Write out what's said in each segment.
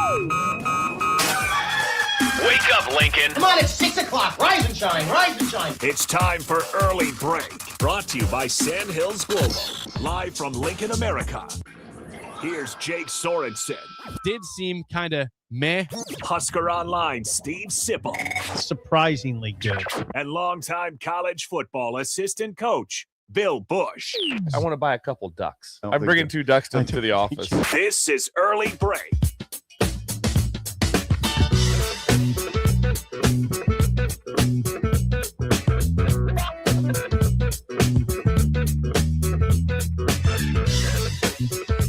Wake up, Lincoln. Come on, it's 6 o'clock. Rise and shine, rise and shine. It's time for Early Break. Brought to you by Sand Hills Global. Live from Lincoln, America. Here's Jake Sorensen. Did seem kind of meh. Husker Online, Steve Sipple. Surprisingly good. And longtime college football assistant coach, Bill Busch. I want to buy a couple ducks. I'm bringing 2 ducks to the office. This is Early Break.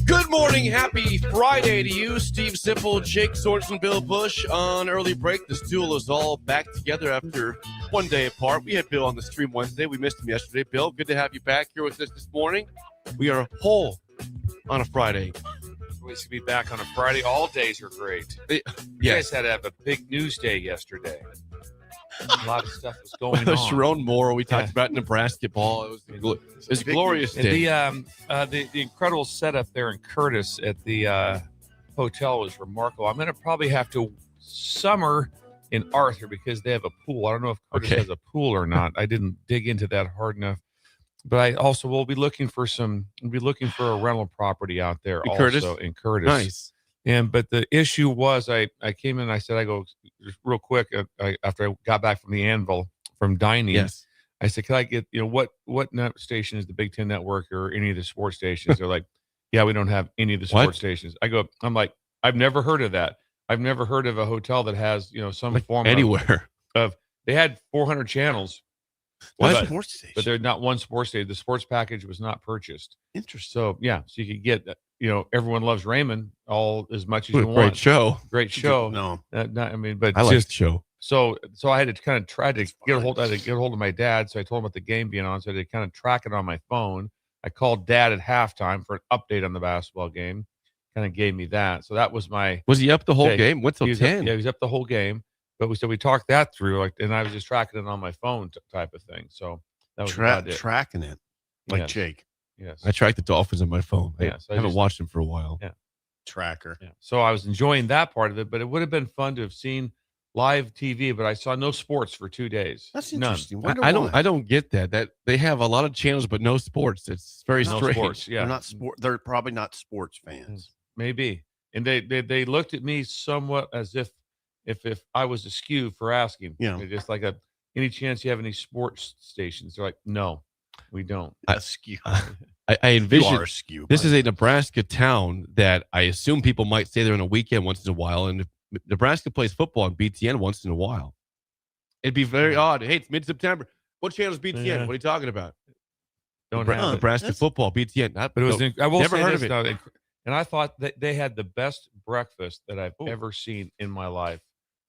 Good morning. Happy Friday to you, Steve Sipple, Jake Sorensen, Bill Busch on Early Break. This duel is all back together after one day apart. We had Bill on the stream Wednesday. We missed him yesterday. Bill, good to have you back here with us this morning. We are whole on a Friday. We should be back on a Friday. All days are great. You guys had to have a big news day yesterday. A lot of stuff was going on. Sharon Moore, we talked about Nebraska ball. It was a glorious day. And the incredible setup there in Curtis at the hotel was remarkable. I'm going to probably have to summer in Arthur because they have a pool. I don't know if Curtis has a pool or not. I didn't dig into that hard enough. But I also will be looking for a rental property out there in Curtis. Nice. But the issue was I came in and I said, I go just real quick after I got back from the Anvil from dining. Yes. I said, can I get, what net station is the Big Ten Network or any of the sports stations? They're like, yeah, we don't have any of the sports stations. I'm like, I've never heard of that. I've never heard of a hotel that has, some form of they had 400 channels. What? Sports station? But there's not one sports station. The sports package was not purchased. Interesting. So, so you could get, Everyone Loves Raymond all as much as you want. Great show. No. But I like the show. So I had to kind of try to get a hold of my dad. So I told him about the game being on. So I had to kind of track it on my phone. I called Dad at halftime for an update on the basketball game. Kind of gave me that. So that was my. Was he up the whole game? What's till 10? He was up the whole game. But we talked that through, and I was just tracking it on my phone type of thing. So that was about it. Tracking it, like Jake. Yes, I track the Dolphins on my phone. I haven't watched them for a while. Yeah, tracker. Yeah. So I was enjoying that part of it, but it would have been fun to have seen live TV. But I saw no sports for 2 days. That's interesting. I don't get that. That they have a lot of channels, but no sports. It's very strange. Sports, yeah, they're not sport. They're probably not sports fans. Maybe, and they looked at me somewhat as if I was askew for asking. Yeah. They're just like any chance you have any sports stations? They're like, no, we don't. Askew. I envision askew, this is a Nebraska town that I assume people might stay there on a weekend once in a while. And if Nebraska plays football on BTN once in a while, it'd be very odd. Hey, it's mid-September. What channel is BTN? Yeah. What are you talking about? Don't have Nebraska football, BTN. But it was. I will never say heard this, of it. and I thought that they had the best breakfast that I've ever seen in my life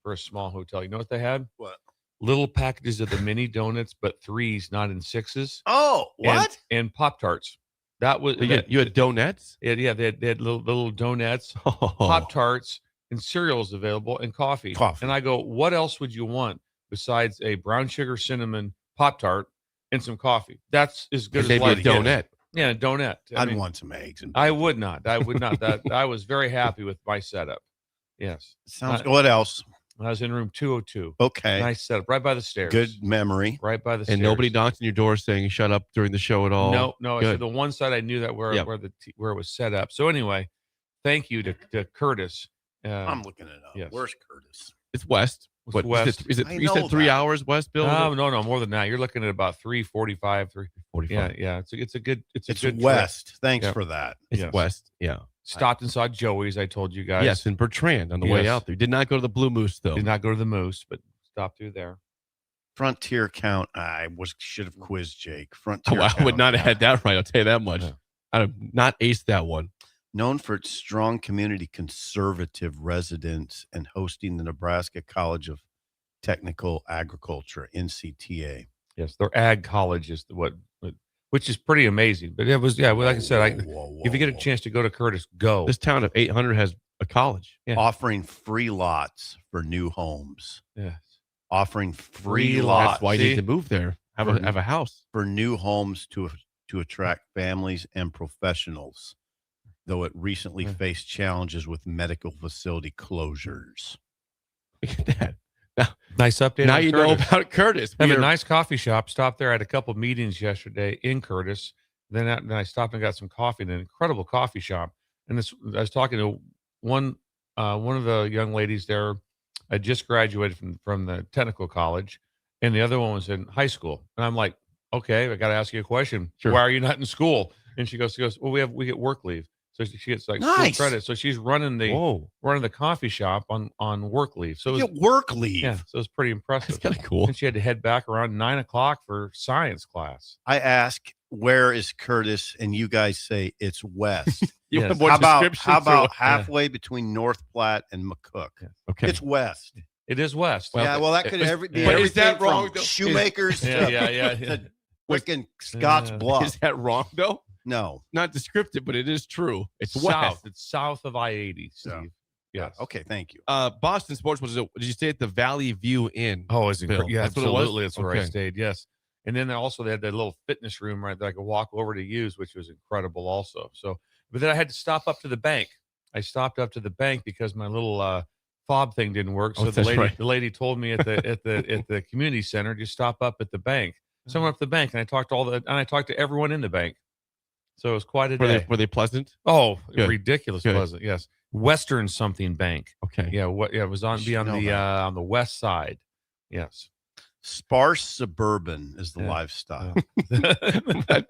for a small hotel. You know what they had? What? Little packages of the mini donuts, but 3s, not in 6s. Oh, what? And Pop-Tarts. That was you had donuts? Yeah, they had little donuts, Oh. Pop-Tarts, and cereals available, and coffee. And I go, what else would you want besides a brown sugar cinnamon Pop-Tart and some coffee? That's as good as life. A donut. Yeah, a donut. I'd want some eggs. I would not. That I was very happy with my setup. Yes. Sounds. What else? I was in room 202. Okay. Nice setup, right by the stairs. Good memory. Right by the stairs. And nobody knocked on your door saying shut up during the show at all? No. I said the one side I knew that where it was set up. So anyway, thank you to Curtis. I'm looking it up. Yes. Where's Curtis? It's west. It's west. Is it you said 3 hours west, Bill? No, more than that. You're looking at about 3:45, 3:45. Yeah. It's a good west. Trip. Thanks for that. It's west. Yeah. Stopped and saw Joey's, I told you guys. Yes, in Bertrand on the way out there. Did not go to the Blue Moose, though. Did not go to the Moose, but stopped through there. Frontier count. Should have quizzed Jake. Frontier I would not have had that right. I'll tell you that much. Yeah. I'd have not aced that one. Known for its strong community conservative residents and hosting the Nebraska College of Technical Agriculture, NCTA. Yes, their ag college is which is pretty amazing. But it was, like I said, if you get a chance to go to Curtis, go. This town of 800 has a college. Yeah. Offering free lots for new homes. Yes. Offering free lots. That's why you need to move there. Have a house. For new homes to attract families and professionals. though it recently faced challenges with medical facility closures. Look at that. Now, Nice update. now on you Curtis. know about Curtis. I have We a are- nice coffee shop. Stopped there. I had a couple meetings yesterday in Curtis. Then I stopped and got some coffee in an incredible coffee shop. And I was talking to one of the young ladies there. I just graduated from the technical college, and the other one was in high school. And I'm like, okay, I got to ask you a question. Sure. Why are you not in school? And she goes, well, we get work leave. So she gets like school Nice. credit. So she's running the coffee shop on work leave. So You get work leave. yeah, so it's pretty impressive. That's kind of cool. And she had to head back around 9:00 for science class. I ask, where is Curtis? And you guys say it's west. You Yes. want more how about descriptions or what? halfway between North Platte and McCook? Okay. It's west. It is west. Well, yeah, well, that could is- be but is everything that wrong, from though? Shoemakers Yeah, to, yeah. to freaking Scotts Yeah. Bluff. Is that wrong though? No. Not descriptive, but it is true. It's south. west. It's south of I-80, Steve. Yeah. Yes. Okay, thank you. Boston Sports was. Did you stay at the Valley View Inn? Oh, it's Bill, incredible. Yeah, that's what it was? absolutely. That's where I Okay. stayed. Yes. And then they had that little fitness room right that I could walk over to use, which was incredible also. So, but then I had to stop up to the bank. I stopped up to the bank because my little fob thing didn't work. So Oh, that's right. the lady told me at the community center, just stop up at the bank. So I went up to the bank and I talked to everyone in the bank. So it was quite a day. Were they pleasant? Oh, Good. ridiculous Good. pleasant. Yes. Western something bank. Okay. Yeah, it was on Should know that. on the west side. Yes. Sparse suburban is the Yeah. lifestyle. that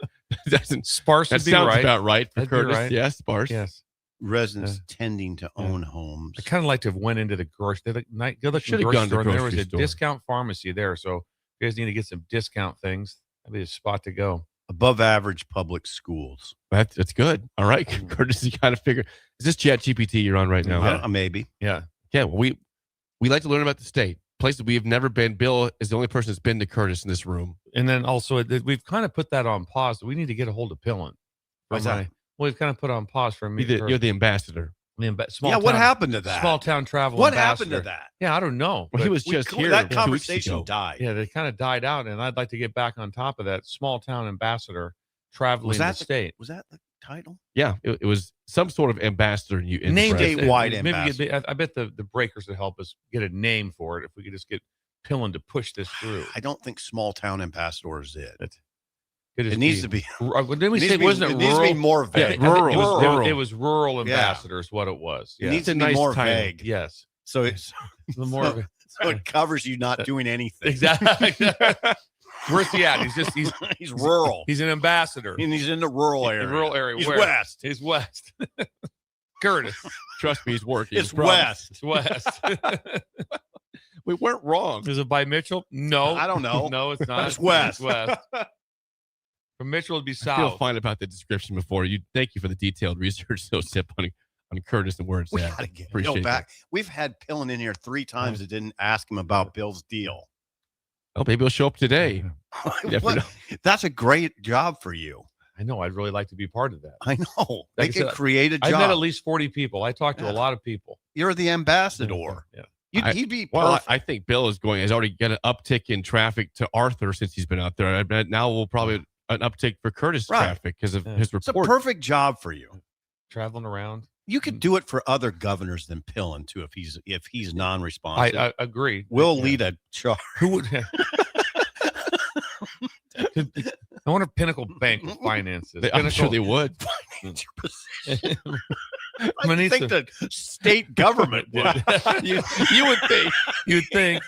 doesn't. Sparse That would be sounds right. about right for That'd be Curtis. right. Yes, sparse. Yes. Residents tending to own homes. I kind of like to have went into the grocery. Good looking Should've grocery gone to store. And there was grocery a store. discount pharmacy there, so if you guys need to get some discount things, that'd be a spot to go. Above average public schools. That's good. All right, Curtis, you got to figure. Is this Chat GPT you're on right now? I don't know, maybe. Yeah. Yeah. Well, we like to learn about the state. Places we have never been. Bill is the only person that's been to Curtis in this room. And then also we've kind of put that on pause. We need to get a hold of Pillen. Why's that? Well, we've kind of put on pause for me. You're the ambassador. Small What town- happened to that? Small town travel. What ambassador. happened to that? Yeah, I don't know. Well, he but- was just here. That 2 weeks conversation ago. died. Yeah, they kind of died out, and I'd like to get back on top of that. Small town ambassador traveling Was that the state. Was that the title? Yeah, it was some sort of ambassador. You Name interest. statewide maybe ambassador. I bet the breakers would help us get a name for it if we could just get Pillen to push this through. I don't think small town ambassador is it. It needs to be. Didn't we It needs say to be- wasn't it it needs to rural? be more I vague. think- I think Rural. It was, Rural. it was rural Yeah. ambassador is what it was. It Yes. needs to a be nice more title. vague. Yes. So it's The more of it. so it covers you not doing anything. Exactly. Where's he at? He's rural. He's an ambassador. And he's in the rural area. The rural area. He's Where? west. He's west. Curtis. Trust me, he's working. It's Promise. west. It's west. We weren't wrong. Is it by Mitchell? No. I don't know. No, it's not. It's west. It's west. From Mitchell it'd be I feel south. fine about the description before you. Thank you for the detailed research, so Sip, on Curtis and where it's We at. gotta get Appreciate Bill that. back. We've had Pillen in here 3 times that didn't ask him about Bill's deal. Oh, maybe he'll show up today. never What? know. That's a great job for you. I know. I'd really like to be part of that. I know. They Like I can said, create a I've met at job. least 40 people. I talked to a Yeah. lot of people. You're the ambassador. Yeah. He'd be Well, perfect. I think Bill has already got an uptick in traffic to Arthur since he's been out there. I bet now we'll probably an uptick for Curtis Right. traffic because of Yeah. his It's a report. perfect job for you. Traveling around. You could do it for other governors than Pillen too, if he's non-responsive. I agree. We'll Yeah. lead a charge. Who would? I wonder if Pinnacle Bank will finance this. I'm sure they would. Finance your position. I I mean, think the state government would. you would think. You'd think.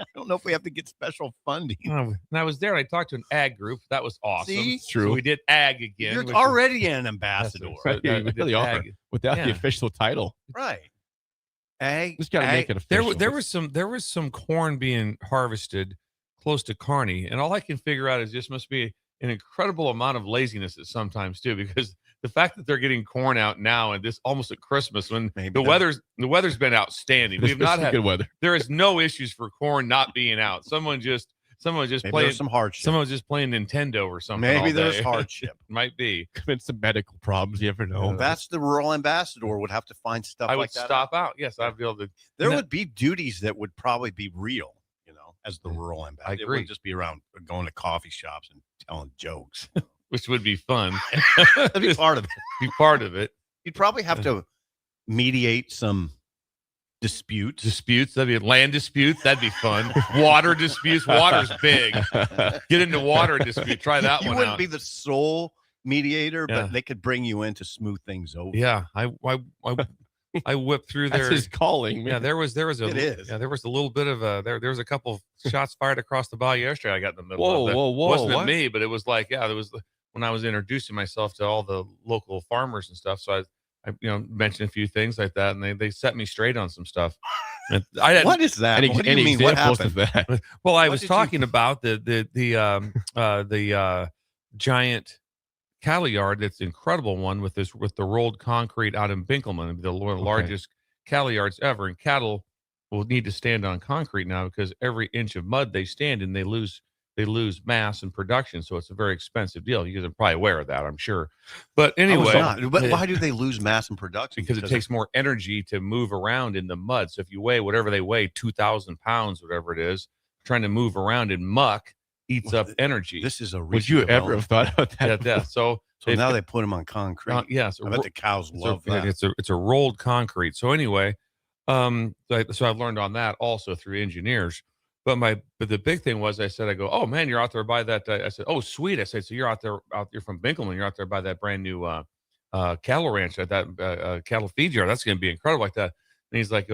I don't know if we have to get special funding. And I was there. I talked to an ag group. That was awesome. See? It's true. So we did ag again. You're which already an was- ambassador, that's Yeah, what- you we did really are. ag. Without the Yeah. official title. right? Ag. Just got to make it official. There was some corn being harvested close to Kearney, and all I can figure out is this must be an incredible amount of laziness at sometimes too, because the fact that they're getting corn out now and this almost at Christmas when Maybe the weather's been outstanding. We've not had good weather. there is no issues for corn not being out. Someone just Maybe playing there's some hardship. someone was just playing Nintendo or something. Maybe all there's day. hardship. Might be. Could have been some medical problems. You ever know? That's the rural ambassador would have to find stuff I would like that. stop out. Yes, I'd be able to. There No. would be duties that would probably be real, as the rural ambassador. It agree. wouldn't just be around going to coffee shops and telling jokes. Which would be fun. That'd be part of it. Be part of it. You'd probably have to mediate some disputes. That'd be land disputes. That'd be fun. Water disputes. Water's big. Get into water dispute. Try that You one wouldn't out. be the sole mediator, Yeah. but they could bring you in to smooth things over. Yeah, I whipped through there. That's his calling. Yeah, there was a It is. yeah, there was a little bit of a there was a couple shots fired across the bow yesterday. I got in the middle Whoa, of that. whoa, whoa, Wasn't what? at me, but it was like there was when I was introducing myself to all the local farmers and stuff. So I mentioned a few things like that, and they set me straight on some stuff. And I had, What is that? What do you Any mean? What examples happened? of that? well, I What was did you- talking about the giant cattle yard. That's an incredible one with the rolled concrete out in Binkelman, one of the largest cattle yards ever. And cattle will need to stand on concrete now because every inch of mud they stand in, they lose mass and production. So it's a very expensive deal. You guys are probably aware of that, I'm sure. But I was anyway, not. But why do they lose mass in production? because it takes more energy to move around in the mud. So if you weigh whatever they weigh, 2,000 pounds, whatever it is, trying to move around in muck eats up energy. This is a Would you ever have thought about that? Yeah. So So now they put them on concrete. yes, I bet the cows love that. it's a rolled concrete. So anyway, so I've learned on that also through engineers. But the big thing was I go, oh man, you're out there by that. I said, oh sweet. I said, so you're out there from Binkelman. You're out there by that brand new cattle ranch at that cattle feed yard. That's going to be incredible like that. And he's like,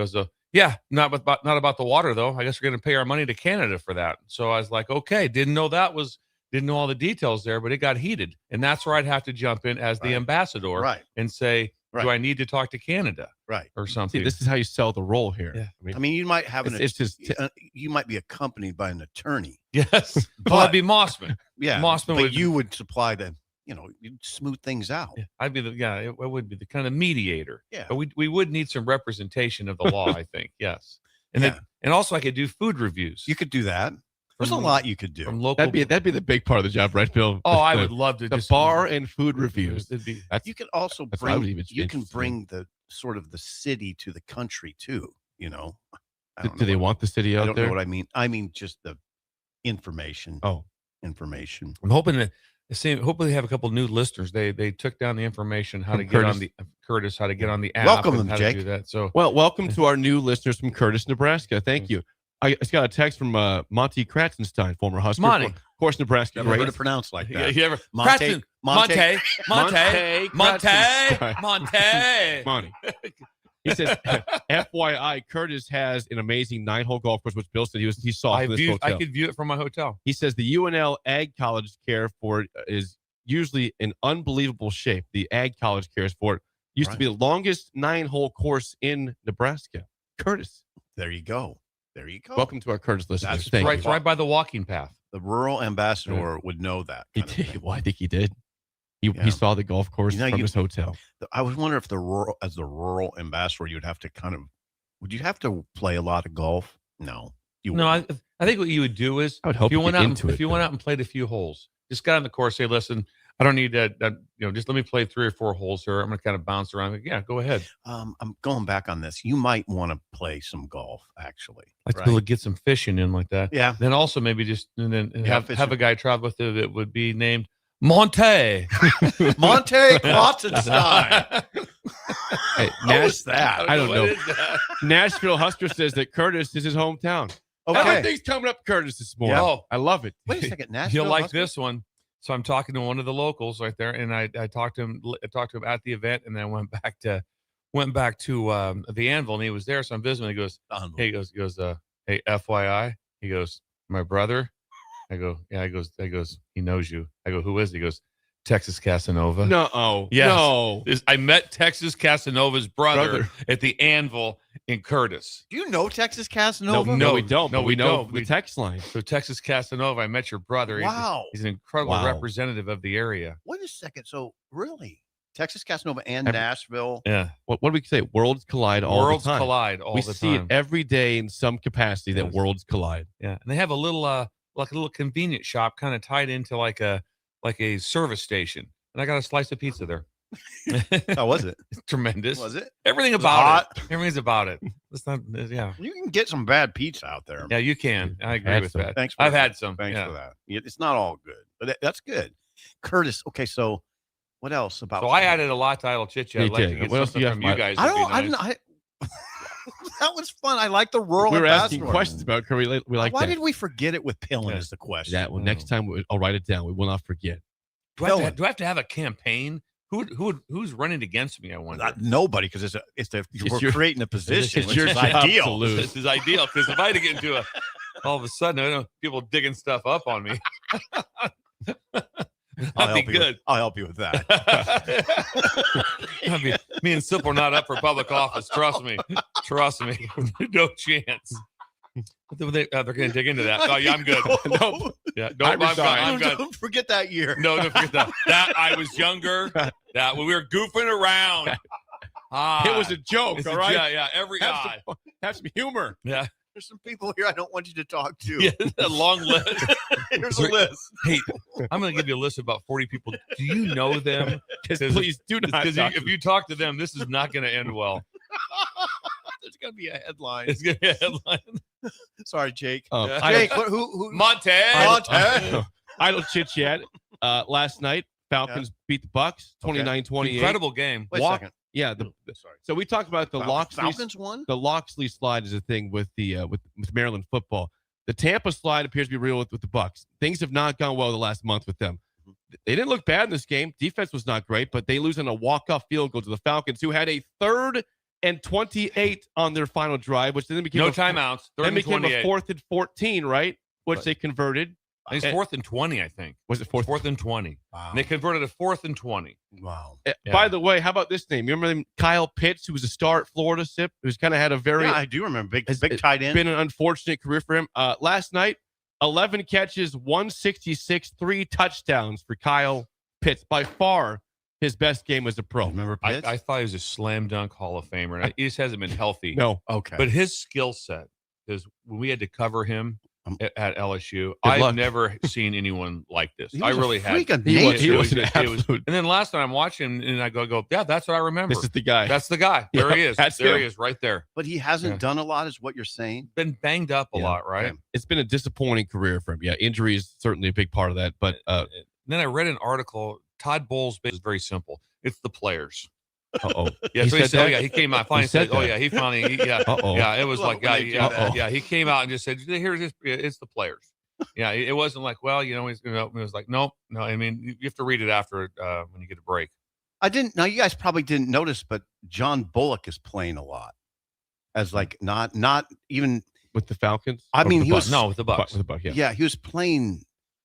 yeah, not about the water though. I guess we're going to pay our money to Canada for that. So I was like, okay, didn't know all the details there, but it got heated. And that's where I'd have to jump in as the ambassador Right. and say, Right. do I need to talk to Canada Right. or something? See, this is how you sell the role here. Yeah. I mean, you might have it's just you might be accompanied by an attorney. yes. Well, that'd be Mossman. Yeah. Mossman but would- you would supply the, you'd smooth things out. Yeah, I'd be it would be the kind of mediator. Yeah. But we would need some representation of the law, I think. Yes. And Yeah. and also I could do food reviews. You could do that. There's a From- lot you could do. from local. that'd be the big part of the job, right, Bill? oh, I The- would love to the just bar and food reviews. It'd be, That's You could also That's what I would bring even you be can interested in. bring the sort of the city to the country too, I do, don't do know they what- want the city I out don't there? know what I mean. I mean just the information. Oh, Information. I'm hoping to hopefully they have a couple new listeners. They took down the information how From to get on Curtis. the Curtis, how to get on the app. Welcome and them, how Jake. to do that. So well, welcome to our new listeners from Curtis, Nebraska. Thank you. I just got a text from Monty Kratzenstein, former Husker. Monty. Of course, Nebraska. Never Great. heard it pronounced like that. you ever Monte- Monte Monte Kratzenstein. Monte. Monty. He says, FYI, Curtis has an amazing 9-hole golf course, which Bill said he saw from this I hotel. could view it from my hotel. He says the UNL Ag College care for it is usually in unbelievable shape. The Ag College cares for it. Used to be the longest 9-hole course in Nebraska. Curtis, There you go. There you go. welcome to our Curtis listeners. That's Thank Right, you. right by the walking path. The rural ambassador would know that. He kind of thing. did. Well, I think he did. He Yeah. saw the golf course You know, from you- his hotel. I was wondering if as the rural ambassador, you'd have to would you have to play a lot of golf? No. You No, wouldn't. I think what you would do is I would hope if you you went get out into and, it, if you went though. out and played a few holes, just got on the course, say, listen, I don't need that. Just let me play 3 or 4 holes here. I'm gonna kind of bounce around. Like, yeah, go ahead. I'm going back on this. You might want to play some golf, actually. Let's be able to get some fishing in like that. Yeah. Then also maybe just and then Yeah, have fishing. a guy travel with it that would be named Monte. Monte Kratzenstein. Hey, What was that? I don't know. What is that? Nashville Husker says that Curtis is his hometown. Okay. Everything's coming up Curtis this morning. Oh. I love it. Wait a second. Nashville You'll like Huskers? this one. So I'm talking to one of the locals right there, and I talked to him at the event, and then I went back to the Anvil, and he was there. So I'm visiting. He goes, hey, he goes, hey, FYI. He goes, my brother. I go, yeah. He goes, he knows you. I go, who is he? He goes, Texas Casanova. No. Oh, Yes. no. I met Texas Casanova's brother at the Anvil in Curtis. Do you know Texas No, Casanova? no, we don't. No, but we we know don't. the text line. So Texas Casanova, I met your brother. Wow. He's an incredible Wow. representative of the area. Wait a second. So, really? Texas Casanova and Every- Nashville? Yeah. What do we say? Worlds collide all Worlds the time. collide all we the see time. it every day in some capacity that Yes. worlds collide. Yeah. And they have a little convenience shop kind of tied into like a service station. And I got a slice of pizza there. How was it? It's tremendous. Was it? Everything Was it about hot? it. Everything's about it. It's not yeah. You can get some bad pizza out there. Yeah, you can. I agree Had with some. that. Thanks for I've that. had some. Thanks yeah. for that. It's not all good, but that's good. Curtis, okay, so What else about? So I added a lot to Idle Chit Chat. You I'd like to did. get What else do something you from have, you guys. I That'd don't. be nice. I didn't. That was fun. I like the rural. We were asking ambassador. questions about Curry. We like Why that. did we forget it with Pillin? Yeah. Is the question. That well, next time I'll write it down. We will not forget. Do I have to have a campaign? Who's running against me? I wonder. Nobody, because we're creating a position. It's your which is job to ideal. lose. This is ideal because if I had to get into all of a sudden, I know people digging stuff up on me. That'd be good. I'll help you with that. Me and Simple are not up for public office. Trust me. No chance. They're going to dig into that. Oh, yeah, I'm good. No. Yeah, I'm good. Don't forget that year. No, don't forget that. That I was younger. That we were goofing around. It was a joke, all right? Yeah. Every eye. Have some humor. Yeah. There's some people here I don't want you to talk to. Yeah, a long list. Here's a list. Hey, I'm going to give you a list of about 40 people. Do you know them? Please do not. Because if you talk to them, this is not going to end well. There's going to be a headline. It's going to be a headline. Sorry, Jake. Jake, who? Montez. Idle Chit Chat. Last night, Falcons beat the Bucks 29-28. Incredible game. Wait a second. Yeah. Sorry. So we talked about the Loxley. Falcons won? The Loxley slide is a thing with the with Maryland football. The Tampa slide appears to be real with the Bucks. Things have not gone well the last month with them. They didn't look bad in this game. Defense was not great, but they lose on a walk-off field goal to the Falcons, who had a 3rd and 28 on their final drive, which then became No timeouts. Then became a 28. 4th and 14, right? Which they converted. I think it's 4th and 20, I think. Was it 4th? 4th and 20. Wow. And they converted a 4th and 20. Wow. Yeah. Yeah. By the way, how about this name? You remember Kyle Pitts, who was a star at Florida SIP, who's kind of had a very Yeah, I do remember. Big it's tight end. been an unfortunate career for him. Last night, 11 catches, 166, 3 touchdowns for Kyle Pitts. By far, his best game as a pro. Remember Pitts? I thought he was a slam dunk Hall of Famer. And he just hasn't been healthy. No. Okay. But his skill set is when we had to cover him at LSU, Good I've luck. never seen anyone like this. He I was a really freak had. of He was nature. an absolute. And then last time I'm watching, and I go, yeah, that's what I remember. This is the guy. That's the guy. There he is. That's There him. he is, right there. But he hasn't Yeah. done a lot, is what you're saying. Been banged up a Yeah. lot, right? Okay. It's been a disappointing career for him. Yeah, injury is certainly a big part of that. But Then I read an article. Todd Bowles' base is very simple. It's the players. uh-oh. Yeah, He so he said said, oh that? yeah, he came out finally He said said, oh that? yeah, he finally, yeah, Uh-oh. yeah, it was Love like, when they do that. yeah, he came out and just said, here's this, it's the players. Yeah, it wasn't like, well, it was like, no, I mean, you have to read it after when you get a break. I didn't. Now, you guys probably didn't notice, but John Bullock is playing a lot. As like not even. With the Falcons? I Or mean, with he the was- Bucks? No, with the Bucks. With the Bucks, yeah. Yeah, he was playing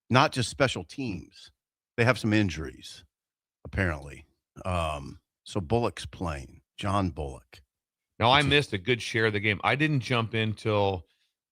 not just special teams. They have some injuries, apparently. So Bullock's playing. John Bullock. Now I missed a good share of the game. I didn't jump in till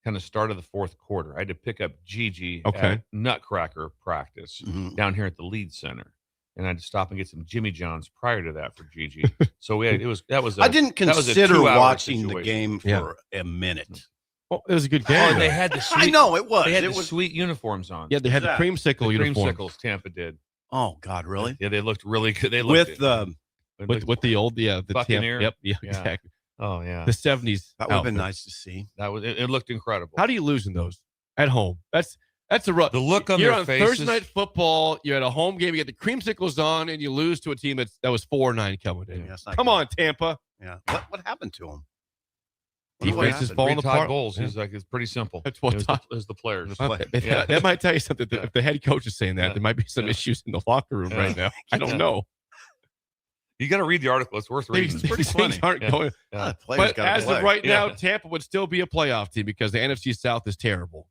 kind of start of the 4th quarter. I had to pick up Gigi at Nutcracker practice Mhm. down here at the Lead Center. And I had to stop and get some Jimmy John's prior to that for Gigi. So that was I didn't that was a consider 2-hour watching the situation. game for a minute. Well, it was a good game. Oh, though. they had the sweet, I know it was. they had It the was. sweet uniforms on. Yeah, they had the that? creamsicle The uniform. creamsicles Tampa did. Oh God, really? Yeah, they looked really good. They looked With the they looked- With the old, the Buccaneer? Yep, yeah, Yeah. exactly. oh yeah, The 70s. that would have been outfit. nice to see. that was it looked incredible. How do you lose in those at home? That's a rough. The look on You're their on faces. Thursday night football. You're at a home game. You get the creamsicles on, and you lose to a team that was 4-9 coming in. Yeah, that's not Come good. on, Tampa. Yeah. What happened to him? Defense What is happened? falling Read Todd apart. Bowles. Yeah. He's like, it's pretty simple. That's what it was, Todd- it was the players. Okay, Yeah. That might tell you something. Yeah. If the head coach is saying that, Yeah. there might be some Yeah. issues in the locker room Yeah. right now. I don't Yeah. know. You got to read the article. It's worth reading. Things, pretty things funny. aren't Yeah. going. Yeah. The players But gotta as play. of right now, Yeah. Tampa would still be a playoff team because the NFC South is terrible.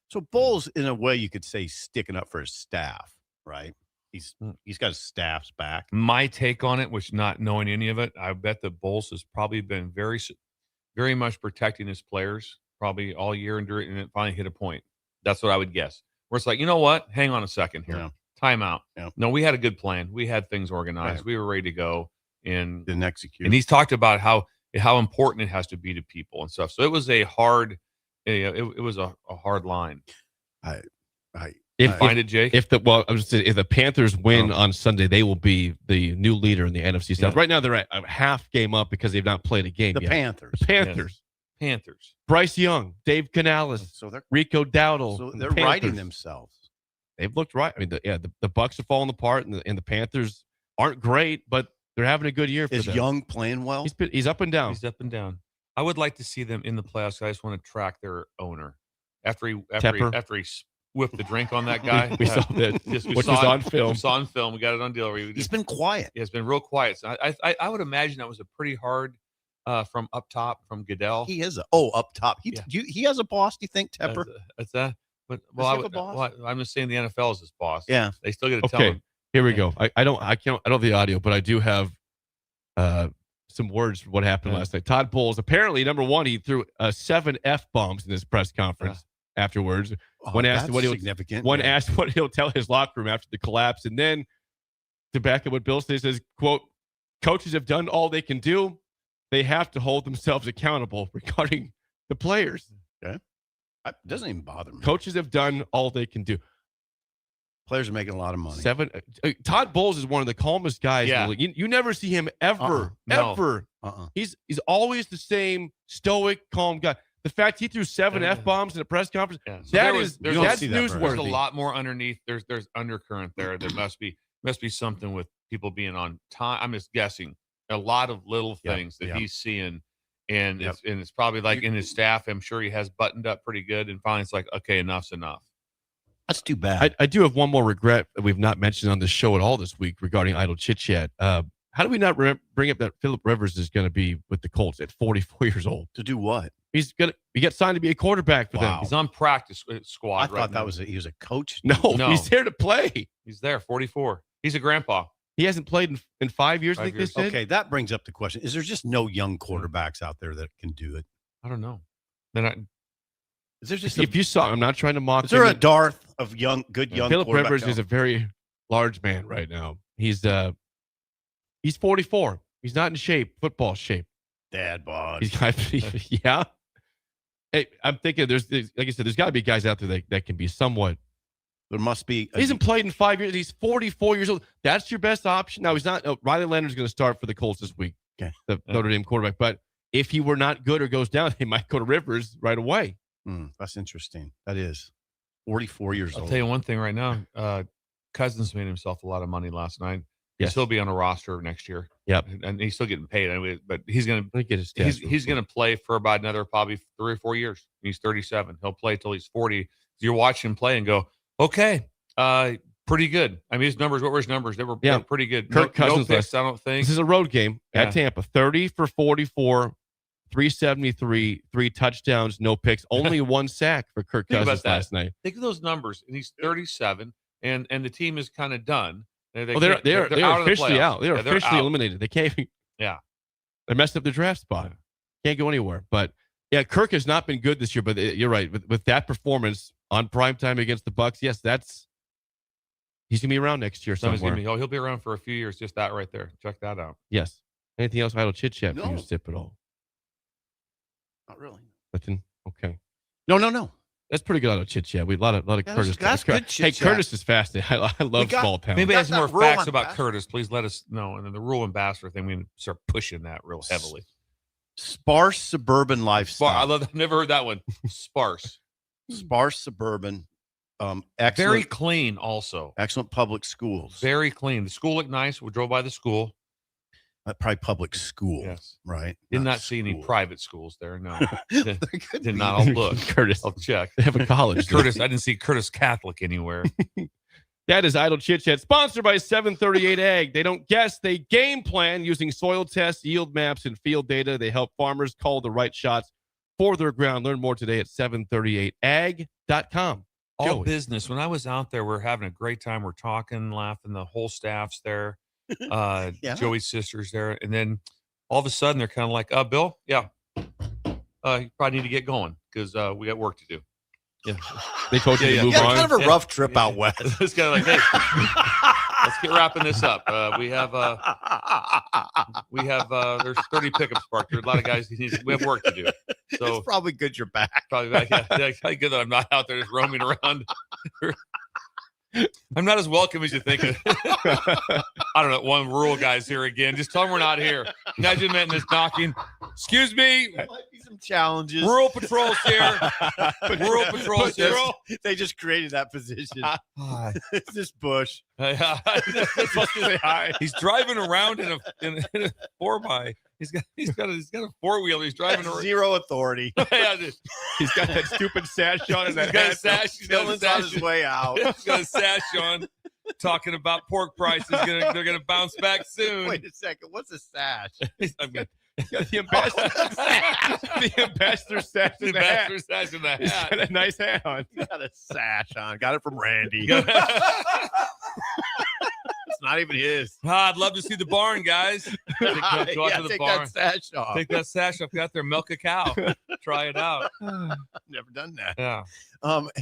So Bowles, in a way, you could say, sticking up for his staff, right? He's got his staff's back. My take on it, which not knowing any of it, I bet that Bowles has probably been very much protecting his players probably all year and it finally hit a point. That's what I would guess. Where it's like, you know what? Hang on a second here. Yeah. Time out. Yeah. No, we had a good plan. We had things organized. Right. We were ready to go. And Didn't execute. and he's talked about how important it has to be to people and stuff. So it was a hard, it was a hard line. Find it, Jake. If the Panthers win on Sunday, they will be the new leader in the NFC South. Yeah. Right now, they're at a half game up because they've not played a game the yet. Panthers. The Panthers. Panthers. Bryce Young, Dave Canales, So they're Rico Dowdle. writing themselves. they've looked right. I mean, the Bucks are falling apart, and the Panthers aren't great, but they're having a good year for Is them. Young playing well? He's up and down. He's up and down. I would like to see them in the playoffs. I just want to track their owner after he whipped the drink on that guy. We saw that, which was on film. We saw on film. We got it on deal. He's been quiet. Yeah, it's been real quiet. So I would imagine that was a pretty hard from up top from Goodell. He is up top. He has a boss. Do you think Tepper? That's that. But I'm just saying the NFL is his boss. Yeah, they still get to tell him. Here we go. I don't have the audio, but I do have some words for what happened last night. Todd Bowles, apparently, number one, he threw 7 F-bombs in his press conference afterwards. One asked what he'll tell his locker room after the collapse. And then to back up what Bill says, quote, coaches have done all they can do. They have to hold themselves accountable regarding the players. Okay. It doesn't even bother me. Coaches have done all they can do. Players are making a lot of money. Todd Bowles is one of the calmest guys. Yeah. In the league. You never see him ever. He's always the same stoic, calm guy. The fact he threw 7 F-bombs in a press conference, that's newsworthy. There's a lot more underneath. There's undercurrent there. There must be something with people being on time. I'm just guessing. A lot of little things that he's seeing. And it's probably like in his staff, I'm sure he has buttoned up pretty good. And finally it's like, okay, enough's enough. That's too bad. I do have one more regret that we've not mentioned on the show at all this week regarding Idle Chit Chat. How do we not bring up that Phillip Rivers is going to be with the Colts at 44 years old? To do what? He got signed to be a quarterback for them. He's on practice squad. I thought he was a coach. No, he's there to play. He's there, 44. He's a grandpa. He hasn't played in 5 years. I think they said. Okay, that brings up the question: is there just no young quarterbacks out there that can do it? I don't know. Is there just if you saw? I'm not trying to mock. Is there a dearth of good young? Phillip Rivers is a very large man right now. He's 44. He's not in shape, football shape. Dad bod. Yeah. Hey, I'm thinking like I said, there's got to be guys out there that can be somewhat. There must be. He hasn't played in 5 years. He's 44 years old. That's your best option. Now, he's not. Riley Leonard's going to start for the Colts this week. Okay. The Notre Dame quarterback. But if he were not good or goes down, they might go to Rivers right away. That's interesting. That is 44 years old. I'll tell you one thing right now. Cousins made himself a lot of money last night. Yes. He'll still be on a roster next year. Yep. And he's still getting paid anyway, but he's going to get his he's going to play for about another probably 3 or 4 years. He's 37. He'll play till he's 40. You're watching him play and go, okay, pretty good. I mean, his numbers, what were his numbers? They were pretty good. Kirk Cousins, no picks, I don't think. This is a road game at Tampa. 30 for 44, 373, 3 touchdowns, no picks. Only 1 sack for Kirk Cousins last night. Think of those numbers. And he's 37, and the team is kind of done. They're officially out. They're officially eliminated. They can't even. Yeah. They messed up their draft spot. Can't go anywhere. But, yeah, Kirk has not been good this year. But you're right. With that performance on primetime against the Bucs, yes, he's going to be around next year somewhere. He'll be around for a few years. Just that right there. Check that out. Yes. Anything else? Idle chit chat for you, Sip, at all? Not really. Nothing? Okay. No. That's pretty good idle chit chat. We a lot of Curtis. That's good chit chat. Hey, Curtis is fascinating. I love small town. Maybe has more facts about Curtis. Please let us know. And then the rural ambassador thing, we can start pushing that real heavily. Sparse suburban lifestyle. I love that. Never heard that one. Sparse suburban. Excellent, very clean. Also, excellent public schools. Very clean. The school looked nice. We drove by the school. Probably public school. Yes. Right. Did not see any private schools there. No. Did not. I'll look. Curtis. I'll check. They have a college. Curtis. I didn't see Curtis Catholic anywhere. That is Idle Chit Chat, sponsored by 738 Ag. They don't guess, they game plan using soil tests, yield maps, and field data. They help farmers call the right shots for their ground. Learn more today at 738ag.com. All business. When I was out there, we're having a great time. We're talking, laughing. The whole staff's there. Joey's sister's there. And then all of a sudden, they're kind of like, Bill, you probably need to get going because we got work to do. Yeah. They told you to move on. Kind of a rough trip out west. It's kind of like, hey, let's get wrapping this up. We have there's 30 pickups parked. There's a lot of guys. We have work to do. So it's probably good you're back. Probably back. Yeah, good that I'm not out there just roaming around. I'm not as welcome as you think. I don't know. One rural guy's here again. Just tell them we're not here. Imagine that this knocking. Excuse me. There might be some challenges. Rural patrol's here. Rural patrol's here. They just created that position. It's this Busch. He's driving around in a 4x. He's got a 4-wheeler. He's driving around. Zero authority. He's got that stupid sash on and that He's got a hat. sash. He's got a Dylan's on sash. his way out. He's got a sash on. Talking about pork prices. They're gonna bounce back soon. Wait a second. What's a sash? I'm gonna, The ambassador, the ambassador sash in the hat. ambassador sash in the He's hat. got a nice hat on. Got a sash on. Got it from Randy. It's not even his. I'd love to see the barn, guys. Go out to the take barn. that sash off. Take that sash off. Get out there, milk a cow. Try it out. Never done that. Yeah.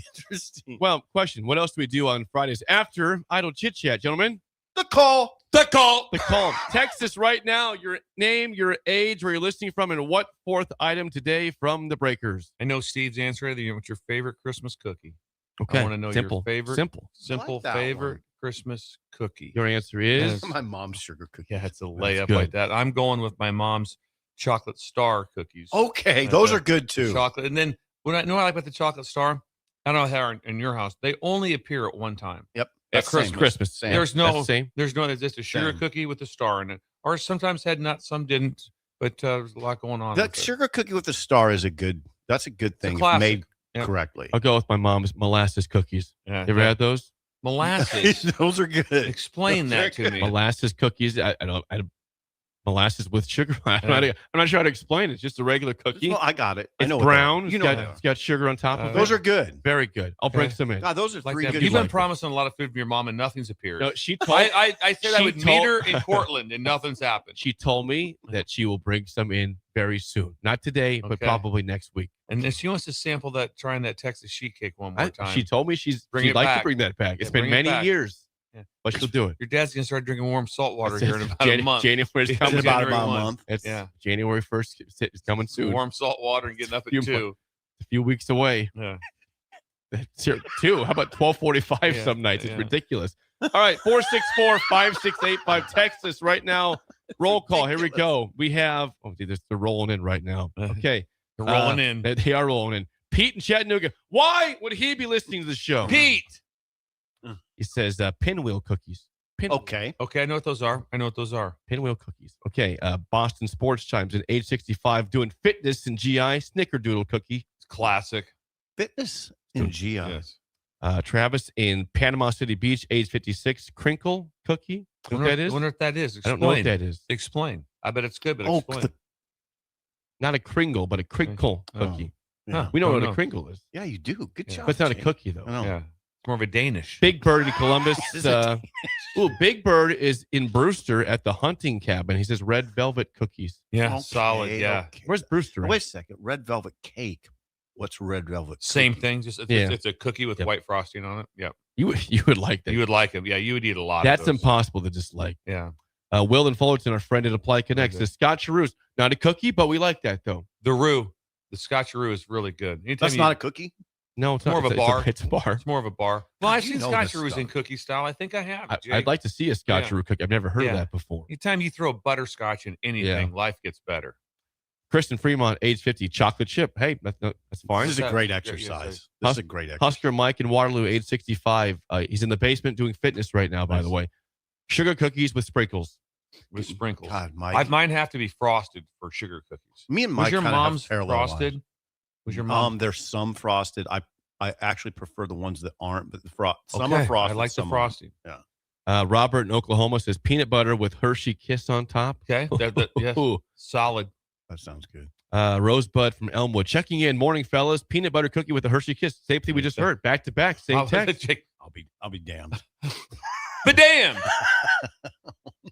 Interesting. Well, question. What else do we do on Fridays after Idle Chit Chat, gentlemen? The call. The call. The call. Text us right now your name, your age, where you're listening from, and what fourth item today from the Breakers. I know Steve's answer. What's your favorite Christmas cookie? Okay. I want to know Simple. your favorite. Simple. Simple I like that favorite one. Christmas cookie. Your answer is My mom's sugar cookie. Yeah, it's a That's layup good. like that. I'm going with my mom's chocolate star cookies. Okay, those are good too. Chocolate. And then what I like about the chocolate star, I don't know how in your house, they only appear at one time. Yep. At That's Christmas. same. Christmas. Same. There's That's no the same. there's just a sugar Same. cookie with a star in it. Or sometimes had nuts, some didn't. But there's a lot going on. The with it. sugar cookie with the star is that's a good thing if classic. made Yep. correctly. I'll go with my mom's molasses cookies. Yeah, You ever had those? molasses? Those are good. Explain that to me. Molasses cookies. I molasses with sugar. I'm not sure how to explain it. It's just a regular cookie. Well, I got it. I It's know brown. What you It's know got, what it's got sugar on top of it. those are good. very good. I'll bring Okay. some in. God, those are Like three that. good. You've been ones. promising a lot of food from your mom and nothing's appeared. No, she told I said I she would meet told- her in Portland and nothing's happened. she told me that she will bring some in very soon. Not today, but Okay. probably next week. And then she wants to sample trying that Texas sheet cake one more time. She told me she'd Bring it like back. to bring that back. It's Yeah, been bring it many back. years, Yeah. but she'll do it. Your dad's gonna start drinking warm salt water here in about a January, month. January's Yeah, coming. January about a 1. month. It's Yeah. January 1st. It's coming soon. Warm salt water and getting up at Few 2. A few weeks away. Yeah. That's here, too. How about 12:45 Yeah, some nights? It's yeah. ridiculous. All right, 464-5685. Text us right now. Roll call. Here we go. We have. Oh, dude, they're rolling in right now. Okay, They're rolling in. They are rolling in. Pete in Chattanooga. Why would he be listening to the show? Pete. He says pinwheel cookies. Pinwheel. Okay. Okay, I know what those are. Pinwheel cookies. Okay. Boston Sports chimes in. Age 65, doing fitness and GI. Snickerdoodle cookie. It's classic. Fitness in GI. Yes. Travis in Panama City Beach, age 56. Crinkle cookie. You know what that is? I wonder if that is. I Explain. don't know what that is. Explain. I bet it's good, but Oh, explain. Not a Kringle, but a crinkle Oh. cookie. Yeah. We know Don't what know. a Kringle is, Yeah, you do. Good Yeah. job. but it's not a Jake. cookie though. I know. Yeah. It's more of a Danish. Big Bird in Columbus. Is it? Big Bird is in Brewster at the hunting cabin. He says red velvet cookies. Yeah. Okay, Solid. Yeah. okay. Where's Brewster? at? Wait a second. Red velvet cake. What's red velvet? Same cookie? thing. Just Yeah. it's a cookie with Yep. white frosting on it. Yeah. You would like that. You would like it. Yeah. You would eat a lot That's of those. impossible to dislike. Yeah. Will and Fullerton, our friend at Apply Connect, Okay. says Scott Cheroos. Not a cookie, but we like that though. The roux. The Scotcheroo is really good. Anytime That's not a cookie. No, it's More not. of a bar. It's a bar. It's more of a bar. Well, God, I've you seen know this Scotcheroos in stuff. cookie style. I think I have. Jake. I'd like to see a Scott Yeah. Cheroos cookie. I've never heard Yeah. of that before. Anytime you throw butterscotch in anything, life gets better. Kristen Fremont, age 50, chocolate chip. Hey, that's fine. This is a great Yeah, exercise. yeah. This is a great exercise. Husker Mike in Waterloo, age 65. He's in the basement doing fitness right now, by Nice. the way. Sugar cookies with sprinkles. With sprinkles. God, Mike. Mine have to be frosted for sugar cookies. Me and Was Mike your kinda have mom's parallel lives. frosted? Was your mom? There's some frosted. I actually prefer the ones that aren't, but some Okay, are frosted. I like the some aren't. frosting. Robert in Oklahoma says peanut butter with Hershey Kiss on top. Okay. Yes. Ooh. Solid. That sounds good. Rosebud from Elmwood checking in. Morning, fellas. Peanut butter cookie with a Hershey Kiss. Same thing we just heard. Back to back. Same text. I'll be damned. But damn.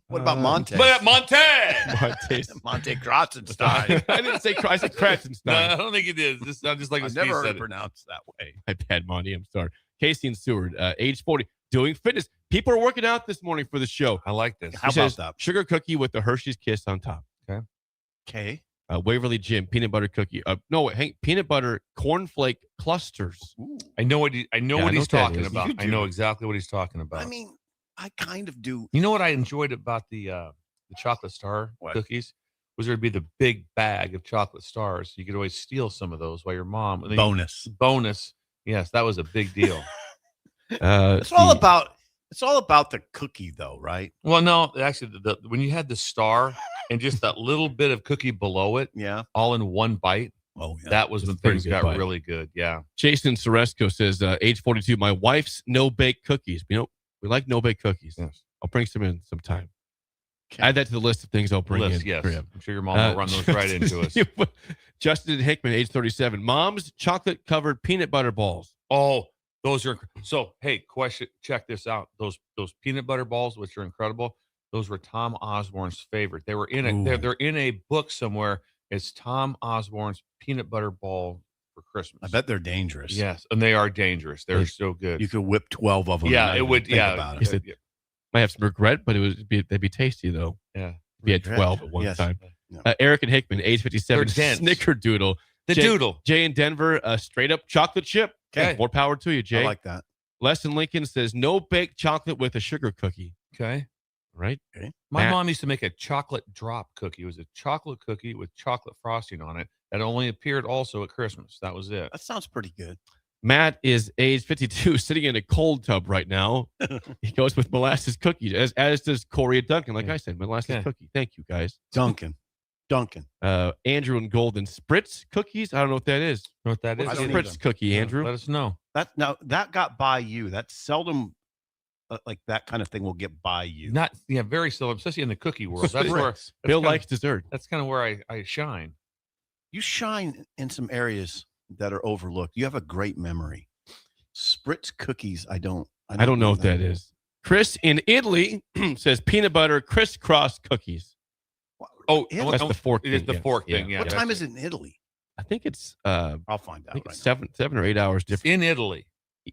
What about Monte? But at Monte. Monte Grotzenstein. I didn't say I said No, I Kratzenstein. don't think it is. I'm just like I what never Steve heard said it it. pronounced that way. My bad, Monty. I'm sorry. Casey and Seward, age 40, doing fitness. People are working out this morning for the show. I like this. How He says, about that? Sugar cookie with the Hershey's Kiss on top. Okay. Waverly Jim, peanut butter cookie. Peanut butter cornflake clusters. Ooh. I know what he's what that talking is. about. You I do. know exactly what he's talking about. I mean, I kind of do. You know what I enjoyed about the chocolate star What? cookies was there'd be the big bag of chocolate stars. You could always steal some of those while your mom. Bonus. Yes, that was a big deal. It's all about the cookie, though, right? Well, no, actually, when you had the star and just that little bit of cookie below it, Yeah. all in one bite, Oh, yeah. that was It's when a pretty things good got bite. really good. Yeah. Jason Soresco says, age 42, my wife's no-bake cookies. We like no-bake cookies. Yes. I'll bring some in sometime. Okay. Add that to the list of things I'll bring in. Yes. for him. I'm sure your mom will run those right into us. Justin Hickman, age 37. Mom's chocolate-covered peanut butter balls. Oh, those are so. Hey, question. Check this out. Those peanut butter balls, which are incredible. Those were Tom Osborne's favorite. They were in a they're in a book somewhere. It's Tom Osborne's peanut butter ball for Christmas. I bet they're dangerous. Yes, and they are dangerous. They're so good. You could whip 12 of them. Yeah, and not it even would. think Yeah, about He it. said, might have some regret, but they'd be tasty though. yeah. We had Regret. 12 at one Yes. time. Yeah. Eric and Hickman, age 57. They're dense. Snickerdoodle. The Jay- doodle. Jay in Denver, straight up chocolate chip. Okay. More power to you, Jay. I like that. Les in Lincoln says no baked chocolate with a sugar cookie. Okay. Right? My Matt- mom used to make a chocolate drop cookie. It was a chocolate cookie with chocolate frosting on it that only appeared also at Christmas. That was it. That sounds pretty good. Matt is age 52, sitting in a cold tub right now. He goes with molasses cookies, as does Corey and Duncan. Like I said, molasses Okay. cookie. Thank you, guys. Duncan. Andrew and Golden Spritz cookies. I don't know what that is. You know what that is? I don't Spritz either. cookie, Andrew. Let us know. That got by you. That's seldom like that kind of thing will get by you. Very seldom, especially in the cookie world. That's Spritz. where Bill kinda- likes dessert. That's kind of where I shine. You shine in some areas that are overlooked. You have a great memory. Spritz cookies. I don't know what that is. Chris in Italy says peanut butter crisscross cookies. Oh, Italy? That's the fork It is thing, the yes. fork thing. Yeah. What that's time is it in Italy? I think it's I'll find out. I think Right it's now. 7 or 8 hours different. in Italy.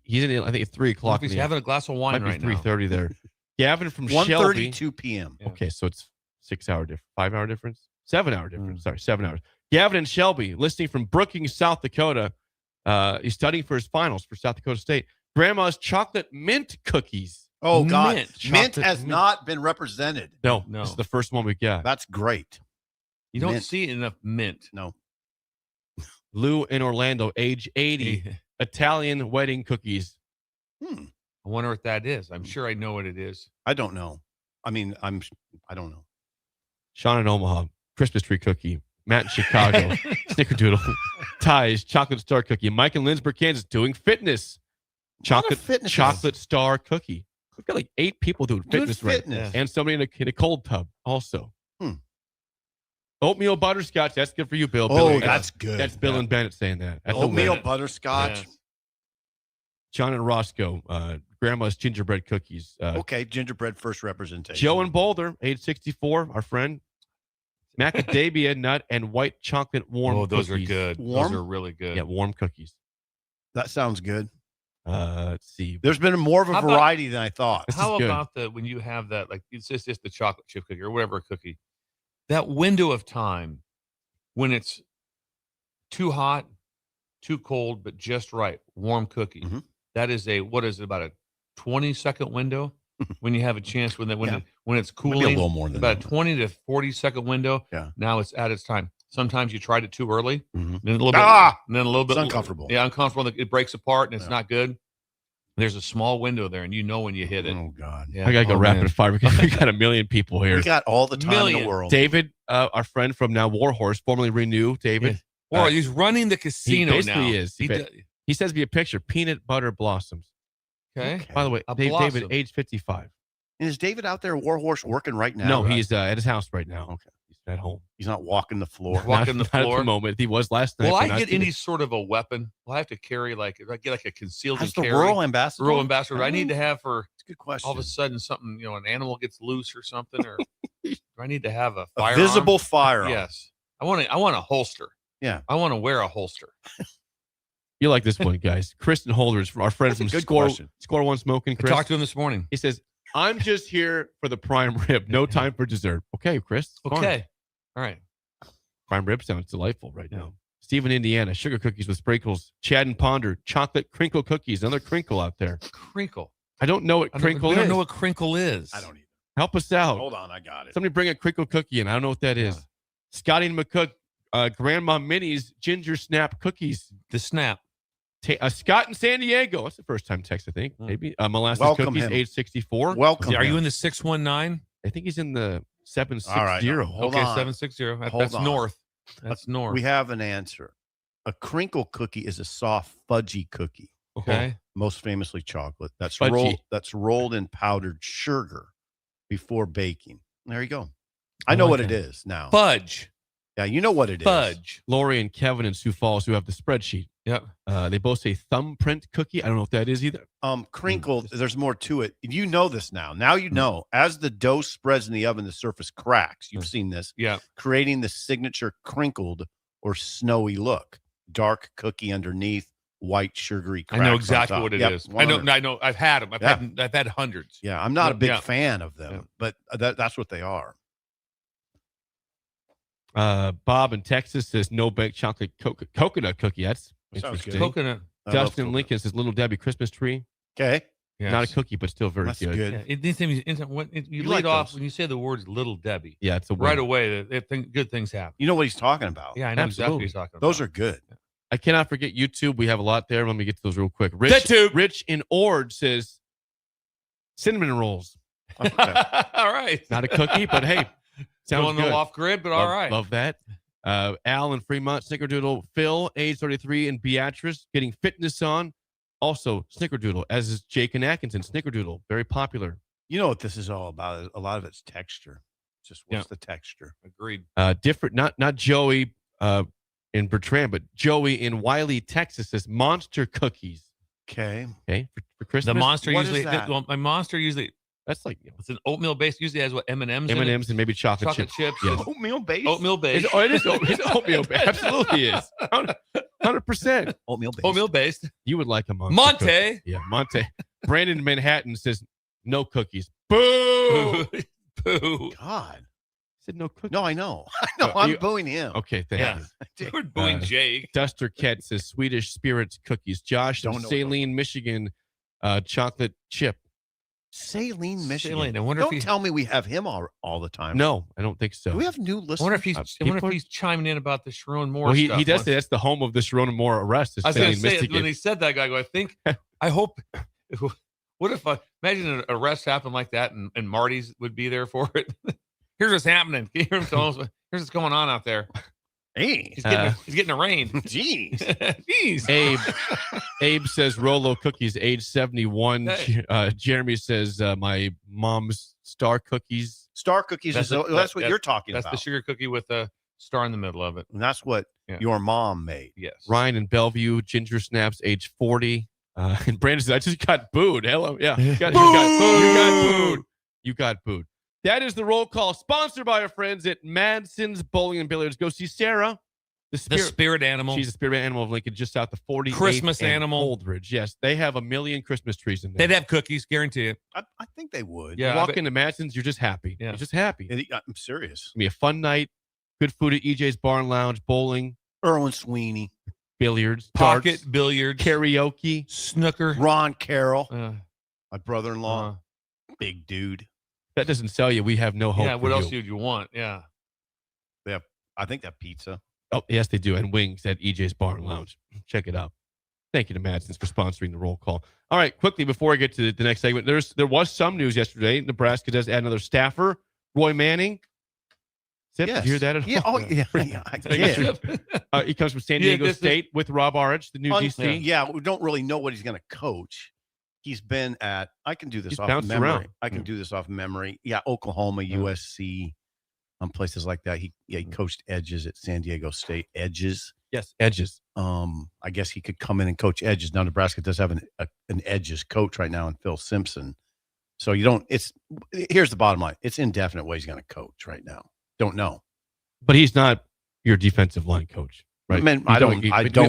He's in. I think it's 3 o'clock. He's in the having a glass of wine might be right now. 3:30 there. Gavin from Shelby. 1:32 p.m. Yeah. Okay, so it's 6 hour difference, 5 hour difference, 7 hour difference. Sorry, 7 hours. Gavin and Shelby, listening from Brookings, South Dakota. He's studying for his finals for South Dakota State. Grandma's chocolate mint cookies. Oh God, Mint. mint Chocolate has mint. not been represented. No, No. this is the first one we got. That's great. You don't Mint. see enough mint. No, Lou in Orlando, age 80, I Italian wedding cookies. wonder what that is. I'm sure I know what it is. I don't know. I mean, I don't know. Sean in Omaha, Christmas tree cookie. Matt in Chicago, Snickerdoodle. Ties, chocolate star cookie. Mike in Lindsborg, Kansas, doing fitness. Chocolate fitness. chocolate star cookie. We've got like 8 people doing Good fitness right fitness. and somebody in a cold tub also. Oatmeal butterscotch. That's good for you, Bill. Oh, Bill, that's good. That's Bill and Bennett saying that. That's Oatmeal Bennett. butterscotch. Yes. John and Roscoe, grandma's gingerbread cookies. Okay, gingerbread first representation. Joe in Boulder, age 64, our friend. Macadamia nut and white chocolate warm Oh, those cookies. are good. Warm? Those are really good. Yeah, warm cookies. That sounds good. Let's see. There's been more of a How about- variety than I thought. This How is good. about when you have that, like it's just the chocolate chip cookie or whatever cookie, that window of time when it's too hot, too cold, but just right, warm cookie. Mhm. That is about a 20-second window when you have a chance when Yeah. when it's Maybe a cooling. little more than About a that. 20 to 40-second window. Yeah. Now it's at its time. Sometimes you tried it too early, Mhm. then a little bit, Ah! and then a little bit It's uncomfortable. Yeah, uncomfortable. It breaks apart and it's Yeah. not good. There's a small window there, and you know when you hit it. Oh God. Yeah. I gotta go Oh, rapid man. fire because we got a million people here. We got all the time in Million. the world. David, our friend from now Warhorse, formerly Renew. David, Or he's running the casino basically now. is. He But- d- he sends me a picture. Peanut butter blossoms. okay. By the way, A David, blossom. age 55. And is David out there Warhorse working right now? No, Right? he's at his house right now. Okay. He's at home. He's not walking the floor. Walking the Not at floor. the moment. He was last night. Will but I not get any today. sort of a weapon? Will I have to carry if I get like a concealed As and the carry? rural ambassador. Rural ambassador. I need to have for It's a good question. all of a sudden something, an animal gets loose or something, or do I need to have a a firearm? visible firearm. Yes. I want a holster. Yeah. I want to wear a holster. You like this one, guys. Kristen Holders, from our friend That's a from good Score question. Score One Smoking. I Chris. talked to him this morning. He says, "I'm just here for the prime rib. No time for dessert." Okay, Chris. fine. Okay. All right. Prime rib sounds delightful right now. Stephen, Indiana, sugar cookies with sprinkles. Chad and Ponder, chocolate crinkle cookies. Another crinkle out there. Crinkle. I don't know what crinkle I is. don't know what crinkle is. I don't either. Help us out. Hold on, I got it. Somebody bring a crinkle cookie in. I don't know what that is. Scotty and McCook, Grandma Minnie's ginger snap cookies. The snap. Scott in San Diego. That's the first time text, I think. Maybe. Molasses Welcome cookies, him. age 64. Welcome. Are you him. in the 619? I think he's in the 760. All right, hold Okay, on. 760. Hold That's on. north. That's north. We have an answer. A crinkle cookie is a soft, fudgy cookie. Okay. Most famously chocolate. That's Fudgy. rolled in powdered sugar before baking. There you go. I know like what it that. is now. Fudge. Yeah, you know what it is. Fudge. Lori and Kevin in Sioux Falls who have the spreadsheet. Yep. They both say thumbprint cookie. I don't know what that is either. Crinkled, there's more to it. You know this now. Now you know. As the dough spreads in the oven, the surface cracks. You've seen this. Yeah. Creating the signature crinkled or snowy look. Dark cookie underneath, white sugary I cracks know on exactly top. what it Yep, is. 100. I know. I've had them. I've had hundreds. Yeah, I'm not a big Yeah. fan of them, Yeah. but that's what they are. Bob in Texas says no bake chocolate coconut cookie. That's Sounds good. interesting. Coconut. I love Dustin coconut. Lincoln says Little Debbie Christmas tree. Okay. Yes. Not a cookie, but still very That's good. good. Yeah, you lead like off those. when you say the words "Little Debbie." Yeah, it's a Right win. away, good things happen. You know what he's talking about. Yeah, I know exactly what Absolutely. he's talking about. Those are good. I cannot forget YouTube. We have a lot there. Let me get to those real quick. YouTube. Rich in Ord says cinnamon rolls. Okay. all right. Not a cookie, but hey, sounds Going a good. little off grid, but all right. Love that. Al in Fremont, Snickerdoodle. Phil, age 33, and Beatrice getting fitness on. Also, Snickerdoodle, as is Jake and Atkinson. Snickerdoodle, very popular. You know what this is all about? A lot of it's texture. Just what's the texture? Agreed. Different, not Joey in Bertrand, but Joey in Wiley, Texas says monster cookies. Okay. Okay, for Christmas. The monster What is usually. that? Well, my monster usually. That's like It's an oatmeal base. Usually has what M&Ms. M&Ms and maybe chocolate Chocolate chips. Yeah. Oatmeal base. Oatmeal base. It's oatmeal. Absolutely is. 100%. Oatmeal base. Oatmeal based. You would like a monster Monte. cookie. Yeah, Monte. Brandon in Manhattan says no cookies. Boo! Boo. God. Said no cookies. No, I know. I know. I'm booing him. Okay, thank Yeah. you. We're booing Jake. Duster Ket says Swedish Spirits cookies. Josh in Don't know Saline, Michigan, chocolate chip. Saline, Michigan. Saline. I wonder Don't if he. tell me we have him all the time. No, I don't think so. Do we have new I listeners? wonder if he's. I wonder people if are- he's chiming in about the Sharon Moore. Well, he stuff. does say that's the home of the Sharona Moore arrest. Is I was going to Saline, say Michigan. when he said that, I go. I think. I hope. What if imagine an arrest happened like that, and Marty's would be there for it? Here's what's happening. Can you hear him tell us here's what's going on out there. Hey. He's getting arraigned. Jeez. Jeez. Abe says Rolo cookies, age 71. Hey. Jeremy says my mom's star cookies. Star cookies That's that's what that- you're talking That's about. the sugar cookie with a star in the middle of it. And that's what Yeah. your mom made. Yes. Ryan in Bellevue, ginger snaps, age 40. And Brandon says, I just got booed. Hello. Yeah. You got booed. You got booed. That is the roll call, sponsored by our friends at Madson's Bowling and Billiards. Go see Sarah, The spirit animal. She's a spirit animal of Lincoln, just out the 40 Christmas animal. Holdridge. Yes, they have a million Christmas trees in there. They'd have cookies, guarantee it. I think they would. Yeah. You I walk bet- into Madson's, you're just happy. Yeah. You're just happy. It's I'm serious. gonna be a fun night. Good food at EJ's Barn Lounge, bowling, Erwin Sweeney, billiards, Pocket darts, billiards, karaoke. snooker. Ron Carroll, Uh, my brother-in-law, uh, big dude. That doesn't sell you. We have no hope. yeah. for What else you. would you want? Yeah. I think that pizza. Oh, yes, they do. And wings at EJ's Barn Lounge. Check it out. Thank you to Madson's for sponsoring the roll call. All right, quickly before I get to the next segment, there was some news yesterday. Nebraska does add another staffer, Roy Manning. Zip, did you hear that at Yeah. all? Oh, yeah. Yeah. I Thank you. did. He comes from San Yeah, Diego this is- State with Rob Arich, the new DC. Yeah, we don't really know what he's going to coach. He's been at. I can do this He's off bounced memory. around. I can do this off memory. Yeah, Oklahoma, USC, places like that. He coached edges at San Diego State. Edges. Yes, edges. I guess he could come in and coach edges. Now Nebraska does have an edges coach right now in Phil Simpson. So you don't. Here's the bottom line. It's indefinite what he's going to coach right now. Don't know. But he's not your defensive line coach, right? I mean, I don't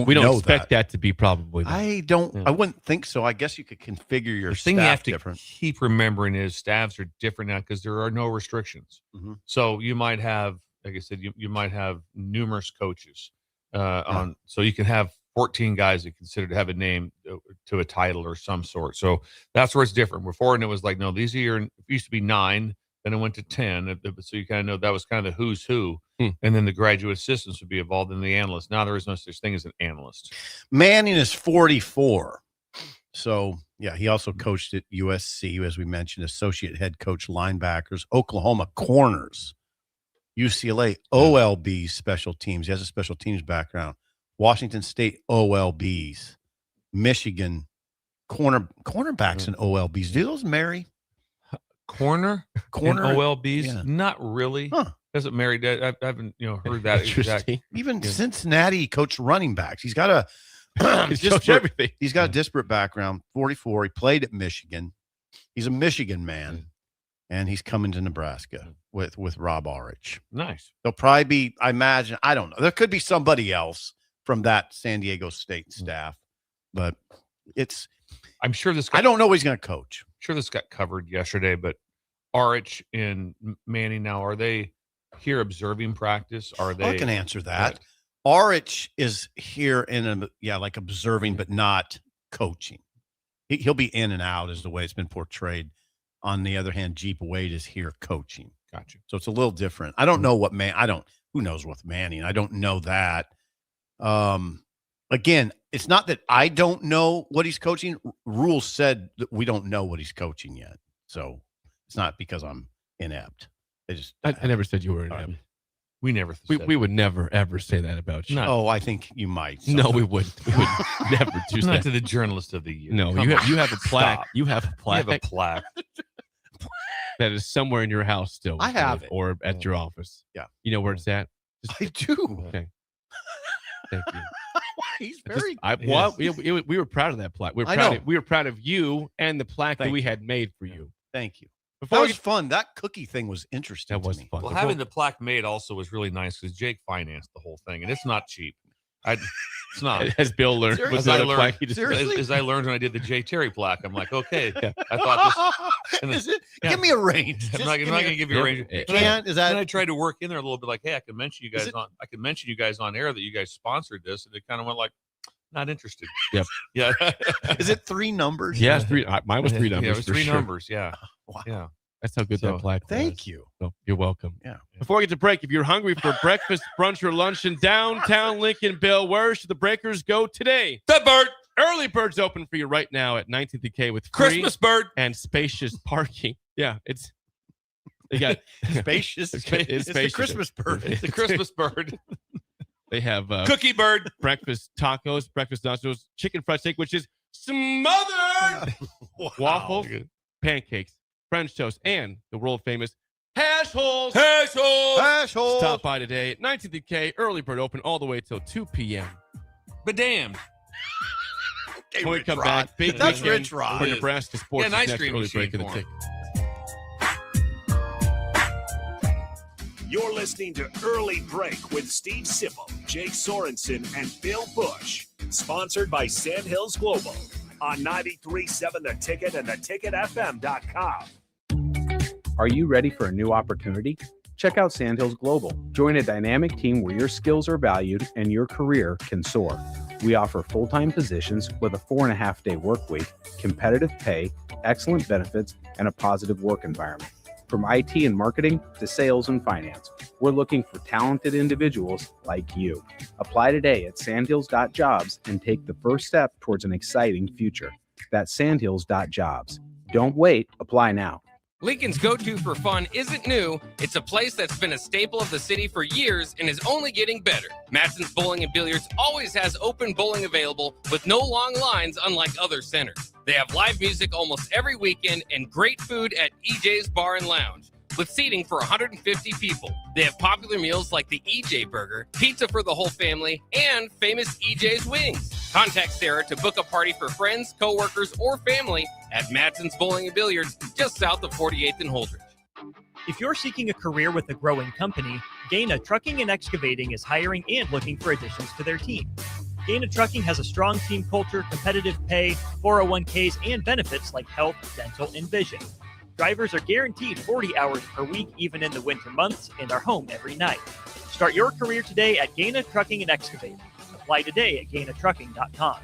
We don't know expect that. to be probably. I don't. Yeah. I wouldn't think so. I guess you could configure your The thing you staff have to different. keep remembering is staffs are different now because there are no restrictions. Mhm. So you might have like I said, you might have numerous coaches on, so you can have 14 guys that consider to have a name to a title or some sort. So that's where it's different. Before, and it was like, no, these are it used to be 9, then it went to 10. So you kind of know that was kind of the who's who. And then the graduate assistants would be involved in the analyst. Now there is no such thing as an analyst. Manning is 44. So, yeah, he also coached at USC, as we mentioned, associate head coach linebackers, Oklahoma corners, UCLA OLBs, special teams. He has a special teams background. Washington State OLBs, Michigan cornerbacks and OLBs. Do those marry? Corner and OLBs? Yeah. Not really. Huh. Doesn't marry. I haven't heard that exactly. Even Cincinnati coached running backs. He's got a everything. He's got a disparate background. 44. He played at Michigan. He's a Michigan man, and he's coming to Nebraska with Rob Orich. Nice. There'll probably be, I imagine, I don't know. There could be somebody else from that San Diego State staff, but I'm sure this. I don't know what he's going to coach. I'm sure this got covered yesterday, but Orich and Manning now, are they here observing practice? Are they? I can answer that. Orich is here like observing, but not coaching. He'll be in and out, is the way it's been portrayed. On the other hand, Jeep Wade is here coaching. Gotcha. So it's a little different. I don't know who knows with Manning? I don't know that. Again, it's not that I don't know what he's coaching. Rules said that we don't know what he's coaching yet. So it's not because I'm inept. I never said you were inept. We never. We would never ever say that about you. Oh, I think you might. No, we wouldn't. We would never do that. Not to the journalist of the year. No, you have a plaque. Stop. You have a plaque. You have a plaque that is somewhere in your house still. I have it. Or at your office. Yeah. You know where it's at? I do. Okay. Thank you. He's very. We were proud of that plaque. We were proud of you and the plaque that we had made for you. Thank you. That was fun. That cookie thing was interesting. That was me. fun. Well, having the plaque made also was really nice because Jake financed the whole thing, and it's not cheap. It's not. As Bill learned. As I learned when I did the Jay Terry plaque, I'm like, okay. I thought this. Is it? Yeah. Give me a range. I'm not going to give you a range. Is that? And I tried to work in there a little bit, like, hey, I can mention you guys on air that you guys sponsored this, and it kind of went like, not interested. Yep. Yeah. Is it 3 numbers? Yeah, 3. Mine was 3 numbers. Yeah, it was 3 numbers. Yeah. Wow. Yeah. That's how good that plaque was. Thank you. So you're welcome. Yeah. Before we get to break, if you're hungry for breakfast, brunch, or lunch in downtown Lincoln, Bill, where should the Breakers go today? The Bird. Early Bird's open for you right now at 19th and K with free Christmas Bird and spacious parking. Yeah, they got spacious. It's the Christmas Bird. It's the Christmas Bird. They have Cookie Bird, breakfast tacos, breakfast nachos, chicken fried steak, which is smothered, waffles, pancakes, French toast, and the world-famous hash holes. Hash holes. Hash holes. Stop by today at 19th and K. Early Bird open all the way till 2 p.m. But damned. Okay, when we come back, big that's weekend Rich Rod for Nebraska sports. Yeah, nice next stream early machine break in the for tick. You're listening to Early Break with Steve Sipple, Jake Sorensen, and Bill Busch. Sponsored by Sandhills Global on 93.7 The Ticket and theticketfm.com. Are you ready for a new opportunity? Check out Sandhills Global. Join a dynamic team where your skills are valued and your career can soar. We offer full-time positions with a 4.5-day work week, competitive pay, excellent benefits, and a positive work environment. From IT and marketing to sales and finance, we're looking for talented individuals like you. Apply today at sandhills.jobs and take the first step towards an exciting future. That's sandhills.jobs. Don't wait. Apply now. Lincoln's go-to for fun isn't new. It's a place that's been a staple of the city for years and is only getting better. Matson's Bowling and Billiards always has open bowling available with no long lines unlike other centers. They have live music almost every weekend and great food at EJ's Bar and Lounge with seating for 150 people. They have popular meals like the EJ Burger, pizza for the whole family, and famous EJ's Wings. Contact Sarah to book a party for friends, coworkers, or family at Matson's Bowling and Billiards just south of 48th and Holdridge. If you're seeking a career with a growing company, Gaina Trucking and Excavating is hiring and looking for additions to their team. Gaina Trucking has a strong team culture, competitive pay, 401ks, and benefits like health, dental, and vision. Drivers are guaranteed 40 hours per week, even in the winter months, and are home every night. Start your career today at Gaina Trucking and Excavating. Apply today at GainaTrucking.com.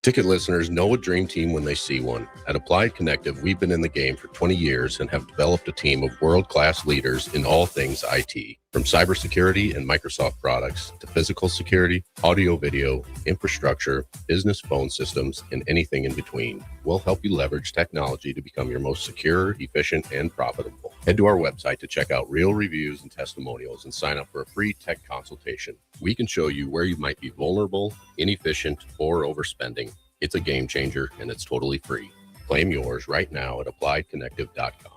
Ticket listeners know a dream team when they see one. At Applied Connective, we've been in the game for 20 years and have developed a team of world-class leaders in all things IT. From cybersecurity and Microsoft products to physical security, audio-video, infrastructure, business phone systems, and anything in between. We'll help you leverage technology to become your most secure, efficient, and profitable. Head to our website to check out real reviews and testimonials and sign up for a free tech consultation. We can show you where you might be vulnerable, inefficient, or overspending. It's a game changer, and it's totally free. Claim yours right now at appliedconnective.com.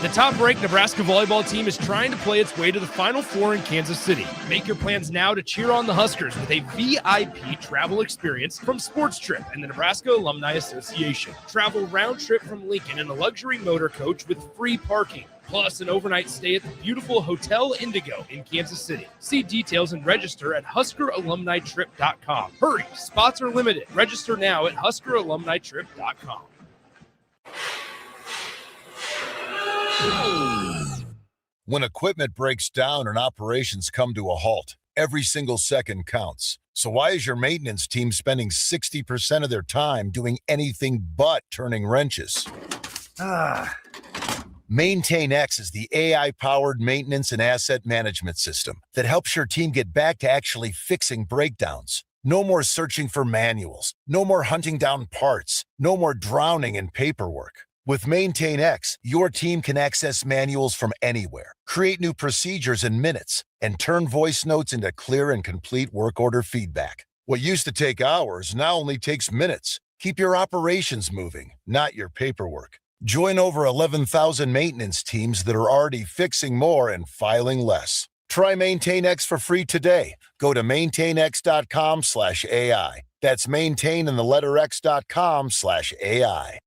The top-ranked Nebraska volleyball team is trying to play its way to the Final Four in Kansas City. Make your plans now to cheer on the Huskers with a VIP travel experience from Sports Trip and the Nebraska Alumni Association. Travel round trip from Lincoln in a luxury motor coach with free parking, plus an overnight stay at the beautiful Hotel Indigo in Kansas City. See details and register at HuskerAlumniTrip.com. Hurry, spots are limited. Register now at HuskerAlumniTrip.com. When equipment breaks down and operations come to a halt, every single second counts. So why is your maintenance team spending 60% of their time doing anything but turning wrenches? MaintainX is the AI-powered maintenance and asset management system that helps your team get back to actually fixing breakdowns. No more searching for manuals. No more hunting down parts. No more drowning in paperwork. With MaintainX, your team can access manuals from anywhere, create new procedures in minutes, and turn voice notes into clear and complete work order feedback. What used to take hours now only takes minutes. Keep your operations moving, not your paperwork. Join over 11,000 maintenance teams that are already fixing more and filing less. Try MaintainX for free today. Go to maintainx.com/AI. That's maintain and the letter x.com/AI.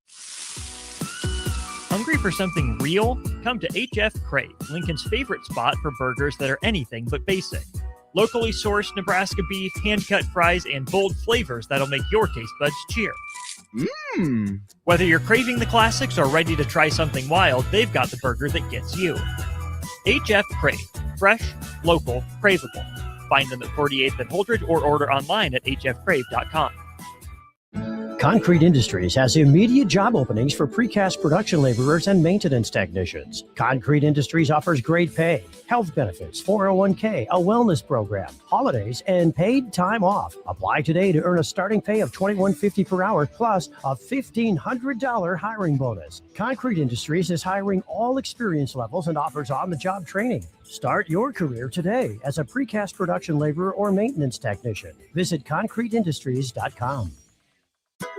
Hungry for something real? Come to HF Crave, Lincoln's favorite spot for burgers that are anything but basic. Locally sourced Nebraska beef, hand-cut fries, and bold flavors that'll make your taste buds cheer. Whether you're craving the classics or ready to try something wild, they've got the burger that gets you. HF Crave. Fresh, local, craveable. Find them at 48th and Holdridge or order online at hfcrave.com. Concrete Industries has immediate job openings for precast production laborers and maintenance technicians. Concrete Industries offers great pay, health benefits, 401k, a wellness program, holidays, and paid time off. Apply today to earn a starting pay of $21.50 per hour plus a $1,500 hiring bonus. Concrete Industries is hiring all experience levels and offers on-the-job training. Start your career today as a precast production laborer or maintenance technician. Visit concreteindustries.com.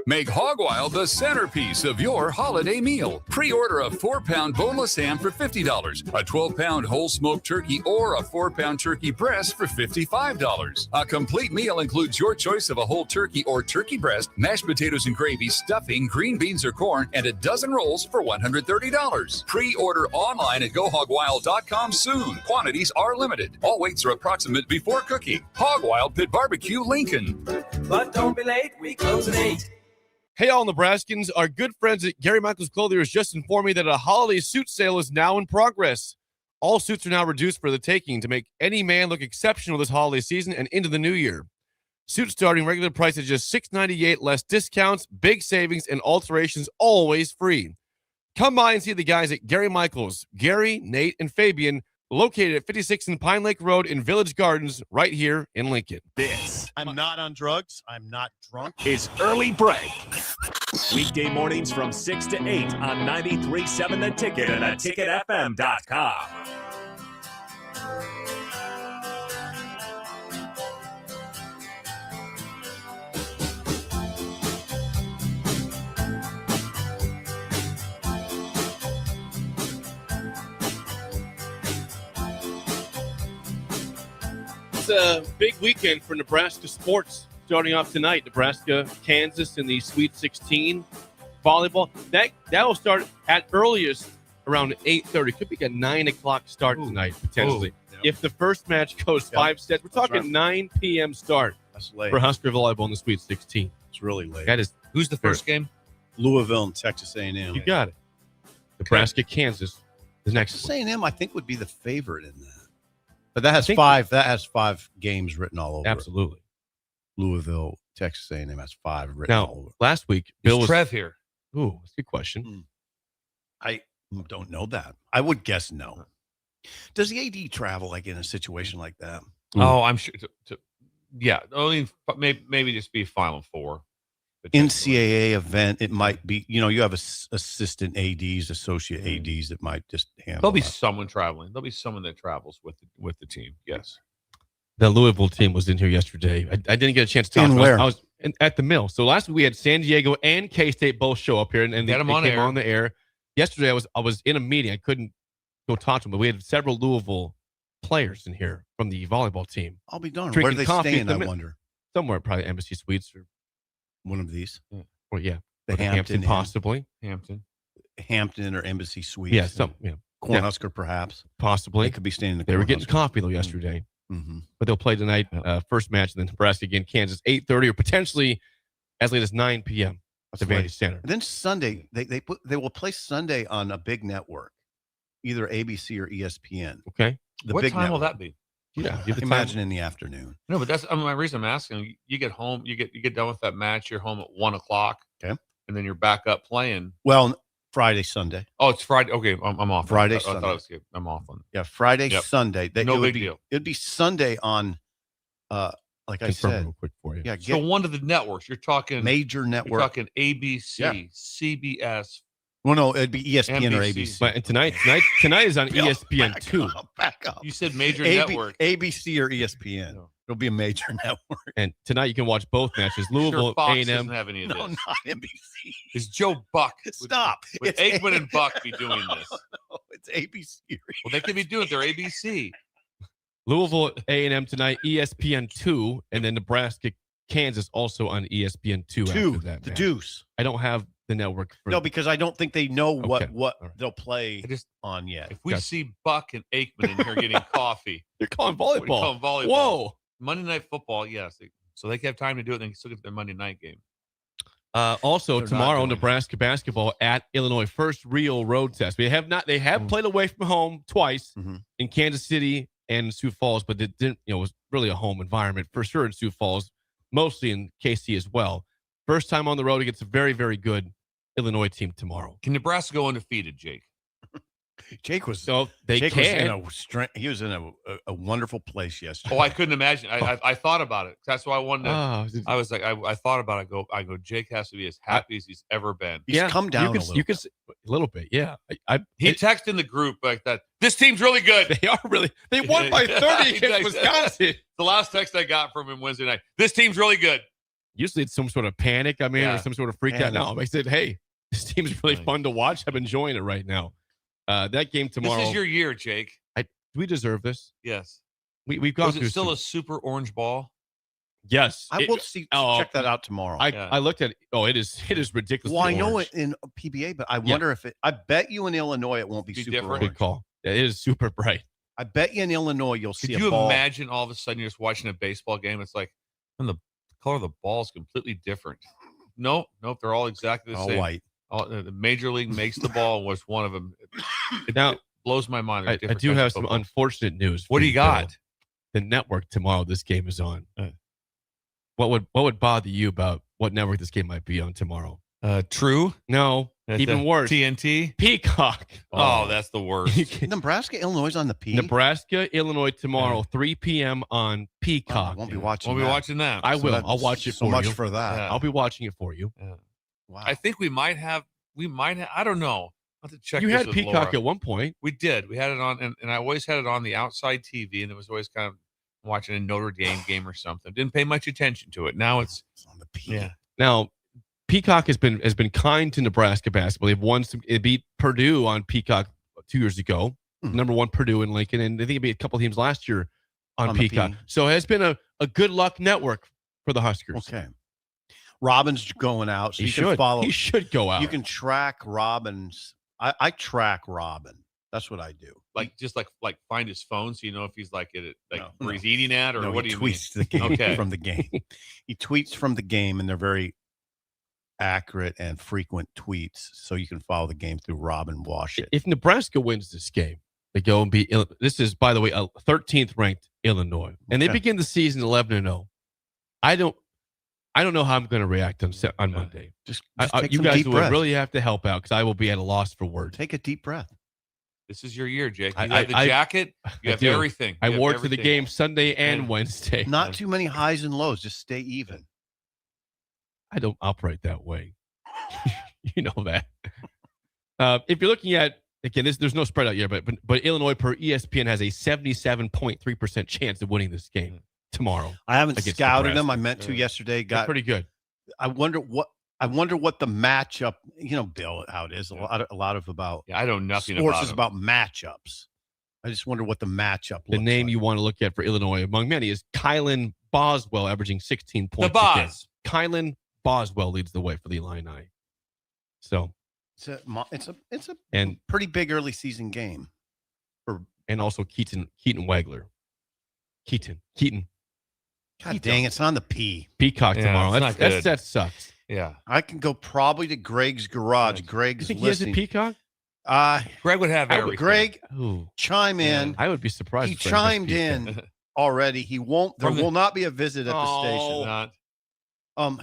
Make Hog Wild the centerpiece of your holiday meal. Pre-order a 4-pound boneless ham for $50, a 12-pound whole smoked turkey, or a 4-pound turkey breast for $55. A complete meal includes your choice of a whole turkey or turkey breast, mashed potatoes and gravy, stuffing, green beans or corn, and a dozen rolls for $130. Pre-order online at GoHogWild.com soon. Quantities are limited. All weights are approximate before cooking. Hog Wild Pit Barbecue, Lincoln. But don't be late, we close at 8. Hey, all Nebraskans, our good friends at Gary Michaels Clothiers just informed me that a holiday suit sale is now in progress. All suits are now reduced for the taking to make any man look exceptional this holiday season and into the new year. Suits starting regular price at just $698, less discounts, big savings, and alterations always free. Come by and see the guys at Gary Michaels, Gary, Nate, and Fabian, located at 56 and Pine Lake Road in Village Gardens, right here in Lincoln. I'm not on drugs. I'm not drunk. Is Early Break. Weekday mornings from 6 to 8 on 93.7 The Ticket and theticketfm.com. It's a big weekend for Nebraska sports. Starting off tonight, Nebraska, Kansas in the Sweet 16 volleyball. That will start at earliest around 8:30. Could be a 9 o'clock start tonight, potentially. If the first match goes 5 sets, we're talking 9 p.m. start. That's late. For Husker volleyball in the Sweet 16. It's really late. That is. Who's the first game? Louisville and Texas A&M. You got it. Nebraska, Kansas, the next Texas one. A&M, I think, would be the favorite in that. But that has five. That has 5 games written all over. Absolutely. It. Louisville, Texas A&M has 5 written all over. Now, last week, Bill was Trev here. Ooh, that's a good question. I don't know that. I would guess no. Does the AD travel like in a situation like that? Oh, I'm sure. Yeah, only maybe just be Final Four. NCAA event, it might be. You have assistant ADs, associate ADs that might just handle. There'll be that. someone traveling. There'll be someone that travels with the team. Yes. The Louisville team was in here yesterday. I didn't get a chance to talk to them. I was at the mill. So last week we had San Diego and K-State both show up here, and they came on the air. Yesterday I was in a meeting. I couldn't go talk to them, but we had several Louisville players in here from the volleyball team. I'll be darned. Where are they staying, I wonder? Somewhere, probably Embassy Suites or one of these. Well, yeah. The Hampton, possibly. Hampton or Embassy Suites. Yeah, Cornhusker, perhaps. Possibly. They could be staying in the They were getting coffee, though, yesterday. Mm-hmm. But they'll play tonight, first match, and then Nebraska again, Kansas, 8:30 or potentially as late as 9 p.m. at the Vantage Center. And then Sunday, they will play Sunday on a big network, either ABC or ESPN. Okay. What big time network. will that be? Yeah, imagine in the afternoon. No, but that's my reason I'm asking. You get home, you get done with that match. You're home at 1:00. Okay, and then you're back up playing. Well, Friday, Sunday. Oh, it's Friday. Okay, I'm off. Friday, I Sunday. thought I'm off on. Yeah, Friday, Sunday. No big deal. It'd be Sunday on, like I said, real quick for you. Yeah, so one of the networks. You're talking major network. You're talking ABC, CBS. Well, no, it'd be ESPN or ABC. But and tonight is on ESPN 2. Back up. You said major network. ABC or ESPN. No. It'll be a major network. And tonight you can watch both matches. Louisville, Fox A&M. doesn't have any of this. No, not NBC. Is Joe Buck? Stop. Would Aikman and Buck be doing this? No, it's ABC. Well, they could be doing it. They're ABC. Louisville, A&M tonight, ESPN 2, and then Nebraska, Kansas also on ESPN 2 after that. The Deuce. I don't have the network. No, because I don't think they know what they'll play on yet. If we see Buck and Aikman in here getting coffee. They're calling volleyball. Whoa. Monday Night Football, yes. So they can have time to do it and they can still get their Monday night game. Also, tomorrow, Nebraska basketball at Illinois. First real road test. They have played away from home twice in Kansas City and Sioux Falls, but it didn't, it was really a home environment for sure in Sioux Falls, mostly in KC as well. First time on the road against a very, very good Illinois team tomorrow. Can Nebraska go undefeated, Jake? Jake was Jake he was in a wonderful place yesterday. Oh, I couldn't imagine. I thought about it. That's why I wanted to. I was like, I thought about it. I go. Jake has to be as happy as he's ever been. He's come down a little bit. Yeah. He texted in the group like that. This team's really good. They are really. They won by 30 against Wisconsin. The last text I got from him Wednesday night. This team's really good. Usually it's some sort of panic. Or some sort of freak out. No, I said, hey, this team's really fun to watch. I'm enjoying it right now. That game tomorrow. This is your year, Jake. We deserve this. Yes. We've gone. Is it still a super orange ball? Yes. I will check that out tomorrow. I looked at it. Oh, it is ridiculous. Well, I know it in PBA, but I wonder if I bet you in Illinois it won't be super different. Good call. It is super bright. I bet you in Illinois you'll see Could you imagine all of a sudden you're just watching a baseball game? It's like, and the color of the ball is completely different. Nope. They're all exactly the same. All white. The Major League makes the ball and was one of them. Now, blows my mind. I do have some unfortunate news. What do you got? The network tomorrow this game is on. What would bother you about what network this game might be on tomorrow? True? No. Even worse. TNT? Peacock. Oh, that's the worst. Nebraska, Illinois on the P. Nebraska, Illinois tomorrow, 3 p.m. on Peacock. Won't be watching. We'll be watching that. I will. I'll watch it for you. So much for that. Yeah. I'll be watching it for you. Yeah. Wow. I think we might have. I don't know. I'll have to check. You this had with Peacock Laura. at one point. We did. We had it on, and I always had it on the outside TV, and it was always kind of watching a Notre Dame game or something. Didn't pay much attention to it. Now it's on the P. Yeah. Now, Peacock has been kind to Nebraska basketball. They've won some. It beat Purdue on Peacock 2 years ago. Number one Purdue in Lincoln, and I think it beat a couple teams last year on Peacock. So it has been a good luck network for the Huskers. Okay. Robin's going out, so he can follow. He should go out. You can track Robin's. I track Robin. That's what I do. Like just like find his phone, so you know if he's where he's eating at, or what do you tweets mean? The game from the game. He tweets from the game, and they're very accurate and frequent tweets so you can follow the game through Robin Washit. If Nebraska wins this game, they go and beat. This is, by the way, a 13th ranked Illinois, and they begin the season 11-0. I don't know how I'm going to react on Monday. Just you guys will really have to help out because I will be at a loss for words. Take a deep breath. This is your year, Jake. You have the jacket. You have everything. I wore it to the game Sunday and Wednesday. Not too many highs and lows. Just stay even. I don't operate that way. You know that. If you're looking at, again, there's no spread out yet, but Illinois per ESPN has a 77.3% chance of winning this game tomorrow. I haven't scouted them. I meant to yesterday. They're pretty good. I wonder what the matchup. You know, Bill, how it is. A lot of about. Yeah, I know nothing sports about is about matchups. I just wonder what the matchup. The name you want to look at for Illinois, among many, is Kylan Boswell, averaging 16 points. The Boz. Kylan Boswell leads the way for the Illini. So it's a pretty big early season game. And also Keaton Wagler. Keaton. God dang, it's on the P. Peacock tomorrow. That sucks. Yeah. I can go probably to Greg's garage. Greg's think listening. He has a Peacock? Greg would have everything. Greg, chime in. I would be surprised. He chimed in already. He won't. There will not be a visit at the station.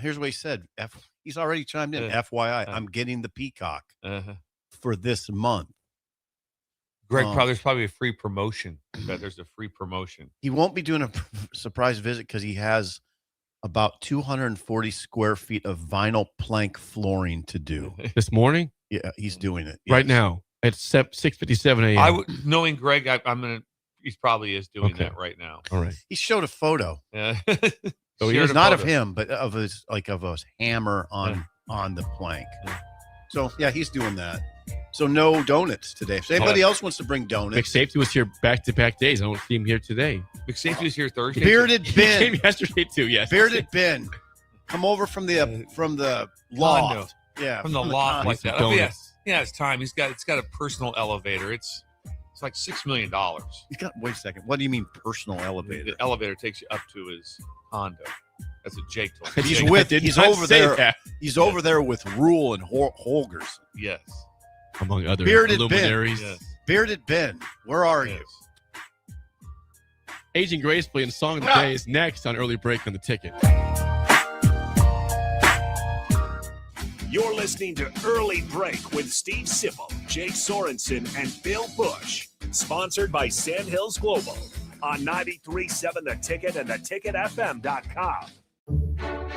Here's what he said. He's already chimed in. FYI, I'm getting the Peacock for this month. Greg, there's probably a free promotion. There's a free promotion. He won't be doing a surprise visit because he has about 240 square feet of vinyl plank flooring to do. This morning? Yeah, he's doing it. Right now at 6:57 a.m. Knowing Greg, he probably is doing that right now. All right. He showed a photo. Yeah. So he is not of him, but of his hammer on the plank. So yeah, he's doing that. So no donuts today. If anybody else wants to bring donuts, McSafety was here back-to-back days. I don't see him here today. McSafety was here Thursday. Bearded Ben came yesterday too. Yes. Bearded Ben, come over from the loft. Yeah, from the loft like that. Oh, yes. Yeah, it's time. It's got a personal elevator. It's like $6 million. Wait a second. What do you mean personal elevator? The elevator takes you up to his condo. That's what Jake told me. He's over there. He's over there with Rule and Holgers. Yes. Among other Bearded luminaries. Ben. Yes. Bearded Ben, where are you? Aging gracefully and Song of the Day is next on Early Break on the Ticket. You're listening to Early Break with Steve Sipple, Jake Sorensen, and Bill Busch. Sponsored by Sandhills Global on 93.7 The Ticket and theticketfm.com.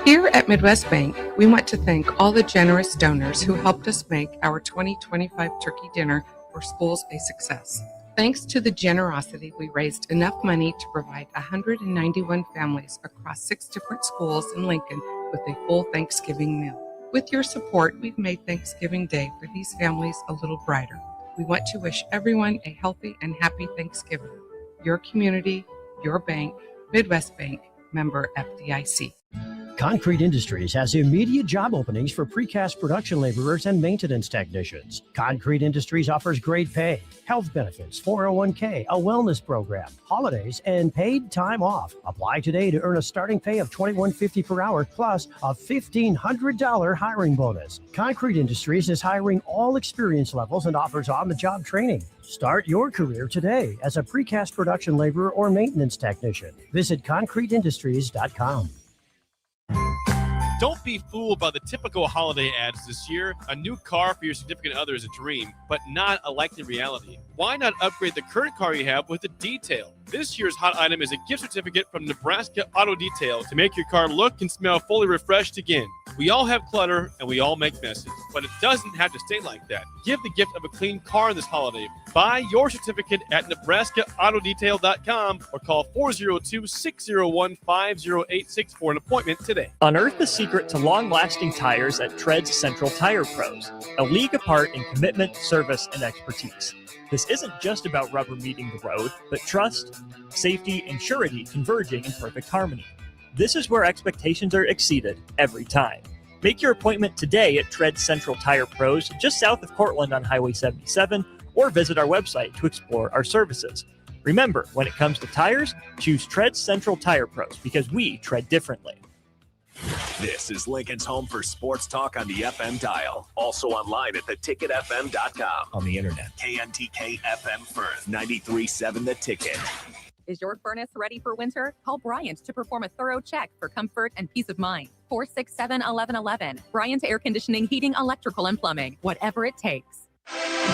Here at Midwest Bank, we want to thank all the generous donors who helped us make our 2025 turkey dinner for schools a success. Thanks to the generosity, we raised enough money to provide 191 families across 6 different schools in Lincoln with a full Thanksgiving meal. With your support, we've made Thanksgiving Day for these families a little brighter. We want to wish everyone a healthy and happy Thanksgiving. Your community, your bank, Midwest Bank, member FDIC. Concrete Industries has immediate job openings for precast production laborers and maintenance technicians. Concrete Industries offers great pay, health benefits, 401k, a wellness program, holidays, and paid time off. Apply today to earn a starting pay of $21.50 per hour plus a $1,500 hiring bonus. Concrete Industries is hiring all experience levels and offers on-the-job training. Start your career today as a precast production laborer or maintenance technician. Visit concreteindustries.com. Don't be fooled by the typical holiday ads this year. A new car for your significant other is a dream, but not a likely reality. Why not upgrade the current car you have with a detail? This year's hot item is a gift certificate from Nebraska Auto Detail to make your car look and smell fully refreshed again. We all have clutter and we all make messes, but it doesn't have to stay like that. Give the gift of a clean car this holiday. Buy your certificate at NebraskaAutoDetail.com or call 402-601-5086 for an appointment today. Unearth the secret to long-lasting tires at Tread's Central Tire Pros, a league apart in commitment, service, and expertise. This isn't just about rubber meeting the road, but trust, safety, and surety converging in perfect harmony. This is where expectations are exceeded every time. Make your appointment today at Tread Central Tire Pros, just south of Cortland on Highway 77, or visit our website to explore our services. Remember, when it comes to tires, choose Tread Central Tire Pros because we tread differently. This is Lincoln's home for sports talk on the FM dial. Also online at theticketfm.com. On the internet. KNTK FM Firth, 93.7 The Ticket. Is your furnace ready for winter? Call Bryant to perform a thorough check for comfort and peace of mind. 467-1111. Bryant Air Conditioning, Heating, Electrical, and Plumbing. Whatever it takes.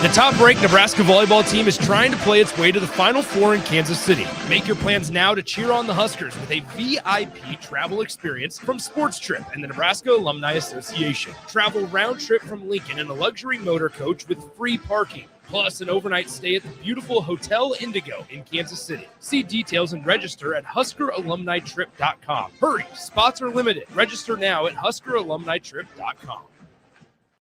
The top-ranked Nebraska volleyball team is trying to play its way to the Final Four in Kansas City. Make your plans now to cheer on the Huskers with a VIP travel experience from Sports Trip and the Nebraska Alumni Association. Travel round trip from Lincoln in a luxury motor coach with free parking, plus an overnight stay at the beautiful Hotel Indigo in Kansas City. See details and register at HuskerAlumniTrip.com. Hurry, spots are limited. Register now at HuskerAlumniTrip.com.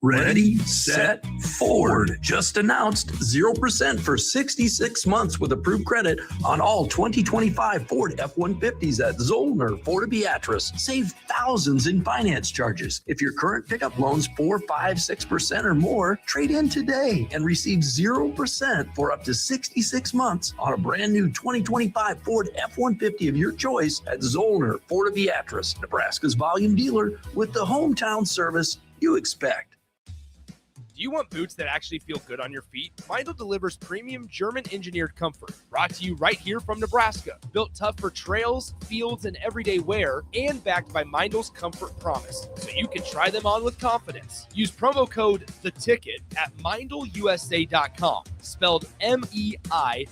Ready, set, forward. Just announced 0% for 66 months with approved credit on all 2025 Ford F-150s at Zollner, Ford Beatrice. Save thousands in finance charges. If your current pickup loan's 4, 5, 6% or more, trade in today and receive 0% for up to 66 months on a brand new 2025 Ford F-150 of your choice at Zollner, Ford Beatrice, Nebraska's volume dealer with the hometown service you expect. Do you want boots that actually feel good on your feet? Meindl delivers premium German-engineered comfort, brought to you right here from Nebraska. Built tough for trails, fields, and everyday wear, and backed by Meindl's Comfort Promise, so you can try them on with confidence. Use promo code THETICKET at MeindlUSA.com, spelled MEINDL,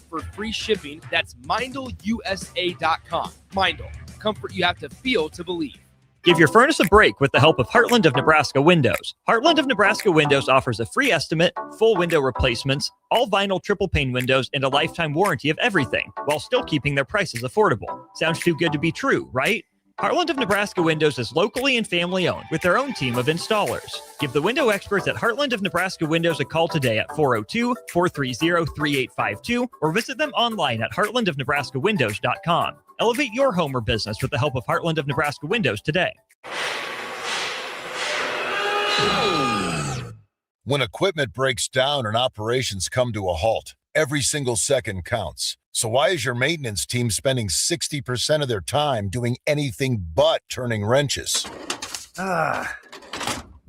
for free shipping. That's MeindlUSA.com. Meindl, comfort you have to feel to believe. Give your furnace a break with the help of Heartland of Nebraska Windows. Heartland of Nebraska Windows offers a free estimate, full window replacements, all vinyl triple pane windows, and a lifetime warranty of everything, while still keeping their prices affordable. Sounds too good to be true, right? Heartland of Nebraska Windows is locally and family owned with their own team of installers. Give the window experts at Heartland of Nebraska Windows a call today at 402-430-3852 or visit them online at heartlandofnebraskawindows.com. Elevate your home or business with the help of Heartland of Nebraska Windows today. When equipment breaks down and operations come to a halt, every single second counts. So why is your maintenance team spending 60% of their time doing anything but turning wrenches?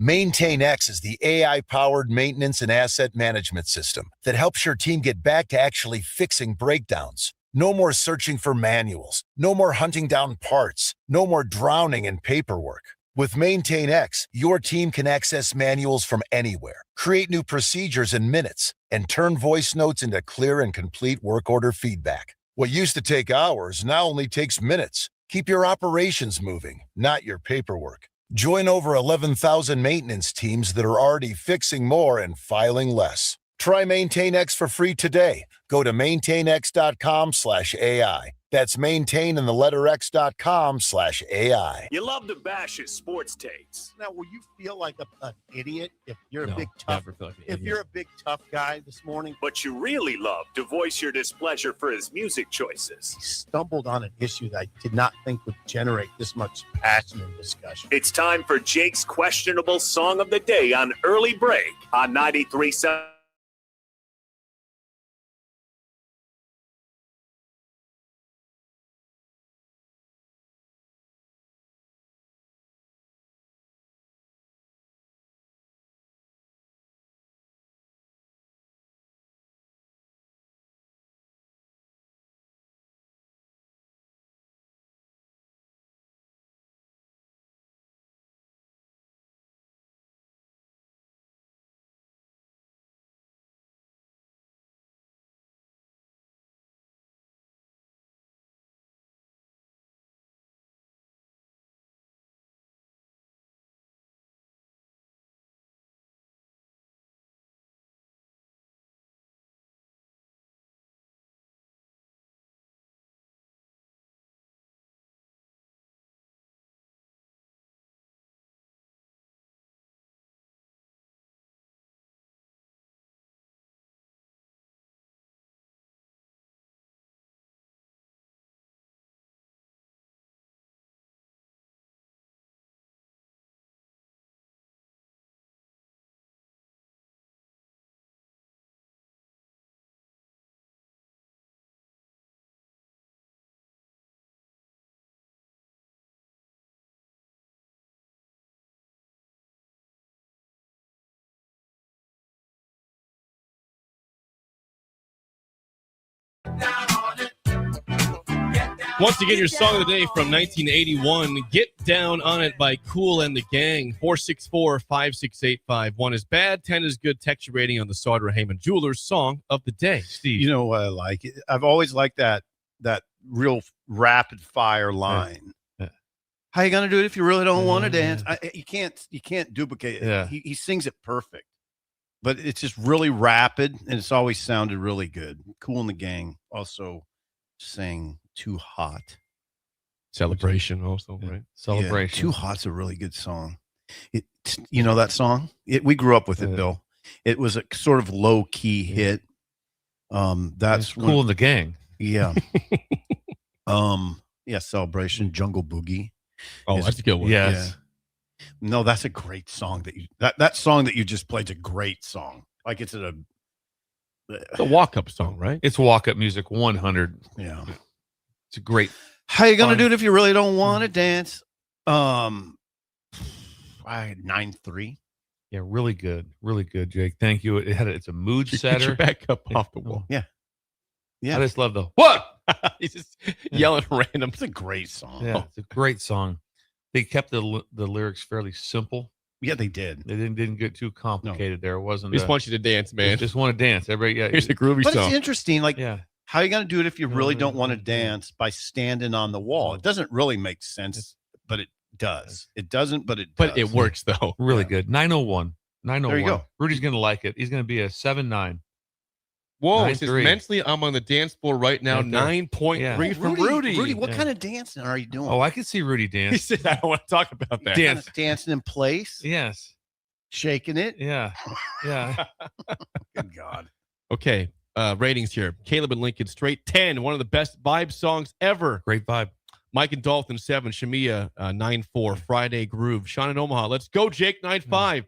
MaintainX is the AI-powered maintenance and asset management system that helps your team get back to actually fixing breakdowns. No more searching for manuals. No more hunting down parts. No more drowning in paperwork. With MaintainX, your team can access manuals from anywhere, create new procedures in minutes, and turn voice notes into clear and complete work order feedback. What used to take hours now only takes minutes. Keep your operations moving, not your paperwork. Join over 11,000 maintenance teams that are already fixing more and filing less. Try MaintainX for free today. Go to maintainx.com/AI. That's maintain and the letter x.com/AI. You love to bash his sports takes. Now, will you feel like an idiot if you're a No, big tough? never feel like an If idiot. you're a big tough guy this morning, But you really love to voice your displeasure for his music choices. he stumbled on an issue that I did not think would generate this much passion and discussion. It's time for Jake's questionable song of the day on Early Break on 93.7. Once again, your song of the day from 1981, Get Down on It by Kool and the Gang. 464-56851. 1 is bad, 10 is good. Texture rating on the Sauter Heyman Jewelers song of the day. Steve. You know what I like? I've always liked that real rapid fire line. How you gonna do it if you really don't want to dance? You can't duplicate it. Yeah. He sings it perfect, but it's just really rapid, and it's always sounded really good. Kool and the Gang also sang Too Hot. Celebration also, right? Celebration. Yeah, Too Hot's a really good song. You know that song? We grew up with it, Bill. It was a sort of low key hit. That's Kool and the Gang. Yeah. Yeah, Celebration, Jungle Boogie. Oh, that's a good one. Yes. Yeah. No, that's a great song that song that you just played is a great song. Like it's a walk-up song, right? It's walk-up music 100. Yeah. It's a great. How you gonna do it if you really don't want to dance? 9-3. Yeah, really good, Jake. Thank you. It's a mood setter. Back up off the wall. Yeah. I just love the what. He's just yelling random. It's a great song. Yeah, it's a great song. They kept the lyrics fairly simple. Yeah, they did. They didn't get too complicated. There wasn't. He just wants you to dance, man. Just want to dance. Everybody, yeah. Here's a groovy But song. it's interesting. Like, how are you going to do it if you really don't want to Mm-hmm. dance by standing on the wall? It doesn't really make sense, but it does. It doesn't, but it does. But it works, though. Really good. 901. 901. There you go. Rudy's going to like it. He's going to be a 7-9. Whoa, it says 9-3. mentally, I'm on the dance floor right now. 9.3 from Rudy. Rudy, what kind of dancing are you doing? Oh, I can see Rudy dance. He said, I don't want to talk about that. Kind of dancing in place? Yes. Shaking it? Yeah. Yeah. Good God. Okay, ratings here. Caleb and Lincoln, straight 10. One of the best vibe songs ever. Great vibe. Mike and Dalton, 7. Shamia, 9.4. Friday Groove. Sean in Omaha, let's go, Jake, 9.5.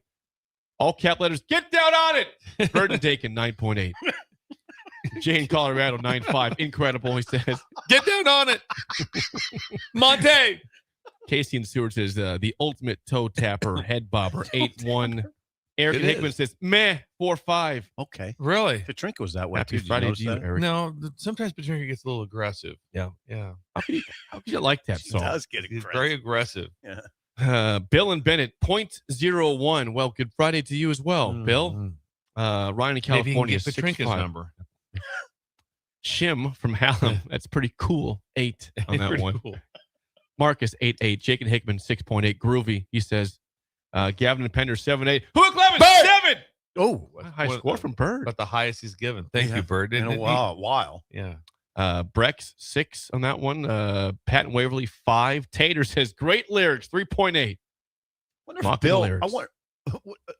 All cap letters, get down on it. Burton Dakin, 9.8. Jay in Colorado, 9.5. Incredible, he says. Get down on it. Monte. Casey and Seward says, the ultimate toe tapper, head bobber, 8.1. Eric It Hickman is. says, meh, 4.5. Okay. Really? Petrinka was that way. Happy too. Did you Friday notice to you, that? Eric. No, sometimes Petrinka gets a little aggressive. Yeah. Yeah. How could you like that She song? does get He's aggressive. very aggressive. Yeah. Bill and Bennett, 0.01. Well, good Friday to you as well, Bill. Ryan in Maybe you can California, get Petrinka's 6.5. number. Shim from Hallam, that's pretty cool. 8 on that Pretty one. cool. Marcus, 8.8. Jake and Hickman, 6.8. Groovy, he says. Gavin and Pender, 7.8. Hook Levin, 7. Oh, High score from Bird. About the highest he's given. Thank Yeah. you, Bird. In a while. Yeah. Brex, 6 on that one. Pat and Waverly, 5. Tater says, great lyrics, 3.8. Wonder if Mocking Bill, lyrics. I wonder,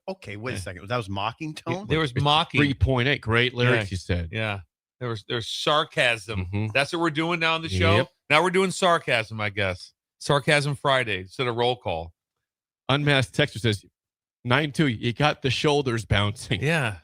okay, wait a second. That was mocking tone? There was mocking. 3.8. Great lyrics, Yeah. he said. Yeah. There's sarcasm. Mhm. That's what we're doing now on the show. Yep. Now we're doing sarcasm, I guess. Sarcasm Friday instead of roll call. Unmasked Texter says, 9.2. You got the shoulders bouncing. Yeah.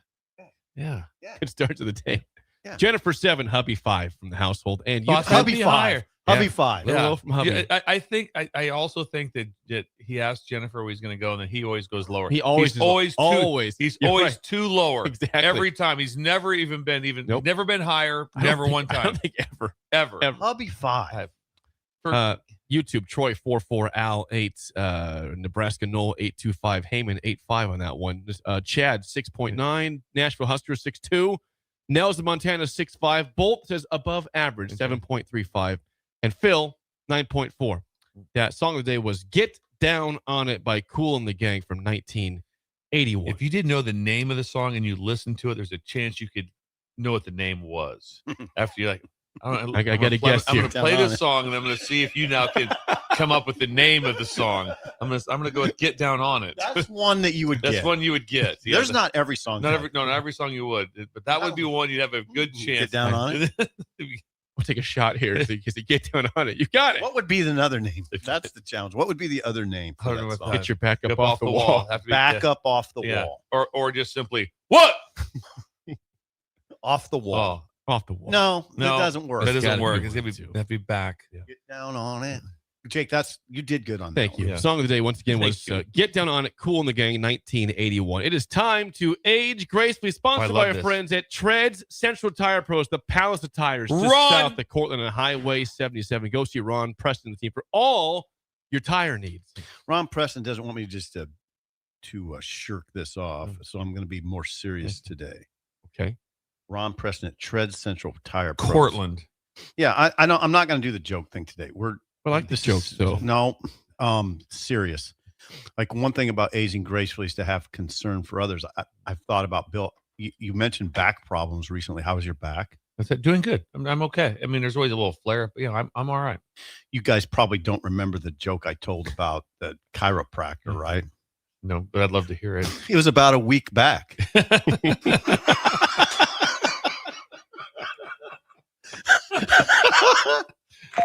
Yeah. Good start to the day. Yeah. Jennifer, 7. Hubby, 5 from the household. And you Thoughts Hubby, Hubby 5. higher. Hubby Yeah. 5. Little low from Hubby. Yeah, I think I also think that he asked Jennifer where he's going to go, and then he always goes lower. He always he's is- always always. he's You're always right. too lower. Exactly. Every time. He's never even been Nope. never been higher. I don't Never think- one I time. don't think ever. Ever. Hubby 5. YouTube, Troy 44, Al 8, Nebraska Knoll 825, Heyman 85 on that one. Chad 6.9, Nashville Husker 6.2, Nels of Montana 6.5, Bolt says above average 7.35, and Phil 9.4. That song of the day was "Get Down on It" by Kool and the Gang from 1981. If you didn't know the name of the song and you listened to it, there's a chance you could know what the name was. After you're like, I gotta guess I'm here. going to play this song, and I'm going to see if you now can come up with the name of the song. I'm going to go with "Get Down on It." That's one that you would That's get. one you would get. Yeah, There's not every song. not every song you would, but that would be one you'd have a good chance. Get down on it. We'll take a shot here because you get down on it. You got it. What would be another name? That's the challenge. What would be the other name for I don't know that what song? Get your back up off the wall. Have to be- Back yeah. up off the Yeah. wall. Or just simply what? Off the wall. Oh, Off the wall. No, no, that doesn't work. That doesn't gotta work. be It's gonna be too. have to be back. Get down on it. Jake, you did good on that. Thank you. Yeah. Song of the day, once again, was Get Down on It, Cool in the Gang, 1981. It is time to age gracefully, sponsored by our friends at Treads Central Tire Pros, the Palace of Tires, just south of Cortland and Highway 77. Go see Ron Preston and the team for all your tire needs. Ron Preston doesn't want me just to shirk this off, so I'm going to be more serious today. Okay. Ron Preston at Treads Central Tire Pros. Cortland. Yeah, I know. I'm not going to do the joke thing today. I like this joke, though. No, serious. Like, one thing about aging gracefully is to have concern for others. I've thought about, Bill, you mentioned back problems recently. How was your back? I said, doing good. I'm okay. I mean, there's always a little flare, but I'm all right. You guys probably don't remember the joke I told about the chiropractor, right? No, but I'd love to hear it. It was about a week back.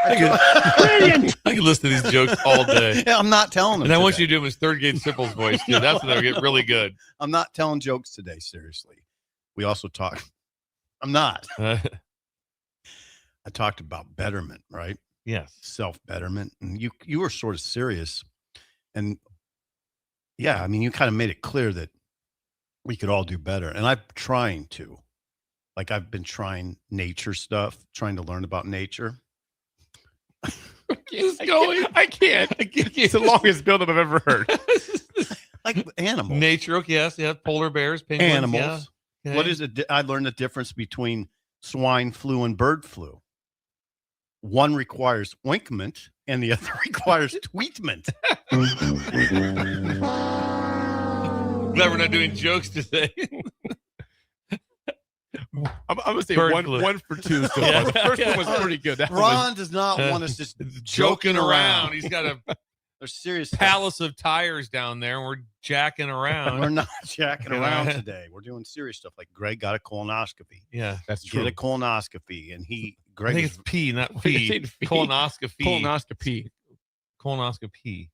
I can listen to these jokes all day. Yeah, I'm not telling them. And I want you to do him his third grade Sipple's voice, too. That's when they'll get really good. I'm not telling jokes today, seriously. We also talked. I'm not. I talked about betterment, right? Yes. Self-betterment. And you were sort of serious. And yeah, I mean, you kind of made it clear that we could all do better. And I'm trying to. Like, I've been trying nature stuff, trying to learn about nature. I can't. It's the longest build-up I've ever heard. Like animals. Nature, yes. Yeah, polar bears, penguins. Animals. Yeah. Okay. What is it? I learned the difference between swine flu and bird flu. One requires ointment and the other requires tweetment. Glad we're not doing jokes today. I'm going to say one for two so far. The first one was pretty good. Ron does not want us just joking around. He's got a serious palace of tires down there, and we're jacking around. We're not jacking around today. We're doing serious stuff. Like, Greg got a colonoscopy. Yeah, that's true. Get a colonoscopy, and Greg. I think it's P, not P. Colonoscopy. Colonoscopy.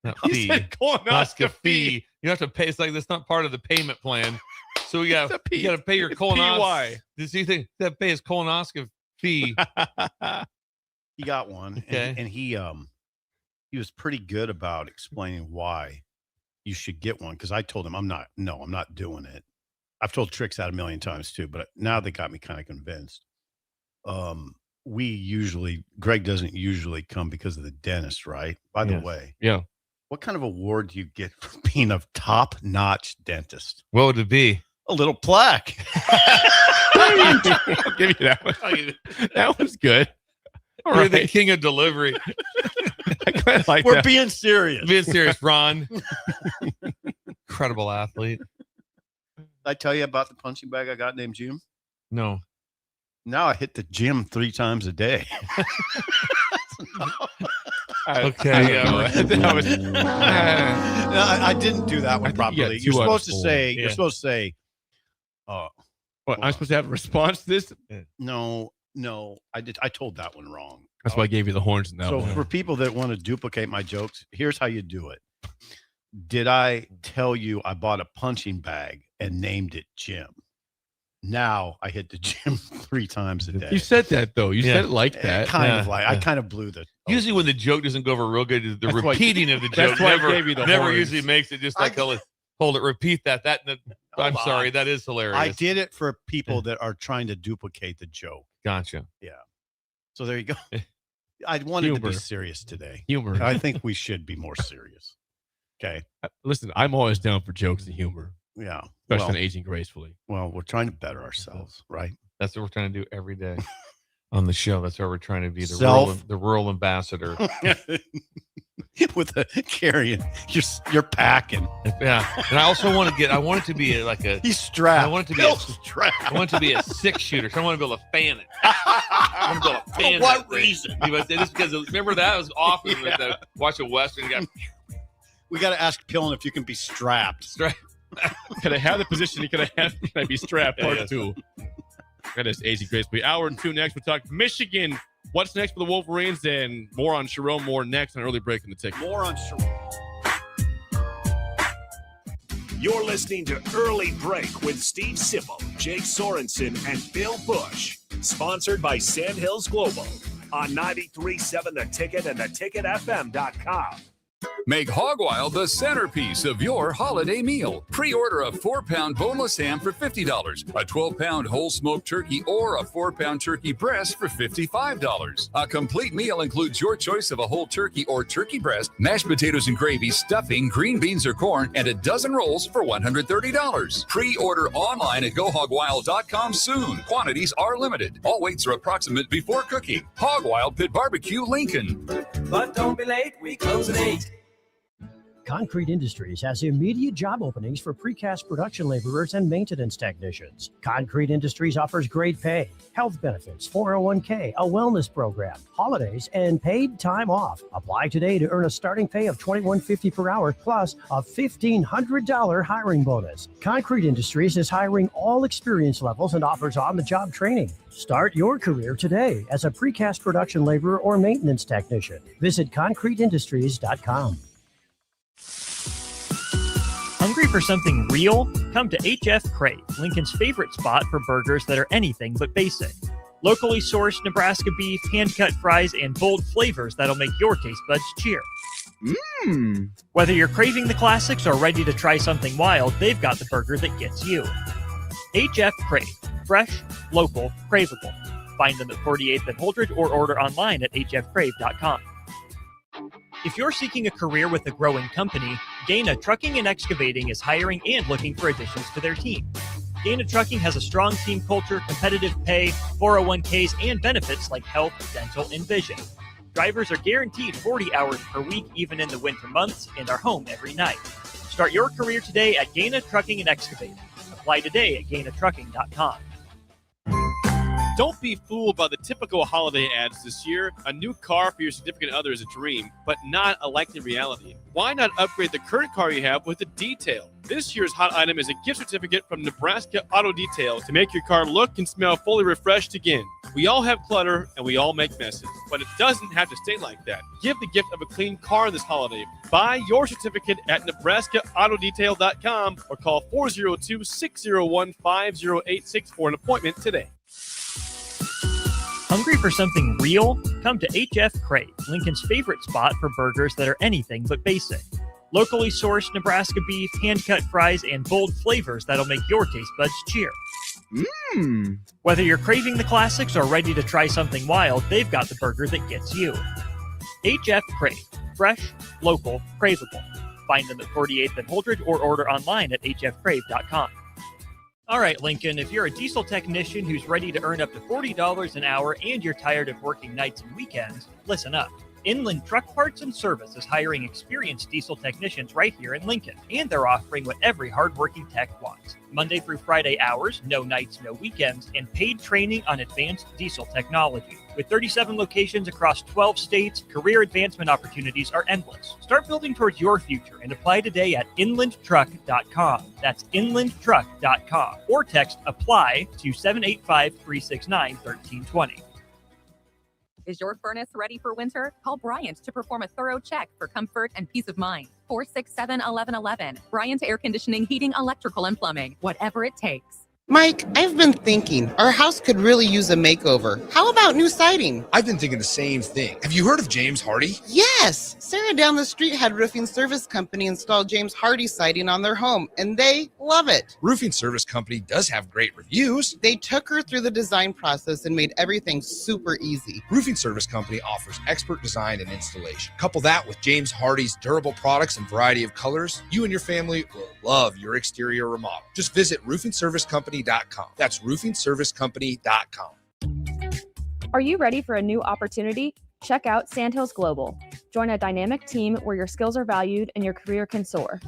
Not P. Colonoscopy. You have to pay. It's like that's not part of the payment plan. So you got to pay your colonoscopy. Does he think that pay his colonoscopy? He got one, okay. and he was pretty good about explaining why you should get one. Because I told him I'm not doing it. I've told tricks out a million times too, but now they got me kind of convinced. Greg doesn't usually come because of the dentist, right? By the way, yeah. What kind of award do you get for being a top-notch dentist? What would it be? A little plaque. I'll give you that one. That was good. You're the king of delivery. I kind of like We're that. being serious. Being serious, Ron. Incredible athlete. Did I tell you about the punching bag I got named Jim? No. Now I hit the gym 3 times a day. Okay, I didn't do that one properly. You're supposed to say. What, I'm supposed to have a response to this? No, I did. I told that one wrong. That's why I gave you the horns in that so one. For people that want to duplicate my jokes, here's how you do it. Did I tell you I bought a punching bag and named it Jim? Now I hit the gym 3 times a day. You said that though. You said it like that. I kind of blew the. Usually when the joke doesn't go over real good, the repeating of the joke never usually makes it just like hold it, repeat that. I'm sorry, that is hilarious. I did it for people that are trying to duplicate the joke. Gotcha. Yeah. So there you go. I wanted to be serious today. Humor. I think we should be more serious. Okay. Listen, I'm always down for jokes and humor. Yeah. Especially in aging gracefully. Well, we're trying to better ourselves, right? That's what we're trying to do every day on the show. That's why we're trying to be the rural ambassador. With a carrying, you're packing. Yeah. And I also want it to be like a. He's strapped. I want it to be strapped. I want it to be a 6-shooter. So I want to be able to fan it. I want to be able to fan For what reason? Just because remember that was awesome. Yeah. Watch a Western guy. We got to ask Pillin if you can be strapped. Can I have the position? Can I be strapped? Part 2. That is aging gracefully. Hour 2 next. We'll talk Michigan. What's next for the Wolverines? And more on Sharon. More next on Early Break in the Ticket. More on Sharon. You're listening to Early Break with Steve Sipple, Jake Sorensen, and Bill Busch. Sponsored by Sandhills Global. on 93.7 The Ticket and theticketfm.com. Make Hog Wild the centerpiece of your holiday meal. Pre-order a 4-pound boneless ham for $50, a 12-pound whole smoked turkey, or a 4-pound turkey breast for $55. A complete meal includes your choice of a whole turkey or turkey breast, mashed potatoes and gravy, stuffing, green beans or corn, and a dozen rolls for $130. Pre-order online at GoHogWild.com soon. Quantities are limited. All weights are approximate before cooking. Hog Wild Pit Barbecue, Lincoln. But don't be late, we close at 8. Concrete Industries has immediate job openings for precast production laborers and maintenance technicians. Concrete Industries offers great pay, health benefits, 401k, a wellness program, holidays, and paid time off. Apply today to earn a starting pay of $21.50 per hour plus a $1,500 hiring bonus. Concrete Industries is hiring all experience levels and offers on-the-job training. Start your career today as a precast production laborer or maintenance technician. Visit concreteindustries.com. Hungry for something real? Come to HF Crave, Lincoln's favorite spot for burgers that are anything but basic. Locally sourced Nebraska beef, hand-cut fries, and bold flavors that'll make your taste buds cheer. Whether you're craving the classics or ready to try something wild, they've got the burger that gets you. HF Crave. Fresh, local, craveable. Find them at 48th and Holdridge or order online at hfcrave.com. If you're seeking a career with a growing company, Gaina Trucking and Excavating is hiring and looking for additions to their team. Gaina Trucking has a strong team culture, competitive pay, 401ks, and benefits like health, dental, and vision. Drivers are guaranteed 40 hours per week, even in the winter months, and are home every night. Start your career today at Gaina Trucking and Excavating. Apply today at gainatrucking.com. Don't be fooled by the typical holiday ads this year. A new car for your significant other is a dream, but not a likely reality. Why not upgrade the current car you have with a detail? This year's hot item is a gift certificate from Nebraska Auto Detail to make your car look and smell fully refreshed again. We all have clutter and we all make messes, but it doesn't have to stay like that. Give the gift of a clean car this holiday. Buy your certificate at NebraskaAutoDetail.com or call 402-601-5086 for an appointment today. Hungry for something real? Come to HF Crave, Lincoln's favorite spot for burgers that are anything but basic. Locally sourced Nebraska beef, hand-cut fries, and bold flavors that'll make your taste buds cheer. Whether you're craving the classics or ready to try something wild, they've got the burger that gets you. HF Crave. Fresh, local, craveable. Find them at 48th and Holdridge or order online at hfcrave.com. All right, Lincoln, if you're a diesel technician who's ready to earn up to $40 an hour and you're tired of working nights and weekends, listen up. Inland Truck Parts and Service is hiring experienced diesel technicians right here in Lincoln, and they're offering what every hardworking tech wants. Monday through Friday hours, no nights, no weekends, and paid training on advanced diesel technology. With 37 locations across 12 states, career advancement opportunities are endless. Start building towards your future and apply today at inlandtruck.com. That's inlandtruck.com. Or text APPLY to 785-369-1320. Is your furnace ready for winter? Call Bryant to perform a thorough check for comfort and peace of mind. 467-1111. Bryant Air Conditioning, Heating, Electrical, and Plumbing. Whatever it takes. Mike, I've been thinking our house could really use a makeover. How about new siding? I've been thinking the same thing. Have you heard of James Hardy? Yes! Sarah down the street had Roofing Service Company install James Hardy siding on their home, and they love it. Roofing Service Company does have great reviews. They took her through the design process and made everything super easy. Roofing Service Company offers expert design and installation. Couple that with James Hardy's durable products and variety of colors, you and your family will love your exterior remodel. Just visit roofingservicecompany.com. That's roofingservicecompany.com. Are you ready for a new opportunity? Check out Sandhills Global. Join a dynamic team where your skills are valued and your career can soar.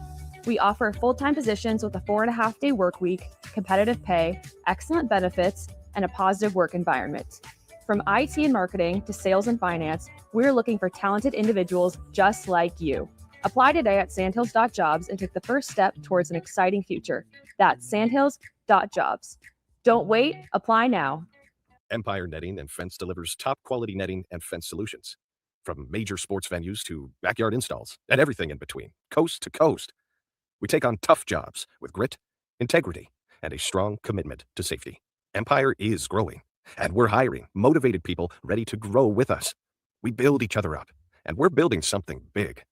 We offer full-time positions with a 4.5-day work week, competitive pay, excellent benefits, and a positive work environment. From IT and marketing to sales and finance, we're looking for talented individuals just like you. Apply today at sandhills.jobs and take the first step towards an exciting future. That's sandhills.jobs. Don't wait, apply now. Empire Netting and Fence delivers top quality netting and fence solutions. From major sports venues to backyard installs and everything in between, coast to coast. We take on tough jobs with grit, integrity, and a strong commitment to safety. Empire is growing, And we're hiring motivated people ready to grow with us. We build each other up, and we're building something big.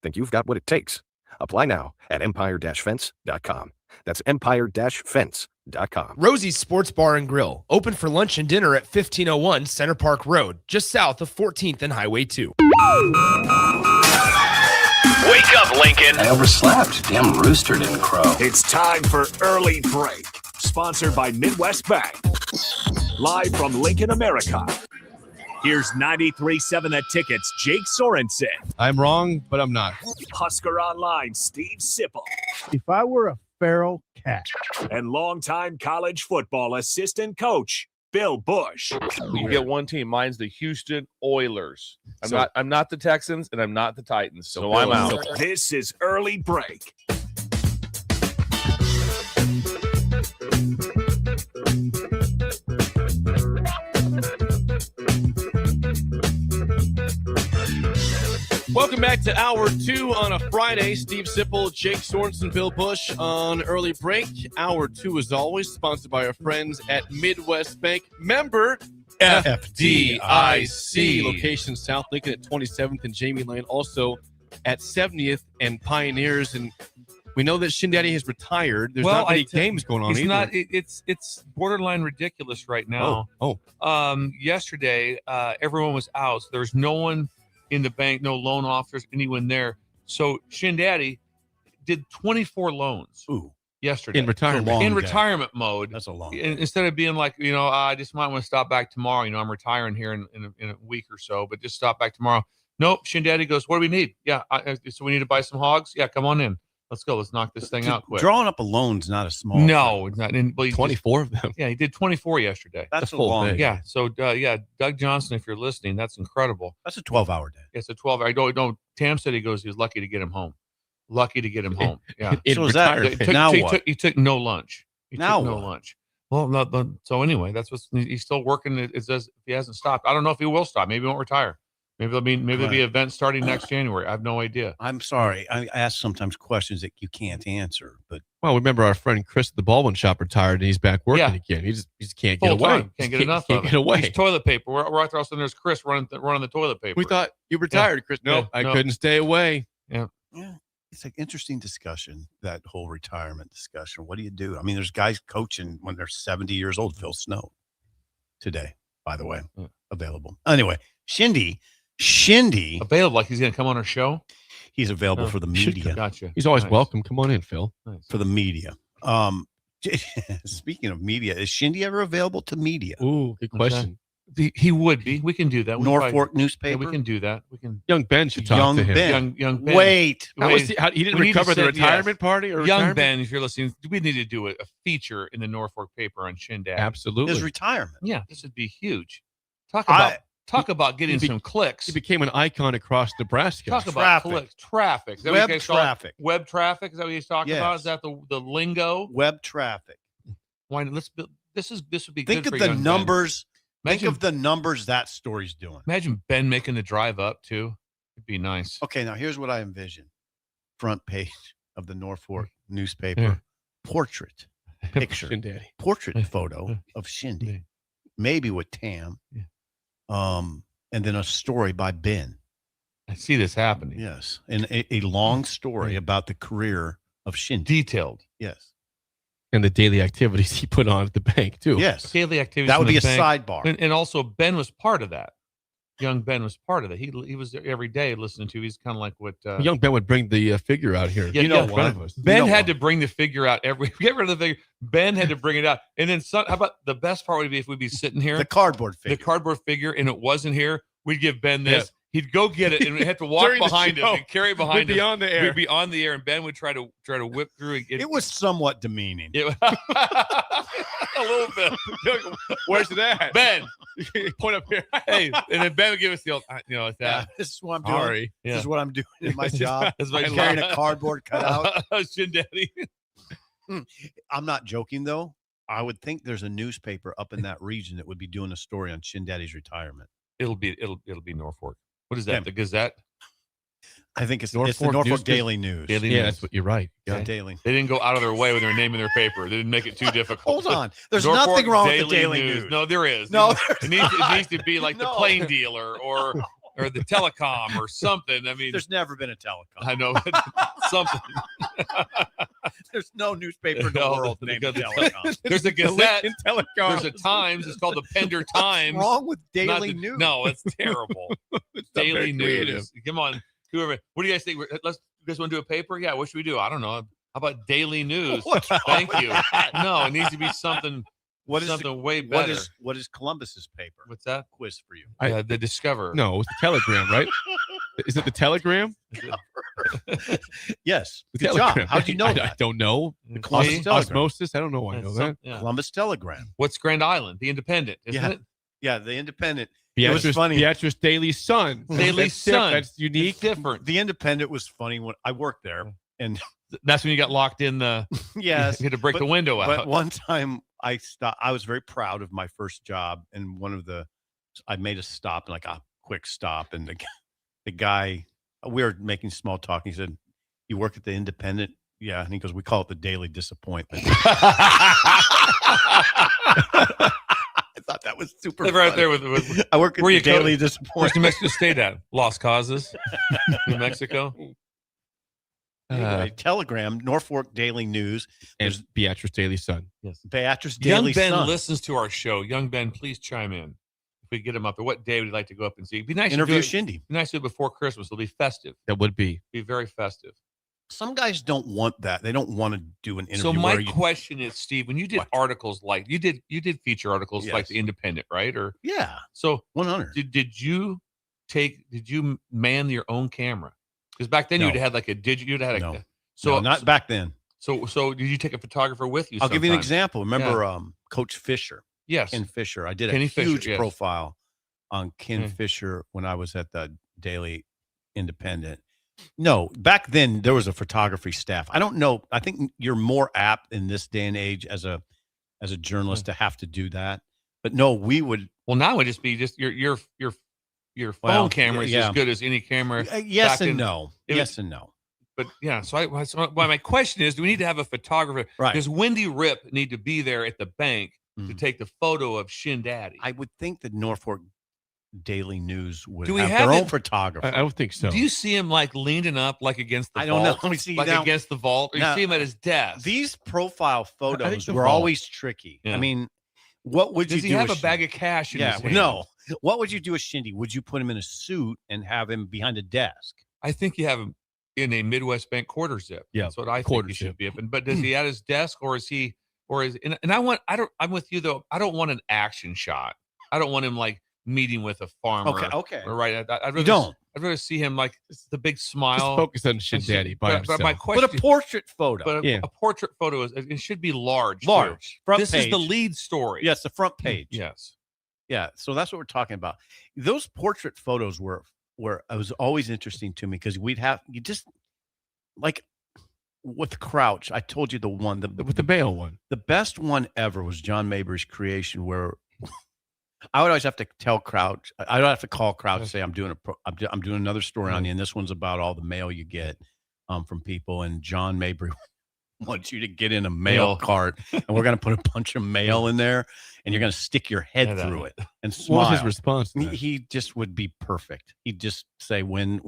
Think you've got what it takes? Apply now at empire-fence.com. That's empire-fence.com. Rosie's Sports Bar and Grill, open for lunch and dinner at 1501 Center Park Road, just south of 14th and Highway 2. Wake up, Lincoln. I overslept. Damn rooster didn't crow. It's time for Early Break, sponsored by Midwest Bank. Live from Lincoln, America. Here's 93.7 The Ticket's Jake Sorensen. I'm wrong, but I'm not. Husker Online, Steve Sipple. If I were a feral cat. And longtime college football assistant coach, Bill Busch. You get one team. Mine's the Houston Oilers. I'm not the Texans, and I'm not the Titans, so I'm out. This is Early Break. Welcome back to Hour 2 on a Friday. Steve Sipple, Jake Sorensen, Bill Busch on Early Break. Hour 2, as always, sponsored by our friends at Midwest Bank. Member FDIC. Location South Lincoln at 27th and Jamie Lane. Also at 70th and Pioneers. And we know that Shindaddy has retired. There's not many games going on either. It's borderline ridiculous right now. Yesterday, everyone was out. So there's no one in the bank, no loan officers, anyone there. So Shindaddy did 24 loans yesterday. In retirement. In retirement mode. That's a long Instead of being like, I just might want to stop back tomorrow. I'm retiring here in a week or so, but just stop back tomorrow. Nope. Shindaddy goes, what do we need? Yeah. So we need to buy some hogs? Yeah, come on in. Let's go. Let's knock this thing out quick. Drawing up a loan's not a small No, it's not. 24 of them. Yeah, he did 24 yesterday. That's a long day. Yeah. So, Doug Johnson, if you're listening, that's incredible. That's a 12-hour day. It's a 12-hour. I don't. Tam said he was lucky to get him home. Lucky to get him home. Yeah. So is that now what? He took no lunch. Now no lunch. Well, so anyway, that's what he's still working. It says if he hasn't stopped. I don't know if he will stop. Maybe he won't retire. Maybe there'll be events starting next January. I have no idea. I'm sorry. I ask sometimes questions that you can't answer. But remember our friend Chris at the Baldwin Shop retired and he's back working again. He just can't get away. Can't get enough of it. Get away. He's toilet paper. We're out there. Also, there's Chris running the toilet paper. We thought you retired, Chris. No, I couldn't stay away. Yeah. It's an interesting discussion, that whole retirement discussion. What do you do? I mean, there's guys coaching when they're 70 years old. Phil Snow today, by the way, available. Anyway, Shindy available, like he's going to come on our show. He's available for the media. Gotcha. He's always welcome. Come on in, Phil. Nice. For the media. Speaking of media, is Shindy ever available to media? Ooh, good question. He would be. We can do that. Norfolk newspaper. Yeah, we can do that. We can. Young Ben should talk to him. Young Ben. Wait. He didn't recover the retirement party? Or Young Ben, if you're listening, we need to do a feature in the Norfolk paper on Shindaddy. Absolutely. His retirement. Yeah, this would be huge. Talk about getting some clicks. He became an icon across Nebraska. Talk about clicks. Traffic. Is that web what traffic. Web traffic. Is that what he's talking about? Is that the lingo? Web traffic. Why? This would be Think good of for the young numbers. Ben. Think of the numbers that story's doing. Imagine Ben making the drive up too. It'd be nice. Okay, now here's what I envision. Front page of the Norfolk newspaper. Portrait picture. Shindaddy. Portrait photo of Shindy. Maybe with Tam. And then a story by Ben. I see this happening. Yes. And a long story about the career of Shindy. Detailed. Yes. And the daily activities he put on at the bank, too. Yes. Daily activities. That would be a bank. sidebar. And also, Ben was part of that. Young Ben was part of that. He was there every day listening to. He's kind of like what young Ben would bring the figure out here. Ben had to bring the figure out get rid of the figure. Ben had to bring it out, and then how about the best part would be if we'd be sitting here, the cardboard figure, and it wasn't here. We'd give Ben this. Yeah. He'd go get it, and we'd have to walk behind him and carry it behind him. We'd be on the air, and Ben would try to whip through. It was somewhat demeaning. A little bit. Where's it at? Ben, point up here. Hey, and then Ben would give us the old, like that. Yeah, this is what I'm doing. Sorry. This is what I'm doing in my job. This is my carrying a cardboard cutout. Shindaddy. I'm not joking though. I would think there's a newspaper up in that region that would be doing a story on Shindaddy's retirement. It'll be Norfolk. What is that? The Gazette? I think it's the Norfolk Daily News. That's what you're right. Yeah, Okay. Daily. They didn't go out of their way when they were naming their paper. They didn't make it too difficult. Hold on. There's Norfolk nothing wrong with the Daily News. No, there is. No, it needs to be like the plane dealer or the telecom or something. I mean, there's never been a telecom. I know something. There's no newspaper in the world named Telecom. There's a Gazette. Telecom. There's a Times. It's called the Pender Times. What's wrong with Daily News? No, it's terrible. Daily News. Come on, whoever. What do you guys think? You guys want to do a paper? Yeah. What should we do? I don't know. How about Daily News? Thank you. No, it needs to be something. Way better? What is Columbus's paper? What's that? Quiz for you. The Discover. No, it's the Telegram, right? Is it the Telegram? Yes. The Good Telegram. job. How'd you know I that? don't know. Columbus Telegram. Osmosis. I don't know why I know that. Yeah. Columbus Telegram. What's Grand Island? The Independent, isn't it? Yeah, the Independent. Beatrice, it was funny. Beatrice Daily Sun. Daily Sun. That's unique. It's different. The Independent was funny when I worked there, and that's when you got locked in the. Yes, you had to break the window out. But one time I stopped. I was very proud of my first job, and I made a stop, like a quick stop, and the guy, we were making small talk. And he said, "You work at the Independent?" Yeah, and he goes, "We call it the Daily Disappointment." I thought that was super. Right funny. there with I work at the Daily Disappointment. Where's New Mexico State at? Lost Causes, New Mexico. Anyway, Telegram, Norfolk Daily News, and Beatrice Daily Sun. Yes, Beatrice Daily Young Ben Sun. listens to our show. Young Ben, please chime in. If we get him up there, what day would you like to go up and see? It'd be nice. Interview to Shindy. Be nice to do it before Christmas. It'll be festive. That would be very festive. Some guys don't want that. They don't want to do an interview. So my question is, Steve, when you did articles like you did feature articles like the Independent, right? Or yeah. So 100. Did you man your own camera? Because back then you'd had like a digital. You'd had a no, not back then. So did you take a photographer with you? I'll give you an example. Remember Coach Fisher? Yes, Ken Fisher. I did Kenny a huge Fisher, profile on Ken Fisher when I was at the Daily Independent. No, back then there was a photography staff. I don't know. I think you're more apt in this day and age as a journalist to have to do that. But no, we would. Well, now it would just be your phone camera is as good as any camera. Yes and no. Yes and no. But yeah, so my question is, do we need to have a photographer? Right. Does Wendy Rip need to be there at the bank to take the photo of Shin Daddy? I would think that Norfolk Daily News would Do we have have their own it- photographer. I don't think so. Do you see him like leaning up, like against the I vault? don't know. Let me see like now. against the vault, or you Now, see him at his desk? These profile photos the were vault. always tricky. Yeah. I mean, what would Does you he do? have with a bag of cash in yeah, his hand? no. What would you do with Shindy? Would you put him in a suit and have him behind a desk? I think you have him in a Midwest Bank quarter zip. Yeah, That's what I think quarter he should zip. be. But does he at his desk, or is he, and I'm with you though. I don't want an action shot. I don't want him like meeting with a farmer. Okay. Right. I'd rather, don't. I'd rather see him like the big smile. Just focus on Shin Daddy by but himself. my question, But a portrait photo. but a portrait photo it should be large. too. Large. Front This page. is the lead story. Yes, the front page. Yes. Yeah, so that's what we're talking about. Those portrait photos were it was always interesting to me because you just like with Crouch. I told you the one with the Bale one. The best one ever was John Mabry's creation, where I would always have to tell Crouch. I would have to call Crouch and say I'm doing another story on you, and this one's about all the mail you get from people. And John Mabry wants you to get in a mail cart, and we're going to put a bunch of mail in there, and you're going to stick your head through it and smile. What was his response? He just would be perfect. He'd just say, when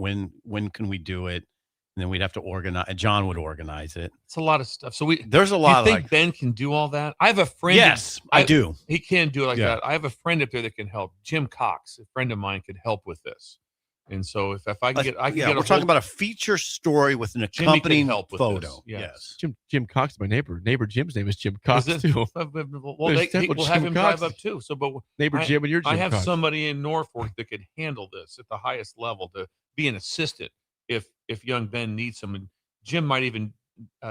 can we do it? And then we'd have to organize. John would organize it. It's a lot of stuff. So there's a lot. You think Ben can do all that? I have a friend. Yes, I do. He can do it like Yeah. that. I have a friend up there that can help. Jim Cox, a friend of mine, could help with this. And so if I can get, we're talking about a feature story with an Jimmy can accompanying help with photo. this. Yes. Jim Cox, my neighbor. Neighbor Jim's name is Jim Cox Is it? too. Well, There's several we'll have Jim him Cox. drive up too. So, but Neighbor Jim and your I Jim have Cox. somebody in Norfolk that could handle this at the highest level to be an assistant if young Ben needs some. And Jim might even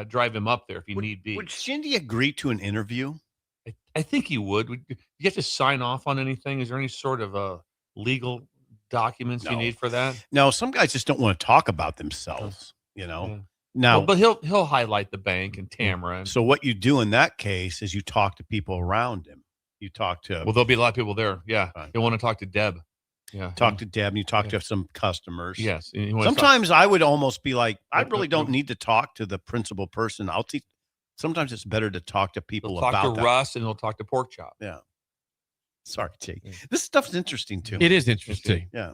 drive him up there if need be. Would Shindy agree to an interview? I think he would. You have to sign off on anything? Is there any sort of legal documents you No. need for that? No, some guys just don't want to talk about themselves. You know. Yeah. Now, Well, but he'll highlight the bank and Tamara. And, so what you do in that case is you talk to people around him. You talk to. well, there'll be a lot of people there. Yeah, you'll want to talk to Deb. talk to Deb, and you talk to some customers. Yes. Sometimes I would almost be like, I really don't need to talk to the principal person. Sometimes it's better to talk to people about talk to that. Russ, and they'll talk to Pork Chop. Yeah. Sorry, Jake. This stuff's interesting too. It is interesting. Yeah,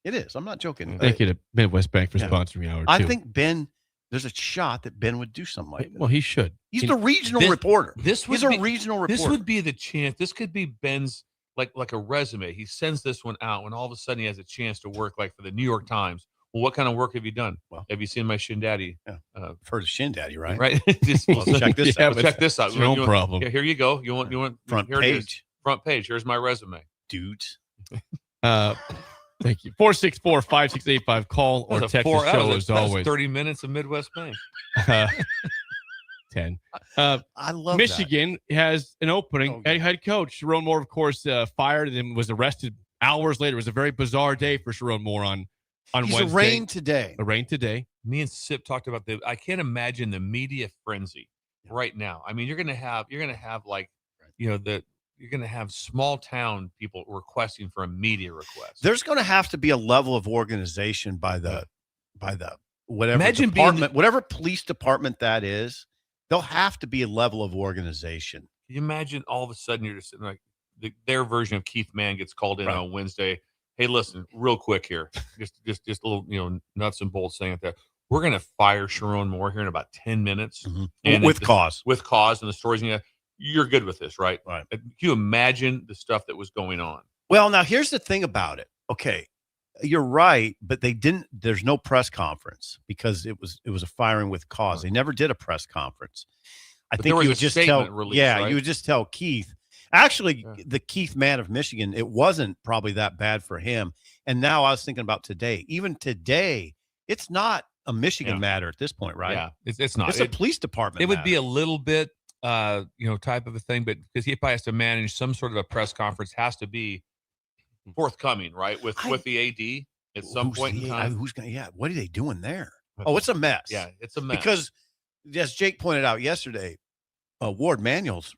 it is. I'm not joking. Thank you to Midwest Bank for sponsoring Hour 2. I think Ben, there's a shot that Ben would do something like that. Well, he should. He's the regional reporter. He's a regional reporter. This would be the chance. This could be Ben's like a resume. He sends this one out, and all of a sudden he has a chance to work like for the New York Times. Well, what kind of work have you done? Well, have you seen my Shin Daddy? Yeah. Heard of Shin Daddy, right? Right. Check this out. Check this out. No problem. Yeah, here you go. You want front here page? It is. Front page. Here's my resume, dudes. Thank you. 464-5685. Call or text the show as always. 30 minutes of Midwest Bank. 10. I love Michigan has an opening. Head coach Sharon Moore, of course, fired and was arrested hours later. It was a very bizarre day for Sharon Moore on Wednesday. He's arraigned today. Me and Sip talked about I can't imagine the media frenzy right now. I mean, you're gonna have like, you're gonna have small town people requesting for a media request. There's going to have to be a level of organization by the whatever department, whatever police department that is. There'll have to be a level of organization. Can you imagine all of a sudden you're just sitting like their version of Keith Mann gets called in on Wednesday. Hey, listen, real quick here, just a little nuts and bolts thing like that. We're going to fire Sharon Moore here in about 10 minutes, and with cause, and the stories. You're good with this, right? Right. Can you imagine the stuff that was going on? Well, now here's the thing about it. Okay, you're right, but they didn't. There's no press conference because it was a firing with cause. They never did a press conference. I think you would just tell. Right? You would just tell Keith. Actually, the Keith Mann of Michigan, it wasn't probably that bad for him. And now I was thinking about today. Even today, it's not a Michigan matter at this point, right? Yeah, it's not. It's a police department. It would be a little bit, type of a thing, but because he probably has to manage some sort of a press conference, has to be forthcoming, right? With the AD at some point in time. What are they doing there? Oh, it's a mess. Yeah, it's a mess. Because, as Jake pointed out yesterday, Ward Manuel's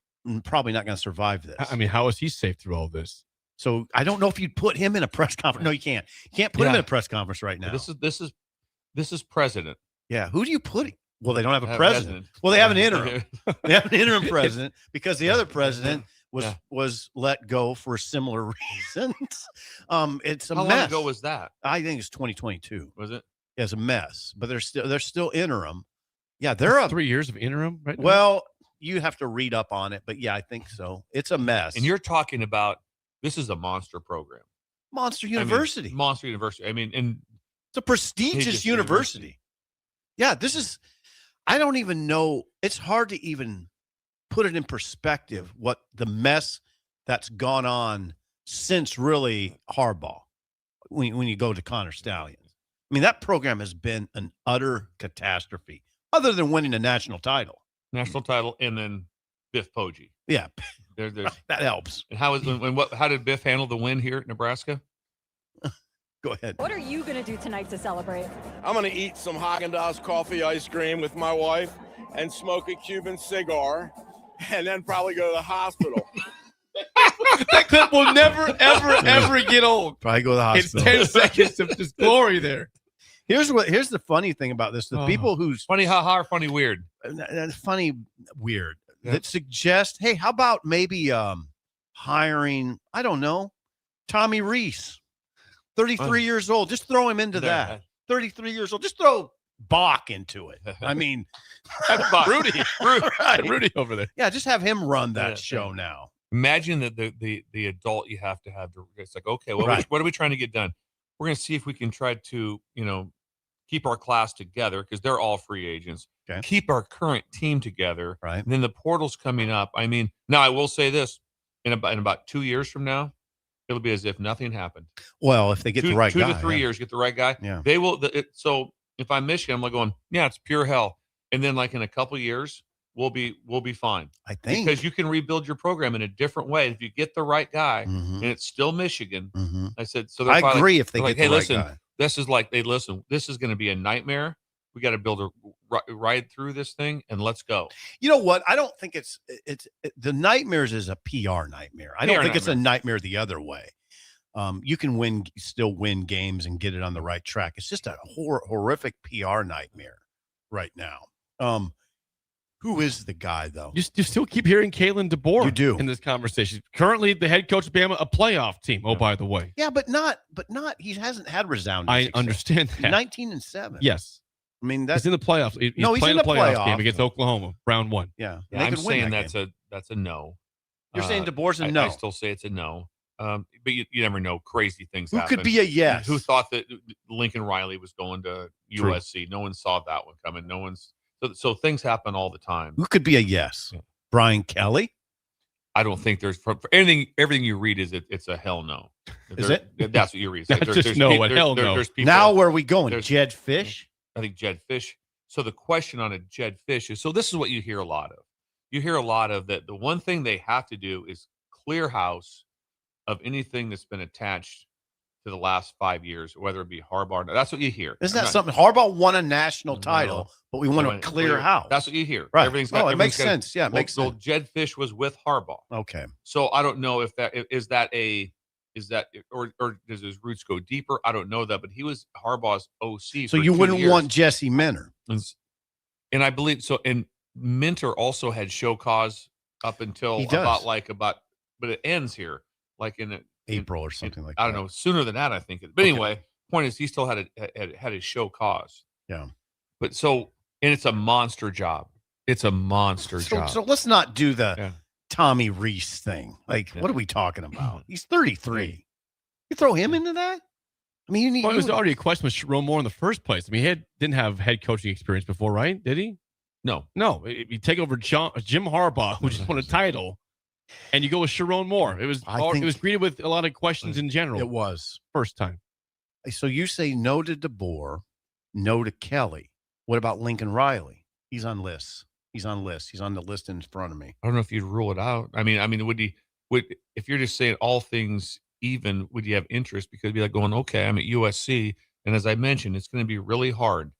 probably not going to survive this. I mean, how is he safe through all this? So I don't know if you'd put him in a press conference. No, you can't. You can't put him in a press conference right now. This is president. Yeah. Who do you put? Well, they don't have a president. Well, they have an interim. They have an interim president because the other president was let go for similar reasons. It's a mess. How long ago was that? I think it's 2022. Was it? Yeah, it's a mess, but they're still interim. Yeah, they're 3 years of interim right now? Well, you have to read up on it, but yeah, I think so. It's a mess. And you're talking about this is a monster program. Monster University. Monster University. I mean, and it's a prestigious university. Yeah, this is, I don't even know. It's hard to even put it in perspective what the mess that's gone on since really Harbaugh when you go to Connor Stallions. I mean, that program has been an utter catastrophe other than winning a national title. And then Biff Poggi. Yeah, that helps. And how did Biff handle the win here at Nebraska? Go ahead. What are you going to do tonight to celebrate? I'm going to eat some Haagen-Dazs coffee ice cream with my wife and smoke a Cuban cigar and then probably go to the hospital. That clip will never, ever get old. Probably go to the hospital. It's 10 seconds of just glory there. Here's the funny thing about this. The people who's funny, haha, or funny, weird. Funny, weird. That suggest, hey, how about maybe hiring, I don't know, Tommy Reese, 33 years old. Just throw him into that. 33 years old. Just throw Bach into it. I mean, Rudy over there. Yeah, just have him run that show now. Imagine that the adult you have to have to. It's like, okay, well, what are we trying to get done? We're going to see if we can try to, keep our class together because they're all free agents. Okay. Keep our current team together. Right. And then the portal's coming up. I mean, now I will say this: in about 2 years from now, it'll be as if nothing happened. Well, if they get the right guy, 2 to 3 years, get the right guy. Yeah. They will. So if I'm Michigan, I'm like going, yeah, it's pure hell. And then like in a couple of years, we'll be fine. I think because you can rebuild your program in a different way if you get the right guy, and it's still Michigan. I said so. I agree if they get the right guy. This is like this is going to be a nightmare. We got to build a ride through this thing and let's go. You know what? I don't think it's the nightmares is a PR nightmare. I don't think it's a nightmare the other way. You can still win games and get it on the right track. It's just a horrific PR nightmare right now. Who is the guy, though? You still keep hearing Kalen DeBoer You do. in this conversation. Currently, the head coach of Bama, a playoff team. Oh, by the way. Yeah, but not. He hasn't had resounding I success. understand that. 19-7. Yes. I mean, He's in the playoffs. He's he's playing in the the playoff game playoff. against Oklahoma, round 1. Yeah. I'm saying that's a no. You're saying DeBoer's a no. I still say it's a no. But you never know. Crazy things Who happen. could be a yes? Who thought that Lincoln Riley was going to USC? No one saw that one coming. No one's so things happen all the time. Who could be a yes? Yeah. Brian Kelly? I don't think there's for everything you read it's a hell no. Is it? That's what you read. There's no hell no. There's people, Now where are we going? Jed Fish? I think Jed Fish. So the question on a Jed Fish is, so this is what you hear a lot of. You hear a lot of that. The one thing they have to do is clear house of anything that's been attached to the last 5 years, whether it be Harbaugh. That's what you hear. Isn't that something? Harbaugh won a national title, but we want to clear house. That's what you hear. Right. It makes sense. Yeah, it makes sense. So Jed Fish was with Harbaugh. Okay. So I don't know if or does his roots go deeper? I don't know that, but he was Harbaugh's OC. So for you 2 wouldn't years. want Jesse Minter. And I believe so. And Minter also had show cause up until but it ends here, like in April or something like that. I don't know, sooner than that, I think. But anyway, point is he still had a show cause. Yeah. But and it's a monster job. It's a monster job. So let's not do the Tommy Reese thing. Like, what are we talking about? He's 33. You throw him into that? I mean, it was already a question with Sharon Moore in the first place. I mean, he didn't have head coaching experience before, right? Did he? No. You take over Jim Harbaugh, who just won a title, and you go with Sharon Moore. It was greeted with a lot of questions in general. It was. First time. So you say no to DeBoer, no to Kelly. What about Lincoln Riley? He's on lists. He's on the list in front of me. I don't know if you'd rule it out. I mean, if you're just saying all things even, would you have interest? Because it'd be like going, okay, I'm at USC, and as I mentioned, it's going to be really hard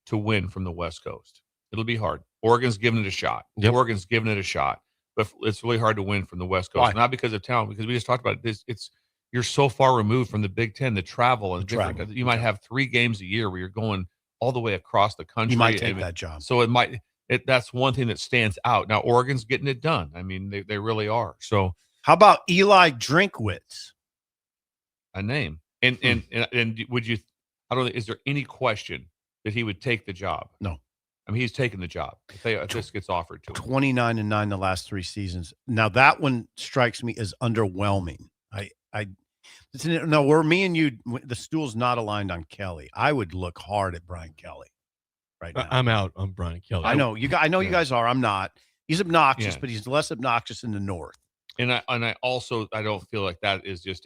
to win from the West Coast. It'll be hard. Oregon's giving it a shot. Yep. Oregon's giving it a shot, but it's really hard to win from the West Coast. Why? Not because of talent, because we just talked about it. You're so far removed from the Big Ten, the travel and different. You might have 3 games a year where you're going all the way across the country. You might take that job. So that's one thing that stands out. Now Oregon's getting it done. I mean, they really are. So how about Eli Drinkwitz? A name. And would you? I don't. Is there any question that he would take the job? No. I mean, he's taking the job if this gets offered to him. 29-9 the last 3 seasons. Now that one strikes me as underwhelming. Where me and you, the stool's not aligned on Kelly. I would look hard at Brian Kelly right now. I'm out on Brian Kelly. I know you guys are. I'm not. He's obnoxious, but he's less obnoxious in the North. And I also don't feel like that is just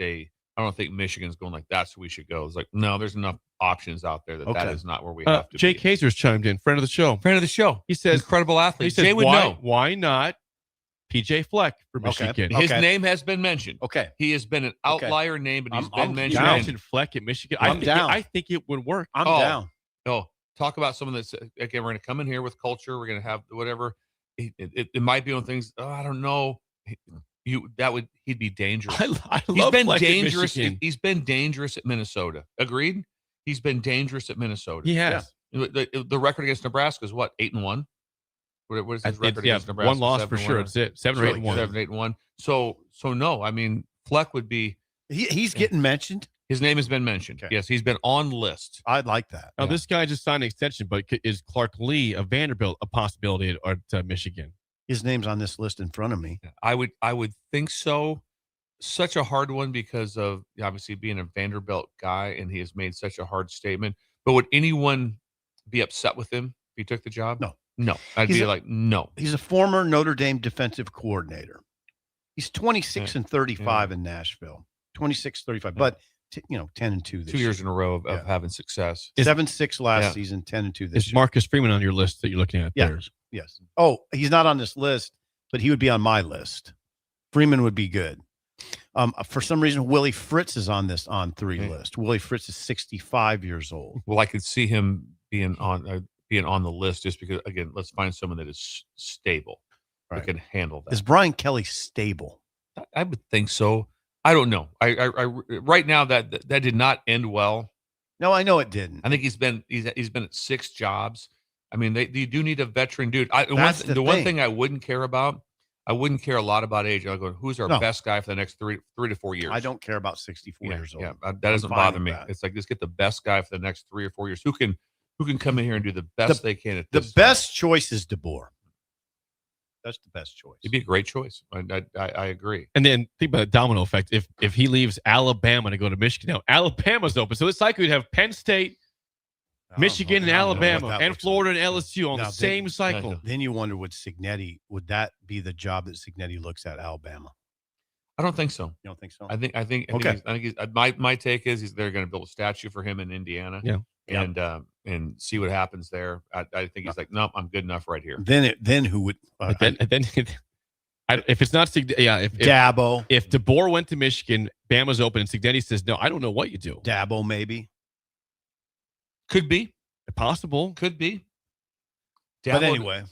I don't think Michigan's going like that's where we should go. It's like, no, there's enough options out there that is not where we have to Jake be. Hazer's chimed in, friend of the show. He says, incredible athlete. He says, Jay would know. Why not PJ Fleck for Michigan? His name has been mentioned. Okay. He has been an outlier name, but he's been mentioned. You mentioned Fleck at Michigan. I think it would work. I'm down. Oh, talk about some of this. Again, we're going to come in here with culture. We're going to have whatever. It might be on things. Oh, I don't know. He'd be dangerous. I love been Fleck dangerous. at Michigan. He's been dangerous at Minnesota. Agreed. He's been dangerous at Minnesota. He has. Yeah. The record against Nebraska is what, 8-1. What is his record against Nebraska? 1 loss for sure. It's it. 7 or 8-1. 7-8-1. So no. I mean, Fleck would be. He's getting mentioned. His name has been mentioned. Okay. Yes, he's been on list. I'd like that. Now this guy just signed an extension, but is Clark Lee of Vanderbilt a possibility at Michigan? His name's on this list in front of me. I would think so. Such a hard one because of obviously being a Vanderbilt guy, and he has made such a hard statement. But would anyone be upset with him if he took the job? No. I'd be like, no. He's a former Notre Dame defensive coordinator. He's 26-35 in Nashville. 26-35, but 10-2 this 2 years in a row of having success. 7-6 last season, 10-2 this Is year. Marcus Freeman on your list that you're looking at? Yeah. There? Yes. Oh, he's not on this list, but he would be on my list. Freeman would be good. For some reason, Willie Fritz is on this on 3 list. Willie Fritz is 65 years old. Well, I could see him being on the list just because, again, let's find someone that is stable, that can handle that. Is Brian Kelly stable? I would think so. I don't know. I right now that did not end well. No, I know it didn't. I think he's been at 6 jobs. I mean, they do need a veteran dude. The one thing I wouldn't care about, I wouldn't care a lot about age. I go, who's our best guy for the next three to 4 years? I don't care about 64 years old. Yeah, that doesn't bother me. It's like, let's get the best guy for the next 3 or 4 years. Who can come in here and do the best they can at this The best choice is DeBoer. That's the best choice. It'd be a great choice. I agree. And then think about the domino effect. If he leaves Alabama to go to Michigan, now Alabama's open. So it's like we'd have Penn State, Michigan, and Alabama, and Florida and LSU on the same cycle. Then you wonder, would that be the job that Cignetti looks at, Alabama? I don't think so. You don't think so? I think Okay. my take is they're going to build a statue for him in Indiana. Yeah. And see what happens there. I think he's like, nope, I'm good enough right here. Then who would? If it's not Dabo. If DeBoer went to Michigan, Bama's open, and Cignetti says, no, I don't know what you do. Dabo maybe. Could be possible. Could be. But anyway,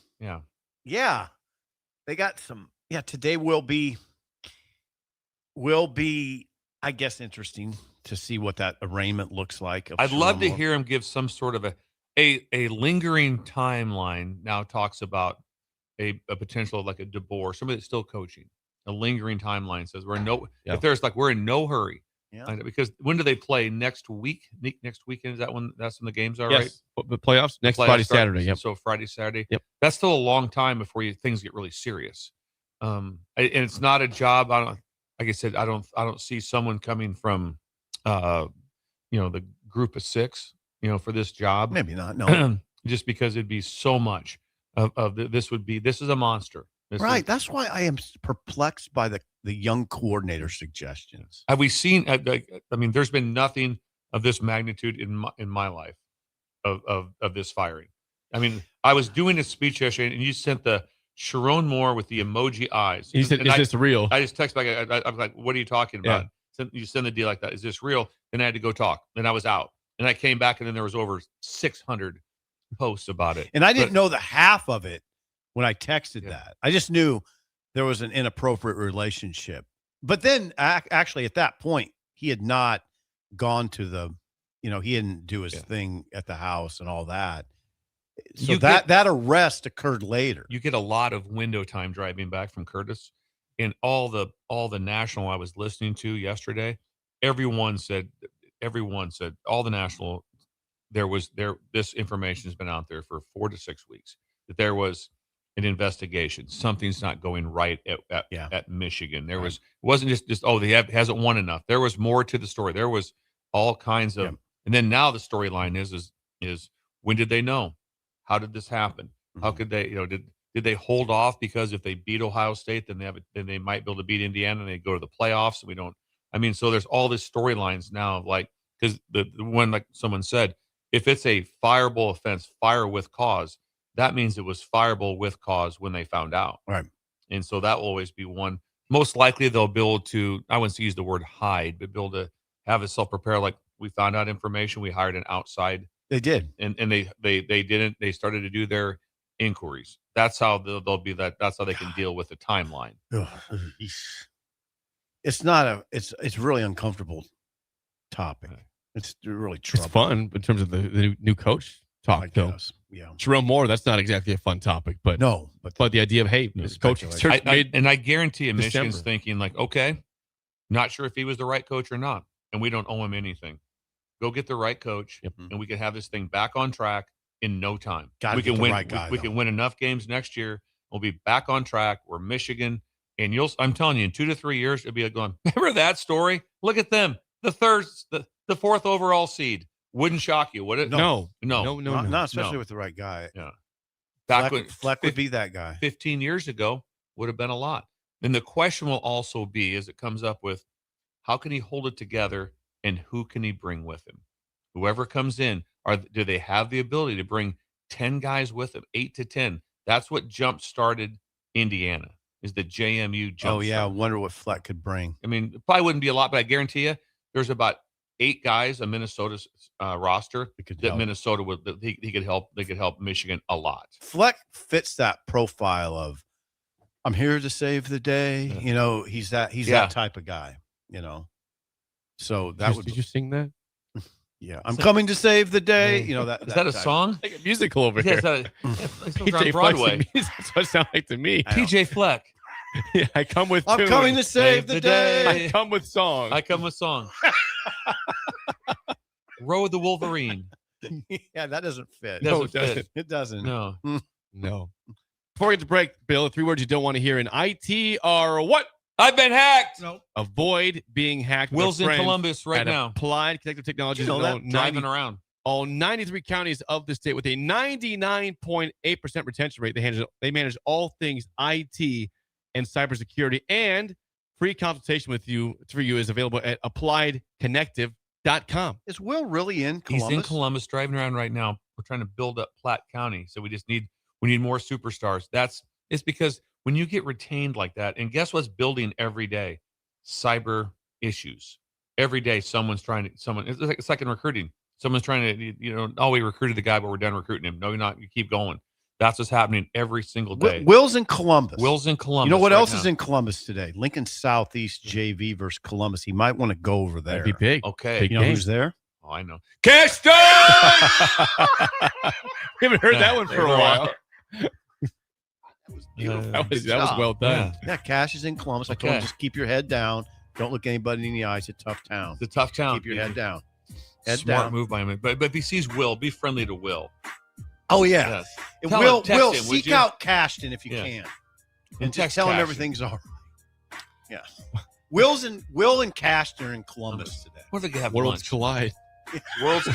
yeah. They got some. Yeah, today will be, I guess, interesting to see what that arraignment looks like. I'd love to hear him give some sort of a lingering timeline. Now talks about a potential like a DeBoer, somebody that's still coaching. A lingering timeline says if there's we're in no hurry. Yeah. Because when do they play next week? Next weekend, is that when that's when the games are, Yes. right? The playoffs next Friday, Saturday. Yep. So Friday, Saturday. Yep. That's still a long time before things get really serious. And it's not a job. Like I said, I don't see someone coming from the group of 6, for this job. Maybe not. No. Just because it'd be so much of this is a monster. That's why I am perplexed by the young coordinator suggestions. Have we seen? I mean, there's been nothing of this magnitude in my life of this firing. I mean, I was doing a speech yesterday, and you sent the Sharon Moore with the emoji eyes. He said, "Is this real?" I just text back. I was like, "What are you talking about?" You send the deal like that. Is this real? Then I had to go talk. Then I was out, and I came back, and then there was over 600 posts about it. And I didn't know the half of it when I texted that. I just knew there was an inappropriate relationship. But then actually at that point, he had not gone to he didn't do his thing at the house and all that. So that arrest occurred later. You get a lot of window time driving back from Curtis, and all the national I was listening to yesterday, everyone said all the national, this information has been out there for 4 to 6 weeks, that there was an investigation. Something's not going right at Michigan. There was, it wasn't just hasn't won enough. There was more to the story. There was all kinds of, and then now the storyline is when did they know? How did this happen? How could they, did they hold off because if they beat Ohio State, then they might be able to beat Indiana and they go to the playoffs. And so there's all this storylines now of because the one, like someone said, if it's a fireable offense, fire with cause, that means it was fireable with cause when they found out. Right. And so that will always be one. Most likely they'll be able to, I wouldn't use the word hide, but be able to have it self-prepare. Like, we found out information, we hired an outside. They did. And they didn't, they started to do their inquiries. That's how they'll be that's how they can deal with the timeline. It's not it's really uncomfortable topic. It's really trouble. It's fun in terms of the new coach talk, though. Yeah. Jerome Moore, that's not exactly a fun topic, but the idea of, hey, this coach and I guarantee you, Michigan's December. thinking okay, not sure if he was the right coach or not, and we don't owe him anything. Go get the right coach, and we can have this thing back on track in no time. We can win. We can win enough games next year. We'll be back on track. We're Michigan, and I'm telling you, in 2 to 3 years, it'll be going. Remember that story? Look at them, the 4th overall seed. Wouldn't shock you, would it? No. Not especially with the right guy. Yeah. Fleck would be that guy. 15 years ago would have been a lot. And the question will also be, as it comes up with, how can he hold it together and who can he bring with him? Whoever comes in, do they have the ability to bring 10 guys with them, 8 to 10? That's what jump-started Indiana, is the JMU jump. Oh, yeah. I wonder what Fleck could bring. I mean, it probably wouldn't be a lot, but I guarantee you there's about 8 guys on Minnesota's roster that Minnesota he could help. They could help Michigan a lot. Fleck fits that profile of, I'm here to save the day. He's that type of guy. So that Did you sing that? Yeah, I'm coming to save the day. That Is that a song? Like a musical over here. It's on Broadway. That's what it sounds like to me. PJ Fleck. Yeah, I come with I'm tune. coming to save the day. I come with song. I come with song. Row of the Wolverine. Yeah, that doesn't fit. No, it doesn't. It doesn't. No. No. Before we get to break, Bill, 3 words you don't want to hear in IT are what? I've been hacked. No. Avoid being hacked. Will's in Columbus right now. Applied Connected Technologies. Driving around. All 93 counties of the state with a 99.8% retention rate. They manage all things IT and cybersecurity, and free consultation for you is available at appliedconnective.com. Is Will really in Columbus? He's in Columbus, driving around right now. We're trying to build up Platte County, so we need more superstars. It's because when you get retained like that, and guess what's building every day? Cyber issues. Every day, it's like in recruiting. Someone's trying to, we recruited the guy, but we're done recruiting him. No, you're not. You keep going. That's what's happening every single day. Will's in Columbus. You know what else is in Columbus today? Lincoln Southeast JV versus Columbus. He might want to go over there. That'd be big. Okay. Big who's there? Oh, I know. Caston! We haven't heard that one for a while. Beautiful. That was well done. Yeah, Cash is in Columbus. I told him just keep your head down. Don't look anybody in the eye. It's a tough town. It's a tough town. Keep your head down. Smart move by him. But if he sees Will, be friendly to Will. Oh, yeah. Yes. Will seek out Cashton if you can. And just tell him Cashton. everything's all right. Yeah. Will and Cashton are in Columbus today. What are they have Worlds lunch? collide. Worlds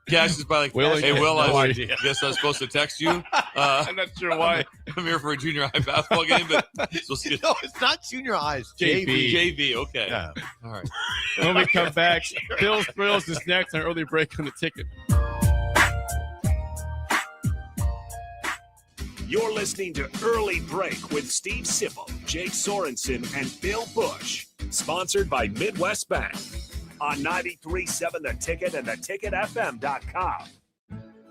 Cash is probably like, hey, Will, I guess I was supposed to text you. I'm not sure why. I'm here for a junior high basketball game, but so no, it's not junior highs. JV, okay. Yeah. All right. When we come back, Bill's Thrills is next on Early Break on the Ticket. You're listening to Early Break with Steve Sipple, Jake Sorensen, and Bill Busch. Sponsored by Midwest Bank. On 93.7 The Ticket and theticketfm.com.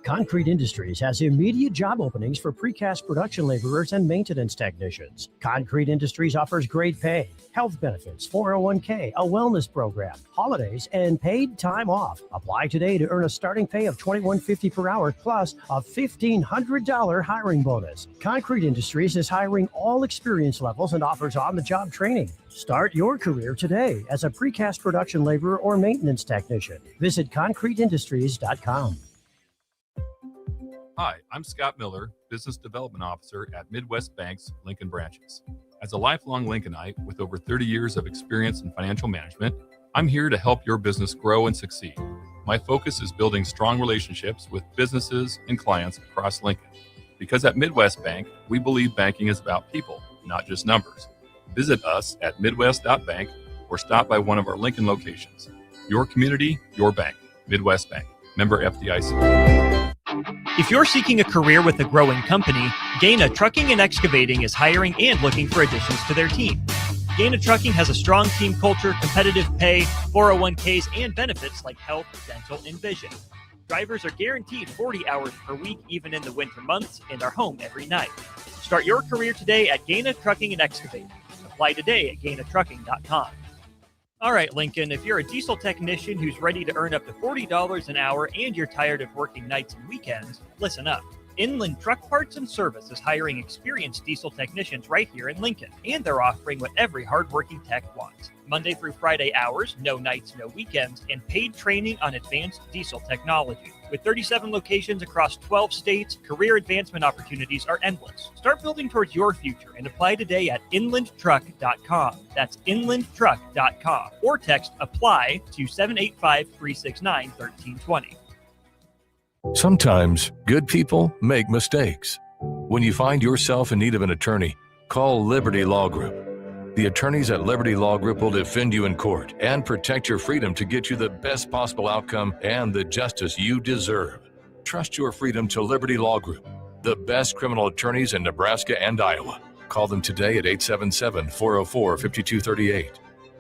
Concrete Industries has immediate job openings for precast production laborers and maintenance technicians. Concrete Industries offers great pay, health benefits, 401k, a wellness program, holidays, and paid time off. Apply today to earn a starting pay of $21.50 per hour plus a $1,500 hiring bonus. Concrete Industries is hiring all experience levels and offers on-the-job training. Start your career today as a precast production laborer or maintenance technician. Visit concreteindustries.com. Hi, I'm Scott Miller, Business Development Officer at Midwest Bank's Lincoln branches. As a lifelong Lincolnite with over 30 years of experience in financial management, I'm here to help your business grow and succeed. My focus is building strong relationships with businesses and clients across Lincoln. Because at Midwest Bank, we believe banking is about people, not just numbers. Visit us at midwest.bank or stop by one of our Lincoln locations. Your community, your bank. Midwest Bank. Member FDIC. If you're seeking a career with a growing company, Gaina Trucking and Excavating is hiring and looking for additions to their team. Gaina Trucking has a strong team culture, competitive pay, 401ks, and benefits like health, dental, and vision. Drivers are guaranteed 40 hours per week, even in the winter months, and are home every night. Start your career today at Gaina Trucking and Excavating. Apply today at gainatrucking.com. All right, Lincoln, if you're a diesel technician who's ready to earn up to $40 an hour and you're tired of working nights and weekends, listen up. Inland Truck Parts and Service is hiring experienced diesel technicians right here in Lincoln, and they're offering what every hardworking tech wants. Monday through Friday hours, no nights, no weekends, and paid training on advanced diesel technology. With 37 locations across 12 states, career advancement opportunities are endless. Start building towards your future and apply today at inlandtruck.com. That's inlandtruck.com. Or text APPLY to 785-369-1320. Sometimes good people make mistakes. When you find yourself in need of an attorney, call Liberty Law Group. The attorneys at Liberty Law Group will defend you in court and protect your freedom to get you the best possible outcome and the justice you deserve. Trust your freedom to Liberty Law Group, the best criminal attorneys in Nebraska and Iowa. Call them today at 877-404-5238.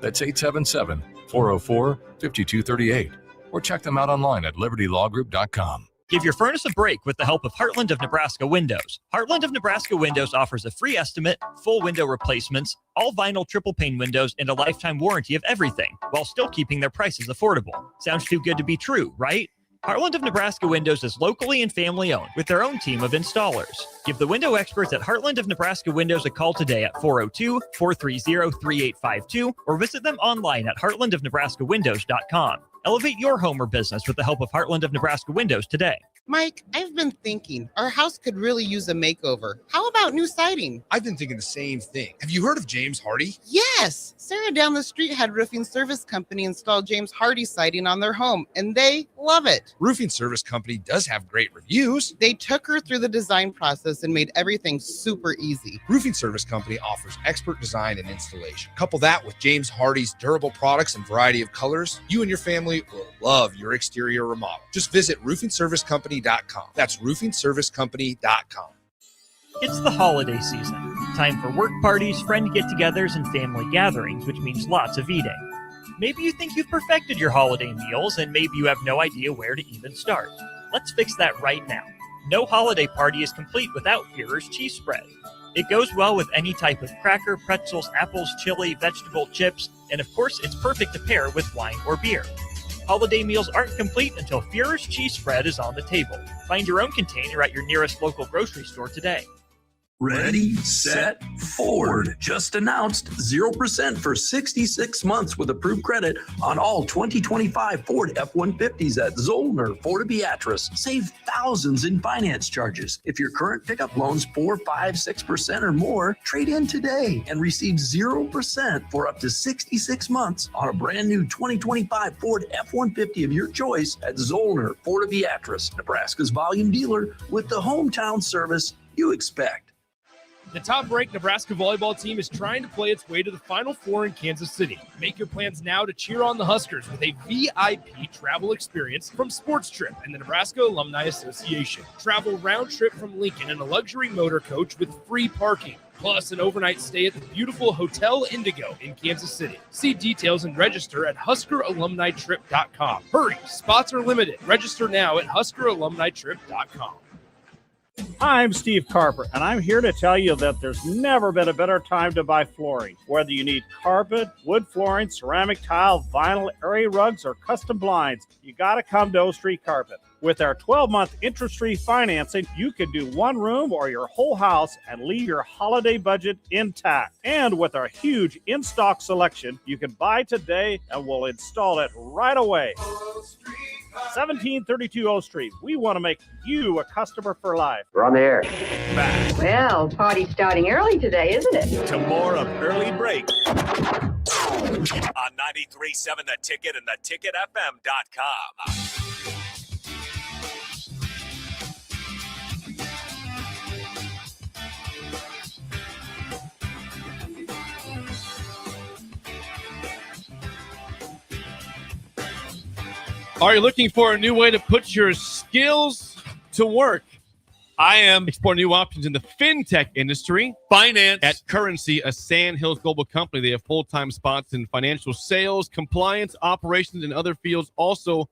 That's 877-404-5238. Or check them out online at libertylawgroup.com. Give your furnace a break with the help of Heartland of Nebraska Windows. Heartland of Nebraska Windows offers a free estimate, full window replacements, all vinyl triple pane windows, and a lifetime warranty of everything, while still keeping their prices affordable. Sounds too good to be true, right? Heartland of Nebraska Windows is locally and family owned with their own team of installers. Give the window experts at Heartland of Nebraska Windows a call today at 402-430-3852 or visit them online at heartlandofnebraskawindows.com. Elevate your home or business with the help of Heartland of Nebraska Windows today. Mike, I've been thinking our house could really use a makeover. How about new siding? I've been thinking the same thing. Have you heard of James Hardy? Yes. Sarah down the street had Roofing Service Company install James Hardy siding on their home, and they love it. Roofing Service Company does have great reviews. They took her through the design process and made everything super easy. Roofing Service Company offers expert design and installation. Couple that with James Hardy's durable products and variety of colors, you and your family will love your exterior remodel. Just visit roofingservicecompany.com. That's roofingservicecompany.com. It's the holiday season. Time for work parties, friend get-togethers, and family gatherings, which means lots of eating. Maybe you think you've perfected your holiday meals, and maybe you have no idea where to even start. Let's fix that right now. No holiday party is complete without Führer's cheese spread. It goes well with any type of cracker, pretzels, apples, chili, vegetable chips, and of course, it's perfect to pair with wine or beer. Holiday meals aren't complete until Führer's cheese spread is on the table. Find your own container at your nearest local grocery store today. Ready, set, Ford. Just announced 0% for 66 months with approved credit on all 2025 Ford F-150s at Zollner, Fort Beatrice. Save thousands in finance charges. If your current pickup loan's 4, 5, 6% or more, trade in today and receive 0% for up to 66 months on a brand new 2025 Ford F-150 of your choice at Zollner, Fort Beatrice, Nebraska's volume dealer with the hometown service you expect. The top-ranked Nebraska volleyball team is trying to play its way to the Final Four in Kansas City. Make your plans now to cheer on the Huskers with a VIP travel experience from Sports Trip and the Nebraska Alumni Association. Travel round trip from Lincoln in a luxury motor coach with free parking, plus an overnight stay at the beautiful Hotel Indigo in Kansas City. See details and register at HuskerAlumniTrip.com. Hurry, spots are limited. Register now at HuskerAlumniTrip.com. I'm Steve Carper, and I'm here to tell you that there's never been a better time to buy flooring. Whether you need carpet, wood flooring, ceramic tile, vinyl, area rugs, or custom blinds, you got to come to O Street Carpet. With our 12-month interest-free financing, you can do one room or your whole house and leave your holiday budget intact. And with our huge in-stock selection, you can buy today and we'll install it right away. 1732 O Street. We want to make you a customer for life. We're on the air. Back Well, party's starting early today, isn't it? to more of Early Break on 93.7 The Ticket and theticketfm.com. Are you looking for a new way to put your skills to work? I am. Explore new options in the fintech industry. Finance. At Currency, a Sand Hills global company. They have full-time spots in financial sales, compliance, operations, and other fields. Also,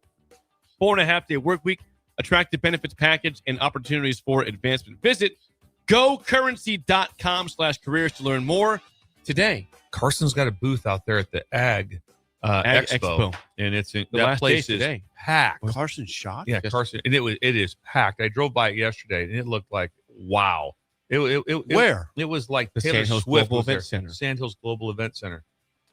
4.5-day work week, attractive benefits package, and opportunities for advancement. Visit gocurrency.com/careers to learn more today. Carson's got a booth out there at the Ag Expo, and it's in, that place is packed. Was Carson shot? Yeah, Carson, and it is packed. I drove by it yesterday, and it looked like wow. Where? It was like The Taylor Sandhills Swift Global was there. Event Center. Sandhills Global Event Center.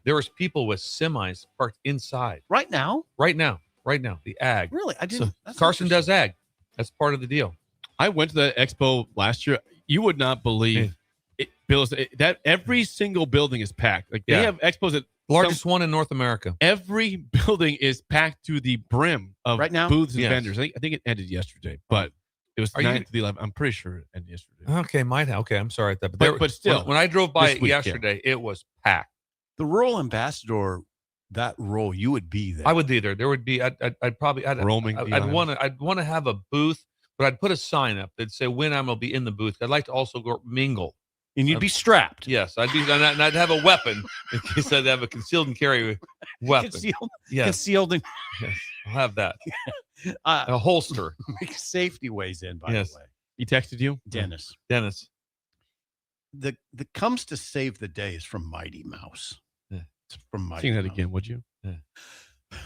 There was people with semis parked inside. Right now? Right now. The Ag. Really? I didn't. So Carson does Ag. That's part of the deal. I went to the expo last year. You would not believe it, Bill, that every single building is packed. Like they have expos at Largest one in North America. Every building is packed to the brim of right now? booths and Yes. vendors. I think it ended yesterday, but it was 9 to the 11. I'm pretty sure it ended yesterday. Okay, might have. Okay, I'm sorry at that. But still, when I drove by this it week, yesterday, it was packed. The rural ambassador, that role, you would be there. I would be there. There would be. I'd probably. Roaming the I'd want to have a booth, but I'd put a sign up that'd say when I'm gonna be in the booth. I'd like to also go mingle. And you'd be strapped. Yes, I'd be, and I'd have a weapon in case I'd have a concealed and carry weapon. Concealed. Yes. Concealed. And, Yes. I'll have that. A holster. Safety weighs in, by Yes. the way. He texted you? Dennis. The comes to save the day is from Mighty Mouse. Yeah. It's from Mighty Sing that Mouse. again, would you? Yeah.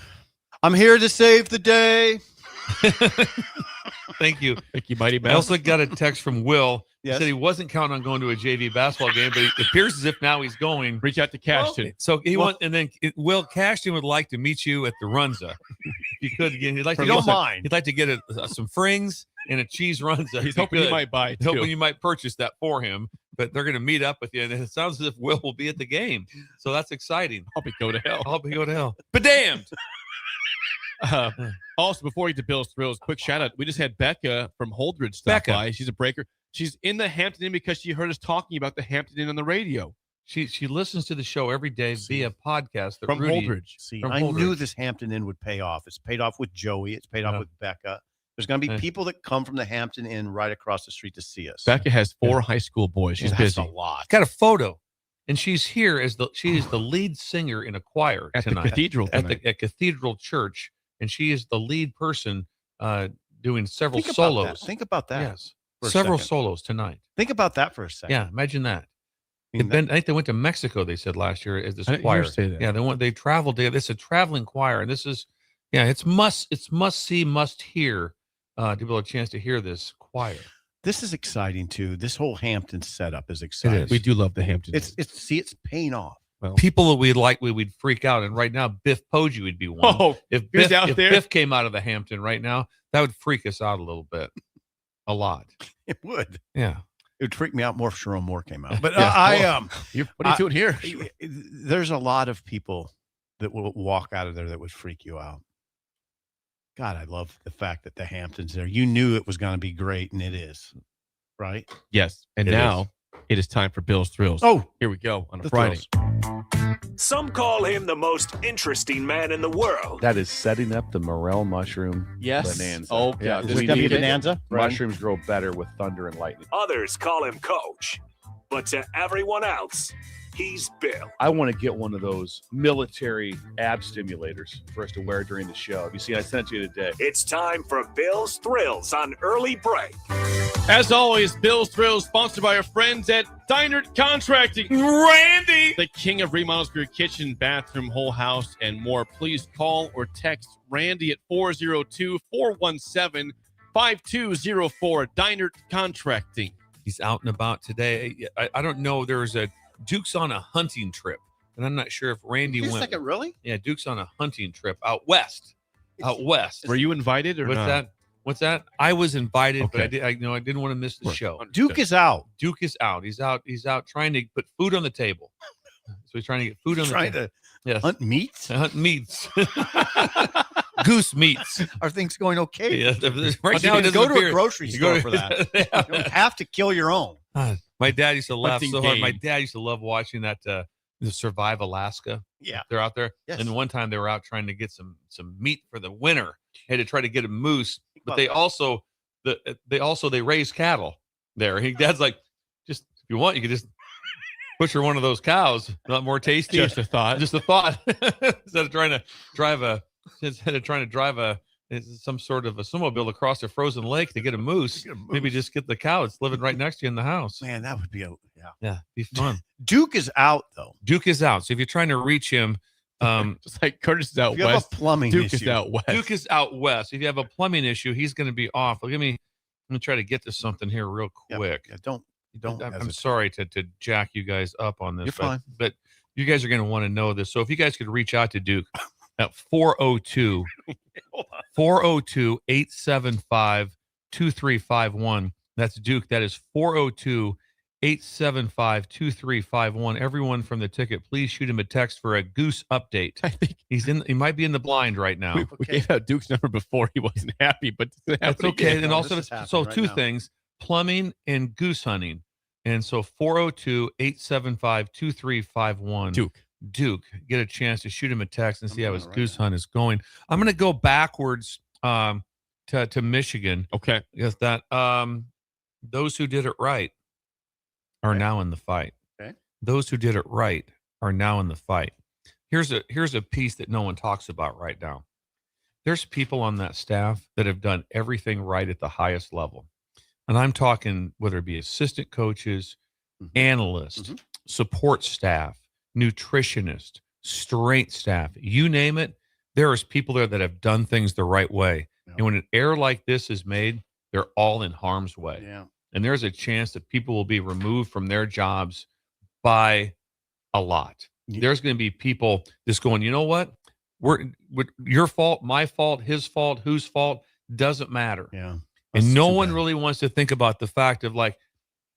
I'm here to save the day. Thank you. Thank you, Mighty Mouse. I also got a text from Will. Yes. He said he wasn't counting on going to a JV basketball game, but it appears as if now he's going. Reach out to Cashton. So he and then Will Cashton would like to meet you at the Runza. If you could, again, he'd like to Don't mind. He'd like to get some frings and a cheese Runza. He's hoping you might buy it, He's hoping too. you might purchase that for him. But they're going to meet up with you, and it sounds as if Will will be at the game. So that's exciting. I'll be go to hell. I'll be go to hell. But damned. Also, before we get to Bill's Thrills, quick shout out. We just had Becca from Holdridge stop by. She's a breaker. She's in the Hampton Inn because she heard us talking about the Hampton Inn on the radio. She listens to the show every day via podcast From Holdridge. See, From I Holdridge. knew this Hampton Inn would pay off. It's paid off with Joey. It's paid off with Becca. There's going to be people that come from the Hampton Inn right across the street to see us. Becca has 4 high school boys. She's That's busy. a lot. Got a photo, and she's here as she is the lead singer in a choir At tonight the cathedral tonight. at Cathedral Church, and she is the lead person doing several Think about solos. that. Think about that. Yes, for a several second. solos tonight. Think about that for a second. Yeah, imagine that. I mean, I think they went to Mexico. They said last year as this I didn't choir. hear her say that. Yeah, they traveled together. It's a traveling choir, and this is it's must see, must hear to be able a chance to hear this choir. This is exciting too. This whole Hampton setup is exciting. is. We do love the Hampton Inn. It's paying off. Well, People that we'd freak out, and right now Biff Poggi would be one. Oh, if he was Biff, out if there? Biff came out of the Hampton right now, that would freak us out a little bit, a lot. It would. Yeah. It would freak me out more if Sharon Moore came out. But Yeah. What are you doing here? There's a lot of people that will walk out of there that would freak you out. God, I love the fact that the Hampton's there. You knew it was going to be great, and it is. Right? Yes. And It now is. it is time for Bill's Thrills. Oh, here we go on a the Friday. Some call him the most interesting man in the world. That is setting up the morel mushroom Yes. bonanza. Oh, yeah. Is we it going to be need a it. bonanza? Mushrooms grow better with thunder and lightning. Others call him Coach. But to everyone else, he's Bill. I want to get one of those military ab stimulators for us to wear during the show. You see, I sent it to you today. It's time for Bill's Thrills on Early Break. As always, Bill's Thrills sponsored by our friends at Dinert Contracting. Randy! The king of remodels for your kitchen, bathroom, whole house, and more. Please call or text Randy at 402-417-5204. Dinert Contracting. He's out and about today. I don't know. There's a Duke's on a hunting trip, and I'm not sure if Randy Wait a went. second, really? Yeah, Duke's on a hunting trip out west. Out west. Were you invited or What's not? that? What's that? I was invited, but Okay. I didn't want to miss the show. Duke is out. Duke is out. He's out. He's out trying to put food on the table. So he's trying to get food on the Trying table. to Yes. hunt meats? Hunt meats. Goose meats. Are things going okay? Yeah, right You now it can doesn't go to appear- a grocery you store go to- for that. You don't have to kill your own. My dad used to laugh Hunting so hard. My game. dad used to love watching that the Survive Alaska. Yeah. They're out there. Yes. And one time they were out trying to get some meat for the winter. Had to try to get a moose, but they also they raise cattle there. Dad's like, just if you want, you could just butcher one of those cows. Not more tasty. Just a thought. Just a thought. Instead of trying to drive some sort of a snowmobile across a frozen lake to get a moose. Maybe just get the cow. It's living right next to you in the house. Man, that would be Be fun. Duke is out though. Duke is out. So if you're trying to reach him, Just like Curtis is out If you have west. a plumbing Duke issue, is out west. Duke is out west. If you have a plumbing issue, he's going to be off. Let me try to get to something here real quick. Yeah, don't I'm hesitate. sorry to jack you guys up on this. You're fine. But you guys are going to want to know this. So if you guys could reach out to Duke at 402-875-2351. That's Duke. That is 402-875-2351. Everyone from the ticket, please shoot him a text for a goose update. I think He might be in the blind right now. we gave out Duke's number before. He wasn't happy, but it's gonna That's happen okay. again. And No, also, this is happening so right two now. things: plumbing and goose hunting. And so 402-875-2351. Duke, get a chance to shoot him a text and see how his goose hunt is going. I'm going to go backwards to Michigan. Okay. Yes, that those who did it right are now in the fight. Okay. Those who did it right are now in the fight. Here's a piece that no one talks about right now. there's people on that staff that have done everything right at the highest level. And I'm talking whether it be assistant coaches, analysts, support staff, nutritionist, strength staff, you name it. There is people there that have done things the right way. And when an error like this is made, they're all in harm's way. Yeah. And there's a chance that people will be removed from their jobs by a lot. There's going to be people just going, you know what? Your fault, my fault, his fault, whose fault, doesn't matter. Yeah. And no one really wants to think about the fact of like,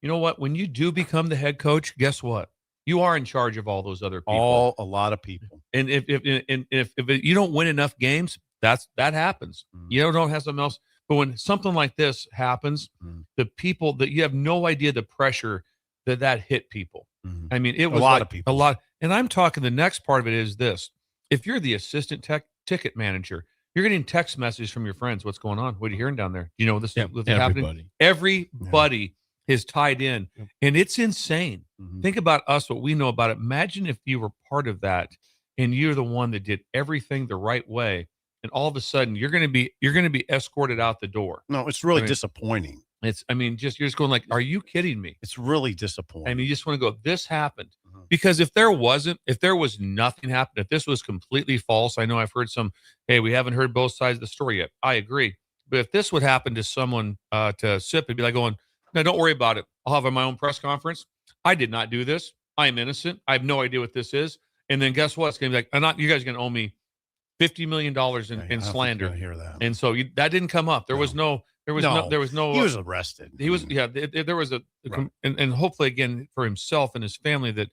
you know what? When you do become the head coach, guess what? You are in charge of all those other people. A lot of people. And if you don't win enough games, that happens. You don't have something else. But when something like this happens, the people that you have no idea the pressure that hit people. I mean, it was a lot of people. A lot. And I'm talking the next part of it is this. If you're the assistant ticket manager, you're getting text messages from your friends. What's going on? What are you hearing down there? You know, this is happening. Everybody is tied in. And it's insane. Think about us, what we know about it. Imagine if you were part of that and you're the one that did everything the right way. And all of a sudden you're going to be escorted out the door. No, it's really disappointing. You're just going like, are you kidding me? It's really disappointing. I mean, you just want to go, this happened. Because if there was nothing happened, if this was completely false, I know I've heard hey, we haven't heard both sides of the story yet. I agree. But if this would happen to someone, to SIP, it'd be like going, no, don't worry about it. I'll have my own press conference. I did not do this. I am innocent. I have no idea what this is. And then guess what? It's going to be like, you guys are going to owe me $50 million in slander. Hear that. And so that didn't come up. There was no. He was arrested. He was, there was and hopefully again for himself and his family that,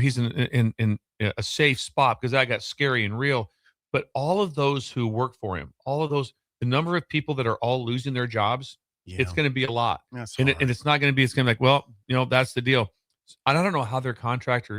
he's in a safe spot, because that got scary and real. But all of those who work for him, the number of people that are all losing their jobs, it's going to be a lot. And it's not going to be, it's going to be like, well, that's the deal. I don't know how their contracts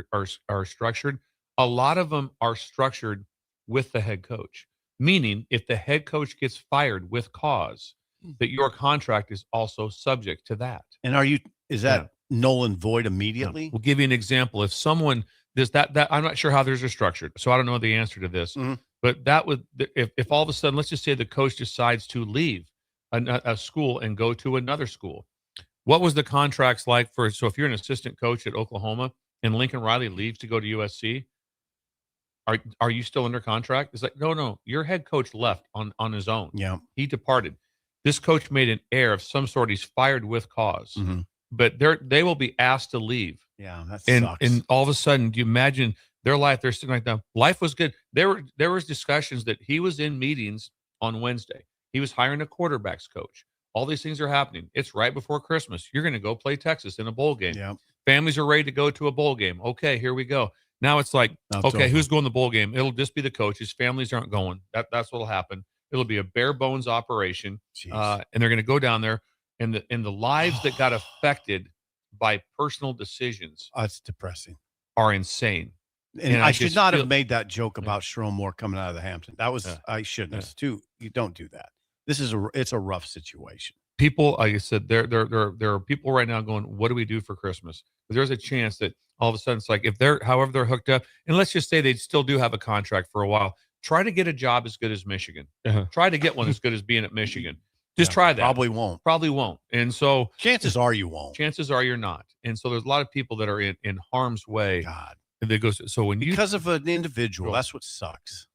are structured. A lot of them are structured with the head coach, meaning if the head coach gets fired with cause, that your contract is also subject to that. And is that null and void immediately? We'll give you an example. If someone that I'm not sure how theirs are structured, so I don't know the answer to this. But that would, if all of a sudden, let's just say the coach decides to leave a school and go to another school, what was the contracts like for? So if you're an assistant coach at Oklahoma and Lincoln Riley leaves to go to USC, are you still under contract? It's like, no, your head coach left on his own. Yeah, he departed. This coach made an error of some sort. He's fired with cause, but they will be asked to leave. Yeah, that sucks. And all of a sudden, do you imagine their life? They're sitting like that. Life was good. There was discussions that he was in meetings on Wednesday. He was hiring a quarterbacks coach. All these things are happening. It's right before Christmas. You're going to go play Texas in a bowl game. Yeah. Families are ready to go to a bowl game. Okay, here we go. Now it's like, okay, who's going to the bowl game? It'll just be the coaches. Families aren't going. That's what'll happen. It'll be a bare bones operation, and they're going to go down there, and the lives that got affected by personal decisions. It's depressing. Are insane. And I should not have made that joke about Sherrone Moore coming out of the Hampton. That was I shouldn't. It's you don't do that. It's a rough situation. People, like I said, there are people right now going, what do we do for Christmas? Because there's a chance that all of a sudden it's like, if they're hooked up, and let's just say they still do have a contract for a while, try to get a job as good as Michigan. Try to get one as good as being at Michigan. Just try that. Probably won't. And so chances are you won't. Chances are you're not. And so there's a lot of people that are in harm's way. God. That goes, so when because of an individual, that's what sucks.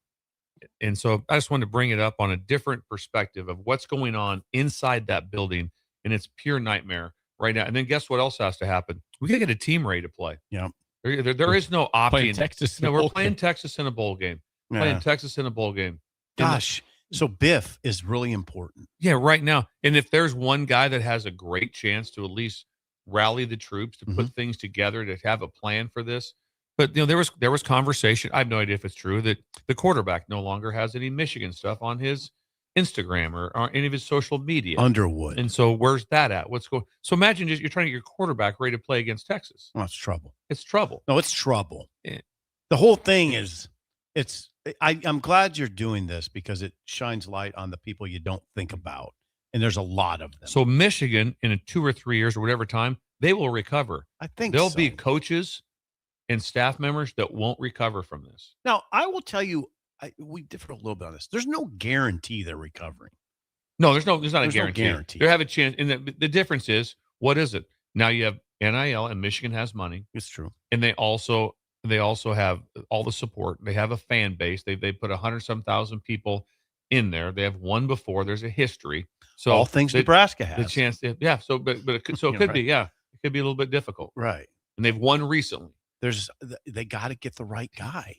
And so I just wanted to bring it up on a different perspective of what's going on inside that building, and it's pure nightmare right now. And then guess what else has to happen? We got to get a team ready to play. Yeah. There is no option. We're playing Texas in a bowl game. Yeah. Playing Texas in a bowl game. Gosh. So Biff is really important. Yeah, right now. And if there's one guy that has a great chance to at least rally the troops, to put things together, to have a plan for this. But there was conversation. I have no idea if it's true that the quarterback no longer has any Michigan stuff on his Instagram or any of his social media. Underwood. And so where's that at? What's going? So imagine you're trying to get your quarterback ready to play against Texas. Oh, it's trouble. It's trouble. No, it's trouble. Yeah. The whole thing is I'm glad you're doing this because it shines light on the people you don't think about. And there's a lot of them. So Michigan, in 2 or 3 years or whatever time, they will recover. I think there'll be coaches and staff members that won't recover from this. Now, I will tell you, we differ a little bit on this. There's no guarantee they're recovering. No, there's not a There's no guarantee. guarantee. They have a chance. And the difference is, what is it? Now you have NIL, and Michigan has money. It's true. And they also have all the support. They have a fan base. They put 100-some thousand people in there. They have won before. There's a history. So all things Nebraska has. The chance, yeah. So, but it could Right. be, yeah, it could be a little bit difficult, Right. And they've won recently. They got to get the right guy.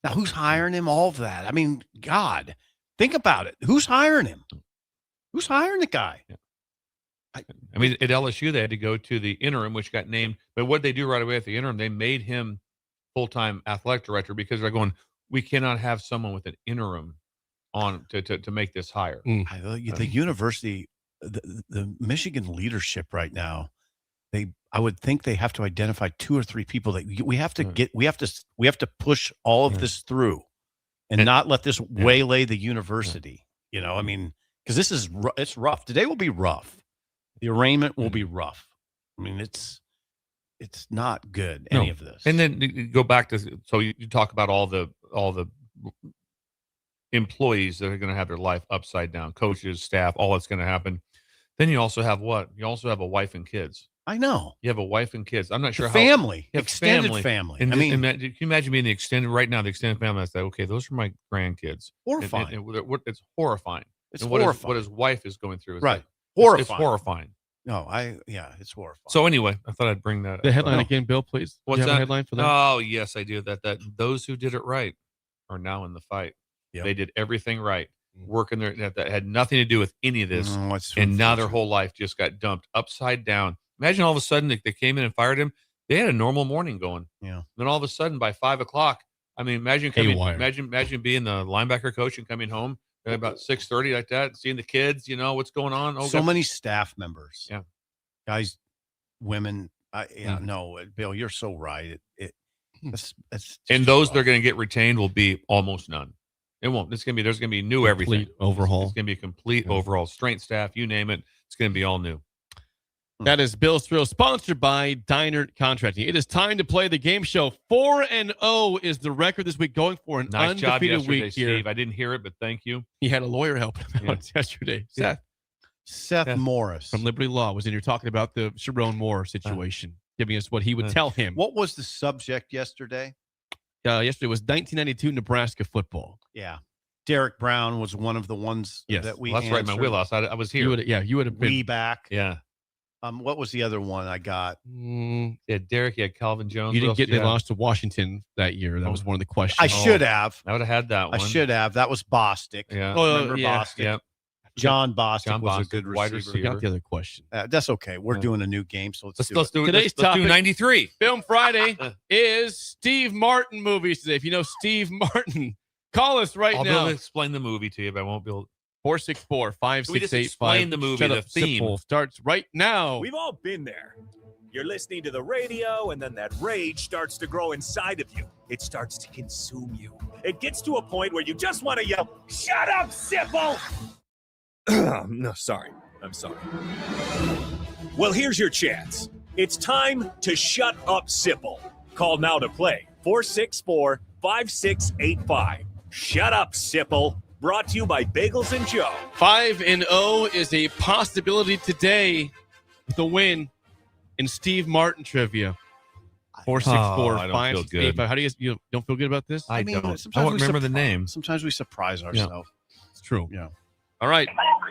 Now, who's hiring him? All of that. I mean, God, think about it. Who's hiring him? Who's hiring the guy? Yeah. I mean, at LSU, they had to go to the interim, which got named. But what they do right away at the interim, they made him full-time athletic director because they're going, we cannot have someone with an interim on to make this hire. The university, the Michigan leadership right now, I would think they have to identify 2 or 3 people that we have to push all of this through and not let this waylay the university. You know, I mean, because it's rough. Today will be rough. The arraignment will be rough. I mean, it's not good, any of this. And then you go back to, so you talk about all the employees that are going to have their life upside down, coaches, staff, all that's going to happen. Then you also have what? You also have a wife and kids. I know. You have a wife and kids. I'm not sure family, how extended family. And I mean, can you imagine being the extended family? I say, okay, those are my grandkids. Horrifying. It's horrifying. It's and horrifying. What his wife is going through. Right. Horrifying. It's horrifying. No, it's horrifying. So anyway, I thought I'd bring that The up. headline again, Bill, please. What's Do you have that? a headline for that? Oh, yes, I do. That those who did it right are now in the fight. Yep. They did everything right. Working there that had nothing to do with any of this. It's and now their whole life just got dumped upside down. Imagine all of a sudden they came in and fired him. They had a normal morning going. Yeah. Then all of a sudden by 5 o'clock, I mean, imagine being the linebacker coach and coming home at about 6:30 like that, seeing the kids, what's going on. So many staff members. Yeah. Guys, women. No, Bill, you're so right. That's and those that are going to get retained will be almost none. It won't. There's going to be new everything. Overhaul. It's going to be a complete overhaul. Strength staff, you name it. It's going to be all new. That is Bill's Thrill, sponsored by Diner Contracting. It is time to play the game show. 4-0 is the record this week, going for an Nice job undefeated yesterday, week here. Steve. I didn't hear it, but thank you. He had a lawyer helping him out yesterday. Seth Morris from Liberty Law was in here talking about the Sharon Moore situation, giving us what he would tell him. What was the subject yesterday? Yesterday was 1992 Nebraska football. Yeah. Derek Brown was one of the ones that we that's right, my wheelhouse. I was here. You would have been. We back. Yeah. What was the other one I got? Yeah, Derek, you had Calvin Jones. You didn't get they lost to Washington that year. That was one of the questions. I should have. I would have had that one. I should have. That was Bostic. Yeah. Remember Bostic? Yep. John Bostic was a Bostic, good wide receiver. receiver. Got the other question. That's okay. We're doing a new game, so let's do it. Today's topic, 93. Film Friday, is Steve Martin movies today. If you know Steve Martin, call us right I'll be now. able to explain the movie to you, but I won't be able to. 464-5685. Explain the movie, Shut the Up theme. Simple starts right now. We've all been there. You're listening to the radio, and then that rage starts to grow inside of you. It starts to consume you. It gets to a point where you just want to yell, "Shut up, Sipple!" No, sorry. I'm sorry. Well, here's your chance. It's time to shut up, Sipple. Call now to play 464-5685. Shut up, Sipple. Brought to you by Bagels and Joe. 5-0 is a possibility today with a win in Steve Martin trivia. 464-5685. How do you don't feel good about this? I don't remember the name. Sometimes we surprise ourselves. It's true. Yeah. All right.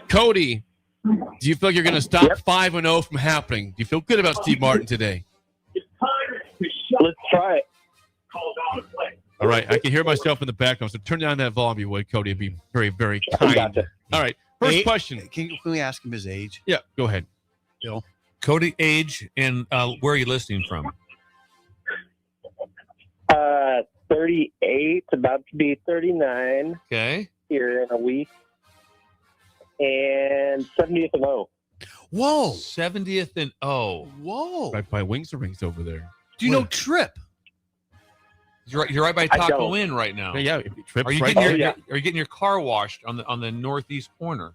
Cody, do you feel like you're going to stop 5-0 from happening? Do you feel good about Steve Martin today? Let's try it. Call down to play. All right. I can hear myself in the background, so turn down that volume, you would, Cody. It'd be very, very kind. Gotcha. All right. First question. Can we ask him his age? Yeah, go ahead. Bill? Cody, age, and where are you listening from? 38, about to be 39. Okay. Here in a week. And 70th and O. Whoa. 70th and O. Whoa. Right by Wings or Rings over there. Do you know Trip? You're right by I Taco don't. Inn right now. Yeah. Trip Are you right getting there. are you getting your car washed on the northeast corner?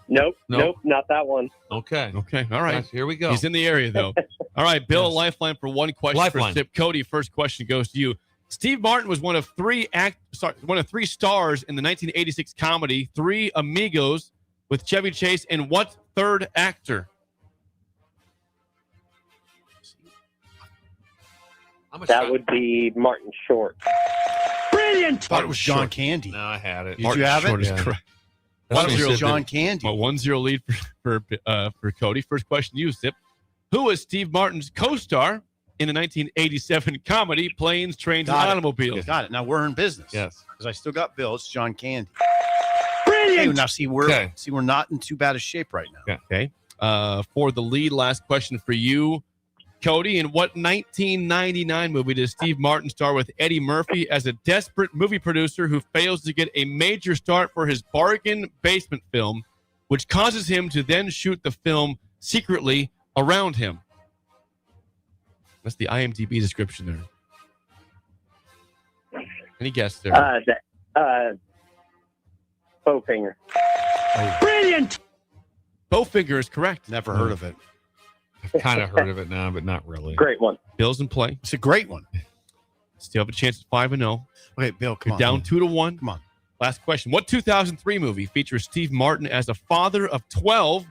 Nope, not that one. Okay. Okay. All right. Yes, here we go. He's in the area, though. All right, Bill, Yes. lifeline for one question Lifeline. for Sip. Cody, first question goes to you. Steve Martin was one of three stars in the 1986 comedy Three Amigos with Chevy Chase, and what third actor? That would be Martin Short. Brilliant. Thought it was John Candy. No, I had it. Did you have Short it? is correct. 1-0 John Candy. 1-0 lead for Cody. First question to you, Sip. Who was Steve Martin's co-star in the 1987 comedy Planes, Trains, and Automobiles? Got it. Now we're in business. Yes. Because I still got Bill. It's John Candy. Brilliant. Hey, now we're not in too bad a shape right now. Okay. For the lead, last question for you, Cody. In what 1999 movie does Steve Martin star with Eddie Murphy as a desperate movie producer who fails to get a major start for his bargain basement film, which causes him to then shoot the film secretly around him? That's the IMDb description there. Any guess there? Bowfinger. Brilliant. Bowfinger is correct. Never heard of it. I've kind of heard of it now, but not really. Great one. Bill's in play. It's a great one. Still have a chance at 5-0. Okay, Bill, come on. Down 2-1. Come on. Last question. What 2003 movie features Steve Martin as a father of 12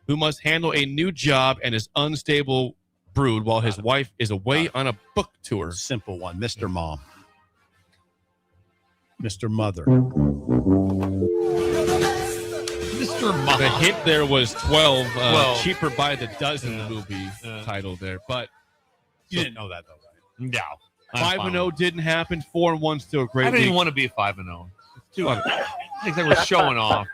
who must handle a new job and his unstable brood while his wife is away on a book tour? Simple one. Mr. Mom. Mr. Mother. Mr. Mom. The hint there was 12. Cheaper by the dozen movie title there. But you didn't know that, though, right? No. 5-0 didn't happen. 4-1 still a great I didn't even week. want to be 5-0. I think they were showing off.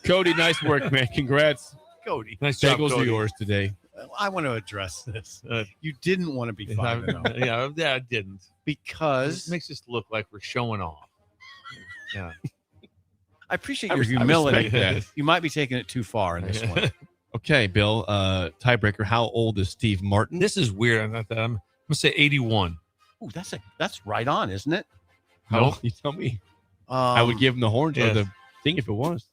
Cody, nice work, man. Congrats. Cody. Nice job, Bagels are Cody. yours today. I want to address this. You didn't want to be 5-0. Yeah, I didn't. Because it makes us look like we're showing off. Yeah. I appreciate your humility. That. You might be taking it too far in this one. Okay, Bill. Tiebreaker. How old is Steve Martin? This is weird. I'm going to say 81. Ooh, that's right on, isn't it? No, you tell me. I would give him the horns or the thing if it was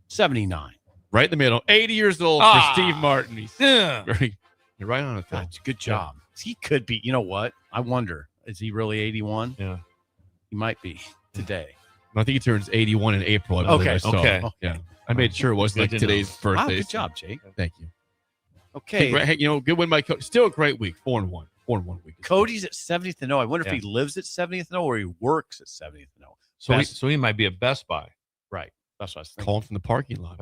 79. Right in the middle. 80 years old for Steve Martin. Yeah. You're right on it, Phil. That's a good job. He could be. You know what? I wonder. Is he really 81? Yeah. He might be today. I think he turns 81 in April. I believe I saw. Okay. Yeah. I made sure it wasn't like today's birthday. Wow, good job, Jake. Thank you. Okay. Hey, good win by Cody. Still a great week. 4-1. 4-1 week. Cody's at 70th and 0. I wonder if he lives at 70th and 0 or he works at 70th and 0. So he might be at Best Buy. Right. That's what I was thinking. Calling from the parking lot.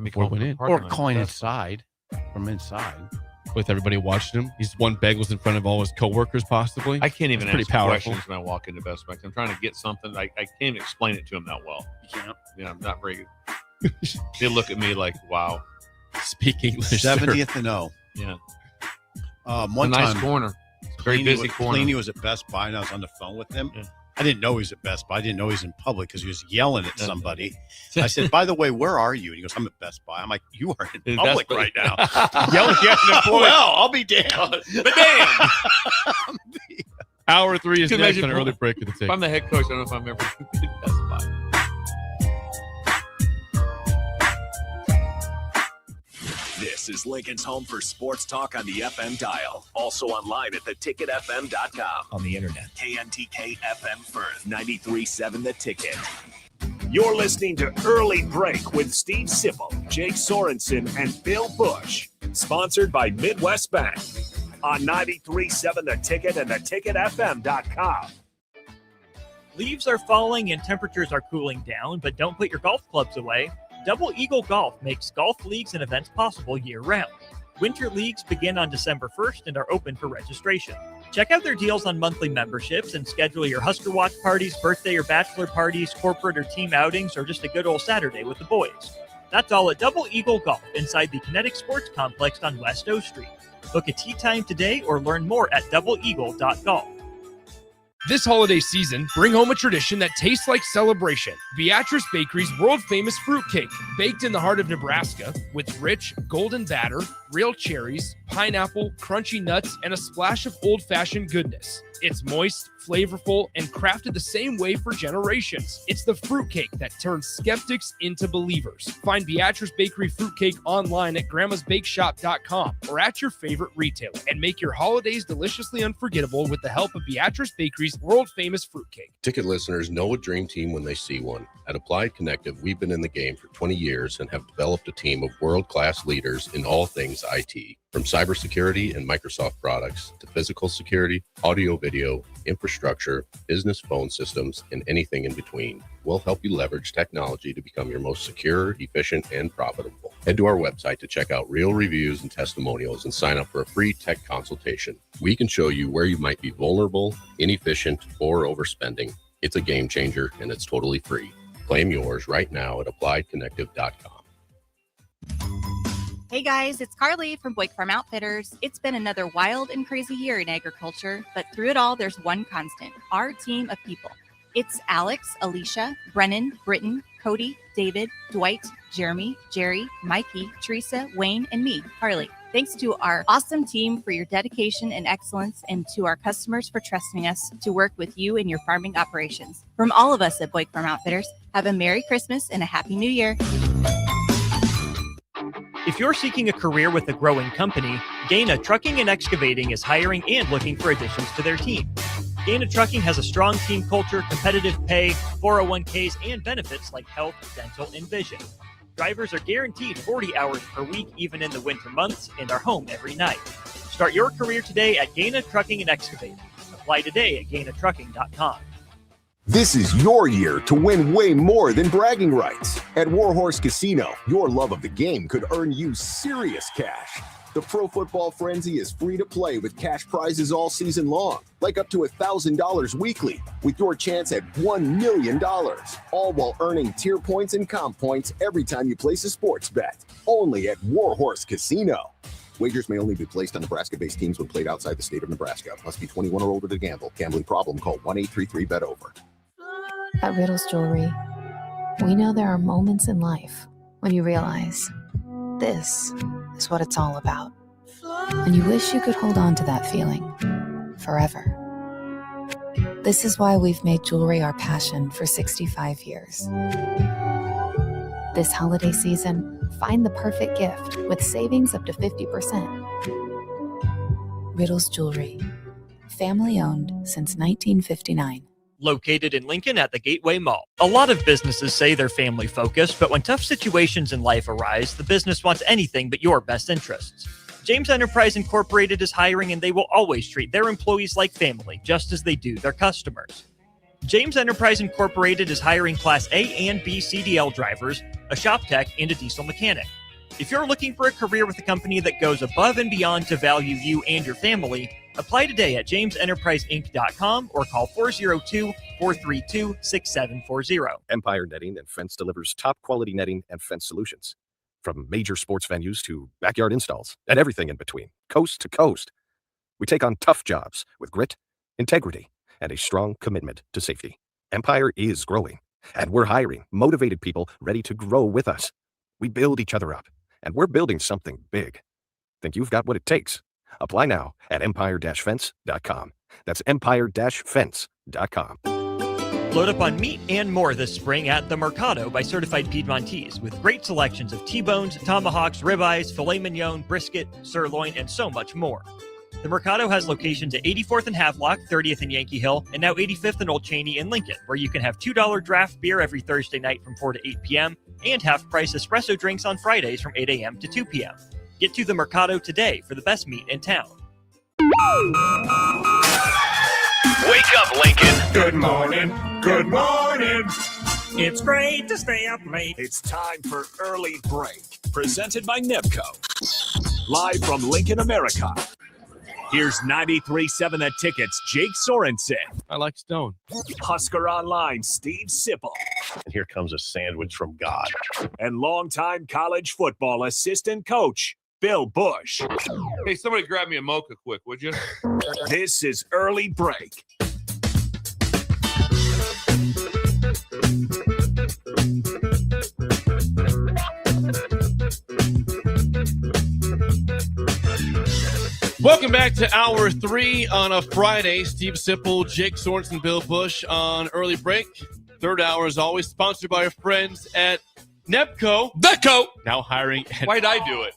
Or calling inside from inside. With everybody watching him. He's won bagels in front of all his coworkers, possibly. I can't even That's ask questions when I walk into Best Buy. I'm trying to get something. I can't even explain it to him that well. You can't. Yeah, I'm not very good. They look at me like, wow. Speak English. 70th and 0. Yeah. One nice time, corner. Very busy corner. Cleany was at Best Buy and I was on the phone with him. Yeah. I didn't know he was at Best Buy. I didn't know he was in public because he was yelling at somebody. I said, by the way, where are you? And he goes, I'm at Best Buy. I'm like, you are in public right now. Yelling at an employee. Well, I'll be damned. But damn. Hour 3 is Can next imagine on an early break of the tape. If I'm the head coach, I don't know if I'm ever at Best Buy. This is Lincoln's home for sports talk on the FM dial. Also online at theticketfm.com. On the internet. KNTK FM Firth, 93.7 The Ticket. You're listening to Early Break with Steve Sipple, Jake Sorensen, and Bill Busch. Sponsored by Midwest Bank. On 93.7 The Ticket and theticketfm.com. Leaves are falling and temperatures are cooling down, but don't put your golf clubs away. Double Eagle Golf makes golf leagues and events possible year-round. Winter leagues begin on December 1st and are open for registration. Check out their deals on monthly memberships and schedule your Husker Watch parties, birthday or bachelor parties, corporate or team outings, or just a good old Saturday with the boys. That's all at Double Eagle Golf inside the Kinetic Sports Complex on West O Street. Book a tee time today or learn more at doubleeagle.golf. This holiday season, bring home a tradition that tastes like celebration. Beatrice Bakery's world-famous fruitcake, baked in the heart of Nebraska with rich, golden batter, real cherries, pineapple, crunchy nuts, and a splash of old-fashioned goodness. It's moist, flavorful, and crafted the same way for generations. It's the fruitcake that turns skeptics into believers. Find Beatrice Bakery fruitcake online at grandmasbakeshop.com or at your favorite retailer, and make your holidays deliciously unforgettable with the help of Beatrice Bakery's world-famous fruitcake. Ticket listeners know a dream team when they see one. At Applied Connective, we've been in the game for 20 years and have developed a team of world-class leaders in all things IT. From cybersecurity and Microsoft products to physical security, audio, video, infrastructure, business phone systems, and anything in between. We'll help you leverage technology to become your most secure, efficient, and profitable. Head to our website to check out real reviews and testimonials and sign up for a free tech consultation. We can show you where you might be vulnerable, inefficient, or overspending. It's a game changer, and it's totally free. Claim yours right now at appliedconnective.com. Hey guys, it's Carly from Boyk Farm Outfitters. It's been another wild and crazy year in agriculture, but through it all, there's one constant, our team of people. It's Alex, Alicia, Brennan, Britton, Cody, David, Dwight, Jeremy, Jerry, Mikey, Teresa, Wayne, and me, Carly. Thanks to our awesome team for your dedication and excellence, and to our customers for trusting us to work with you in your farming operations. From all of us at Boyk Farm Outfitters, have a Merry Christmas and a Happy New Year. If you're seeking a career with a growing company, Gaina Trucking and Excavating is hiring and looking for additions to their team. Gaina Trucking has a strong team culture, competitive pay, 401ks, and benefits like health, dental, and vision. Drivers are guaranteed 40 hours per week, even in the winter months, and are home every night. Start your career today at Gaina Trucking and Excavating. Apply today at GainaTrucking.com. This is your year to win way more than bragging rights. At Warhorse Casino, your love of the game could earn you serious cash. The Pro Football Frenzy is free to play with cash prizes all season long, like up to $1,000 weekly, with your chance at $1 million, all while earning tier points and comp points every time you place a sports bet. Only at Warhorse Casino. Wagers may only be placed on Nebraska-based teams when played outside the state of Nebraska. Must be 21 or older to gamble. Gambling problem? Call 1-833-BET-OVER. At Riddles Jewelry, we know there are moments in life when you realize this is what it's all about. And you wish you could hold on to that feeling forever. This is why we've made jewelry our passion for 65 years. This holiday season, find the perfect gift with savings up to 50%. Riddles Jewelry, family owned since 1959. Located in Lincoln at the Gateway Mall. A lot of businesses say they're family focused, but when tough situations in life arise, the business wants anything but your best interests. James Enterprise Incorporated is hiring, and they will always treat their employees like family, just as they do their customers. James Enterprise Incorporated is hiring Class A and B CDL drivers, a shop tech, and a diesel mechanic. If you're looking for a career with a company that goes above and beyond to value you and your family, apply today at jamesenterpriseinc.com or call 402-432-6740. Empire Netting and Fence delivers top-quality netting and fence solutions. From major sports venues to backyard installs and everything in between, coast to coast. We take on tough jobs with grit, integrity, and a strong commitment to safety. Empire is growing, and we're hiring motivated people ready to grow with us. We build each other up, and we're building something big. Think you've got what it takes? Apply now at empire-fence.com. That's empire-fence.com. Load up on meat and more this spring at The Mercado by Certified Piedmontese, with great selections of T-bones, tomahawks, ribeyes, filet mignon, brisket, sirloin, and so much more. The Mercado has locations at 84th and Havelock, 30th and Yankee Hill, and now 85th and Old Cheney in Lincoln, where you can have $2 draft beer every Thursday night from 4 to 8 p.m. and half-price espresso drinks on Fridays from 8 a.m. to 2 p.m. Get to The Mercado today for the best meat in town. Wake up, Lincoln. Good morning. Good morning. It's great to stay up late. It's time for Early Break, presented by Nebco. Live from Lincoln, America. Here's 93.7 The Ticket's Jake Sorensen. I like Stone. Husker Online, Steve Sipple. And here comes a sandwich from God. And longtime college football assistant coach, Bill Busch. Hey, somebody grab me a mocha quick, would you? This is Early Break. Welcome back to Hour 3 on a Friday. Steve Sipple, Jake Sorensen, Bill Busch on early break. Third hour is always sponsored by our friends at Nebco. Now hiring. Why'd I do it?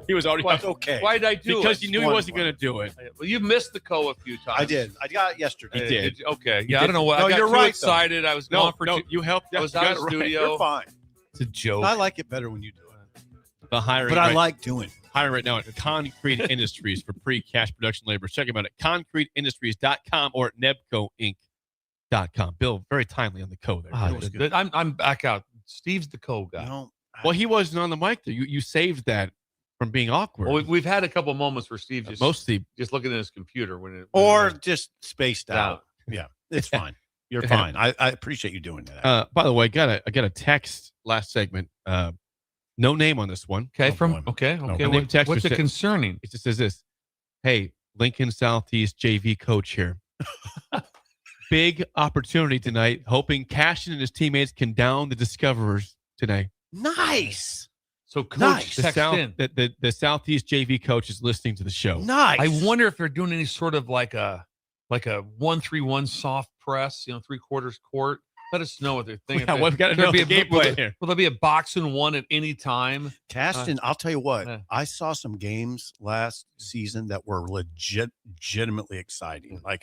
He was already okay. Why'd I do it? Because you knew he wasn't going to do it. Well, you missed the co a few times. I did. I got it yesterday. He did. Okay. He Yeah, I did. don't know what. No, I got you're too right, excited. I was gone for you helped. I was You out got of it the right. studio. You're fine. It's a joke. I like it better when you do it. The hiring. But I like doing it. Hiring right now at Concrete Industries for pre-cash production labor. Check them out at concreteindustries.com or at nebcoinc.com. Bill, very timely on the code there. I'm back out. Steve's the co guy. No, well, he wasn't on the mic there. You saved that from being awkward. Well, we've had a couple moments where Steve mostly just looking at his computer or just spaced out. Yeah, it's fine. You're fine. I appreciate you doing that. By the way, I got a text last segment. No name on this one. Okay, okay. What's it concerning? It just says this: "Hey, Lincoln Southeast JV coach here. Big opportunity tonight. Hoping Cashin and his teammates can down the Discoverers today." Nice. So, coach, the Southeast JV coach is listening to the show. Nice. I wonder if they're doing any sort of like a 1-3-1 soft press, 3/4 court. Let us know what they're thinking. Yeah, we've got to know the game plan here. Will there be a boxing one at any time? Caston, I'll tell you what. I saw some games last season that were legitimately exciting. Like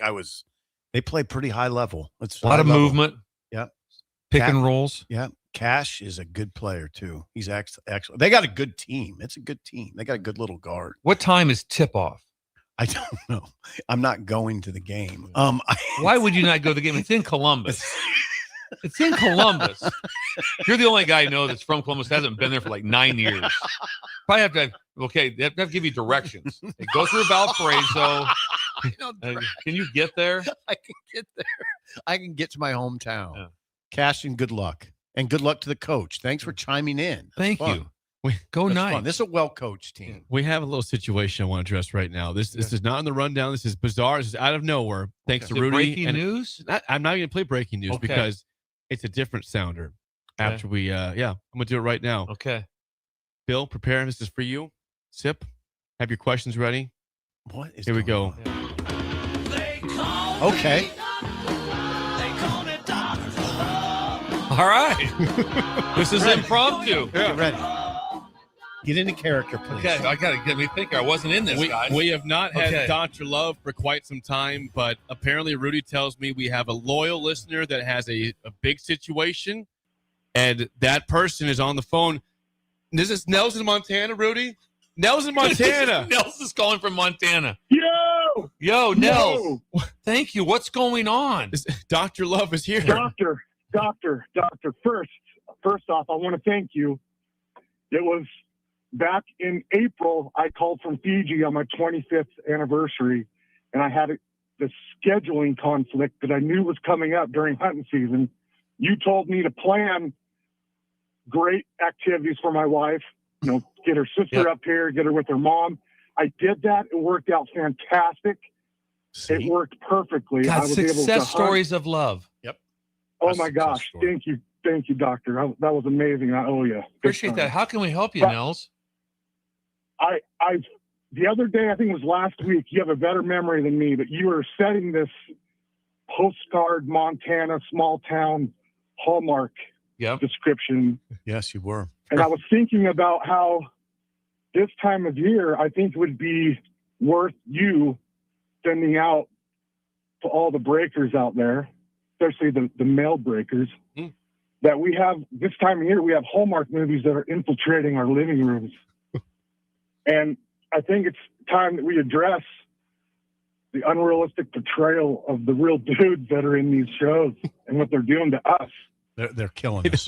they play pretty high level. It's a lot of movement. Yep. Pick and rolls. Yep. Cash is a good player too. He's actually. They got a good team. It's a good team. They got a good little guard. What time is tip off? I don't know. I'm not going to the game. Why would you not go to the game? It's in Columbus. It's in Columbus. You're the only guy I know that's from Columbus, hasn't been there for like 9 years. Probably have to they have to give you directions. Hey, go through Valparaiso. Can you get there? I can get there. I can get to my hometown. Yeah. Cashin, good luck. And good luck to the coach. Thanks for chiming in. Thank you. Go nice. Fun. This is a well-coached team. We have a little situation I want to address right now. This is not in the rundown. This is bizarre. This is out of nowhere. Thanks to Rudy. Breaking news? I'm not going to play breaking news because it's a different sounder. After we, I'm going to do it right now. Okay. Bill, prepare. This is for you. Sip. Have your questions ready. What is Here we go. Okay. All right. This is impromptu. Get ready. Get into character, please. Okay, I got to get me thinking. I wasn't in this, guys. We have not had Dr. Love for quite some time, but apparently Rudy tells me we have a loyal listener that has a big situation, and that person is on the phone. This is Nelson, Montana, Rudy? Nelson, Montana. Nelson's calling from Montana. Yo, Nels. Thank you. What's going on? Dr. Love is here. Doctor. First off, I want to thank you. It was back in April, I called from Fiji on my 25th anniversary, and I had the scheduling conflict that I knew was coming up during hunting season. You told me to plan great activities for my wife, get her sister up here, get her with her mom. I did that. It worked out fantastic. See? It worked perfectly. God, I was able to success stories of love. Yep. Oh my gosh. Thank you, doctor. That was amazing. I owe you. Appreciate that. How can we help you, Nels? The other day, I think it was last week, you have a better memory than me, but you were setting this postcard Montana small town Hallmark description. Yes, you were. And I was thinking about how this time of year, I think would be worth you sending out to all the breakers out there, especially the male breakers, that we have this time of year, we have Hallmark movies that are infiltrating our living rooms. And I think it's time that we address the unrealistic portrayal of the real dudes that are in these shows and what they're doing to us. They're killing us.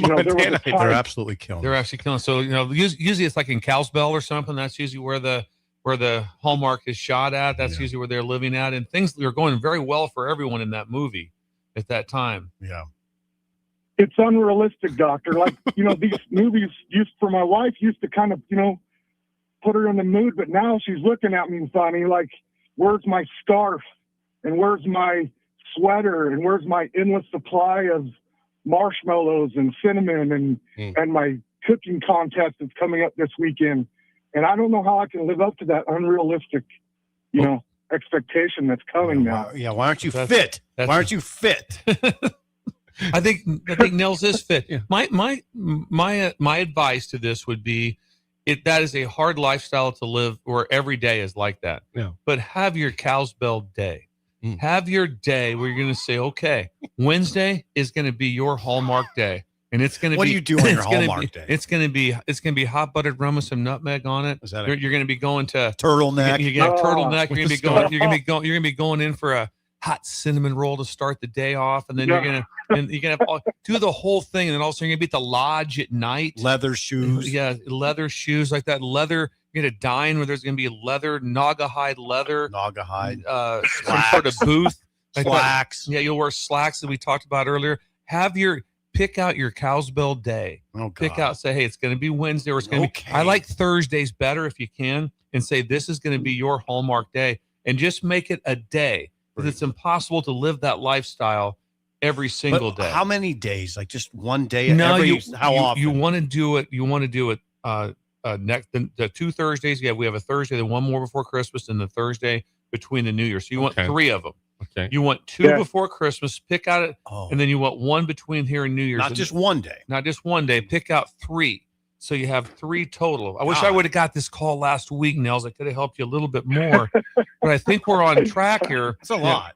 They're absolutely killing. They're actually killing. So usually it's like in Kalispell or something. That's usually where the Hallmark is shot at. That's usually where they're living at, and things are going very well for everyone in that movie at that time. Yeah, it's unrealistic, doctor. Like these movies for my wife used to kind of put her in the mood, but now she's looking at me funny, like, where's my scarf and where's my sweater and where's my endless supply of marshmallows and cinnamon and my cooking contest that's coming up this weekend. And I don't know how I can live up to that unrealistic expectation that's coming now. Yeah, why aren't you fit? Why aren't you fit? I think Nels is fit. My advice to this would be, that is a hard lifestyle to live where every day is like that. Yeah. But have your cowbell day. Have your day where you're going to say, okay, Wednesday is going to be your Hallmark day. And it's going to be. What do you do on your Hallmark day? It's going to be hot buttered rum with some nutmeg on it. Is that you're going to be going to turtleneck? You get a turtleneck. You're going to be going in for a hot cinnamon roll to start the day off, and then you're going to do the whole thing, and then also you're going to be at the lodge at night. Leather shoes. Yeah, leather shoes like that. Leather. You're going to dine where there's going to be leather, Naugahyde leather. Some sort of booth. Slacks. Yeah, you'll wear slacks that we talked about earlier. Pick out your cowbell day. Pick out, say, hey, it's going to be Wednesday, or it's going to be. I like Thursdays better if you can, and say this is going to be your Hallmark day, and just make it a day, because it's impossible to live that lifestyle every single day. How many days? Like just one day? No, how often? You want to do it. You want to do it. Next the 2 Thursdays. Yeah, we have a Thursday, then one more before Christmas, and the Thursday between the New Year. So you want 3 of them. Okay. You want 2 before Christmas. Pick out it, and then you want 1 between here and New Year's. Not just one day. Not just one day. Pick out 3. So you have 3 total. I wish I would have got this call last week, Nels. I could have helped you a little bit more, but I think we're on track here. It's a lot.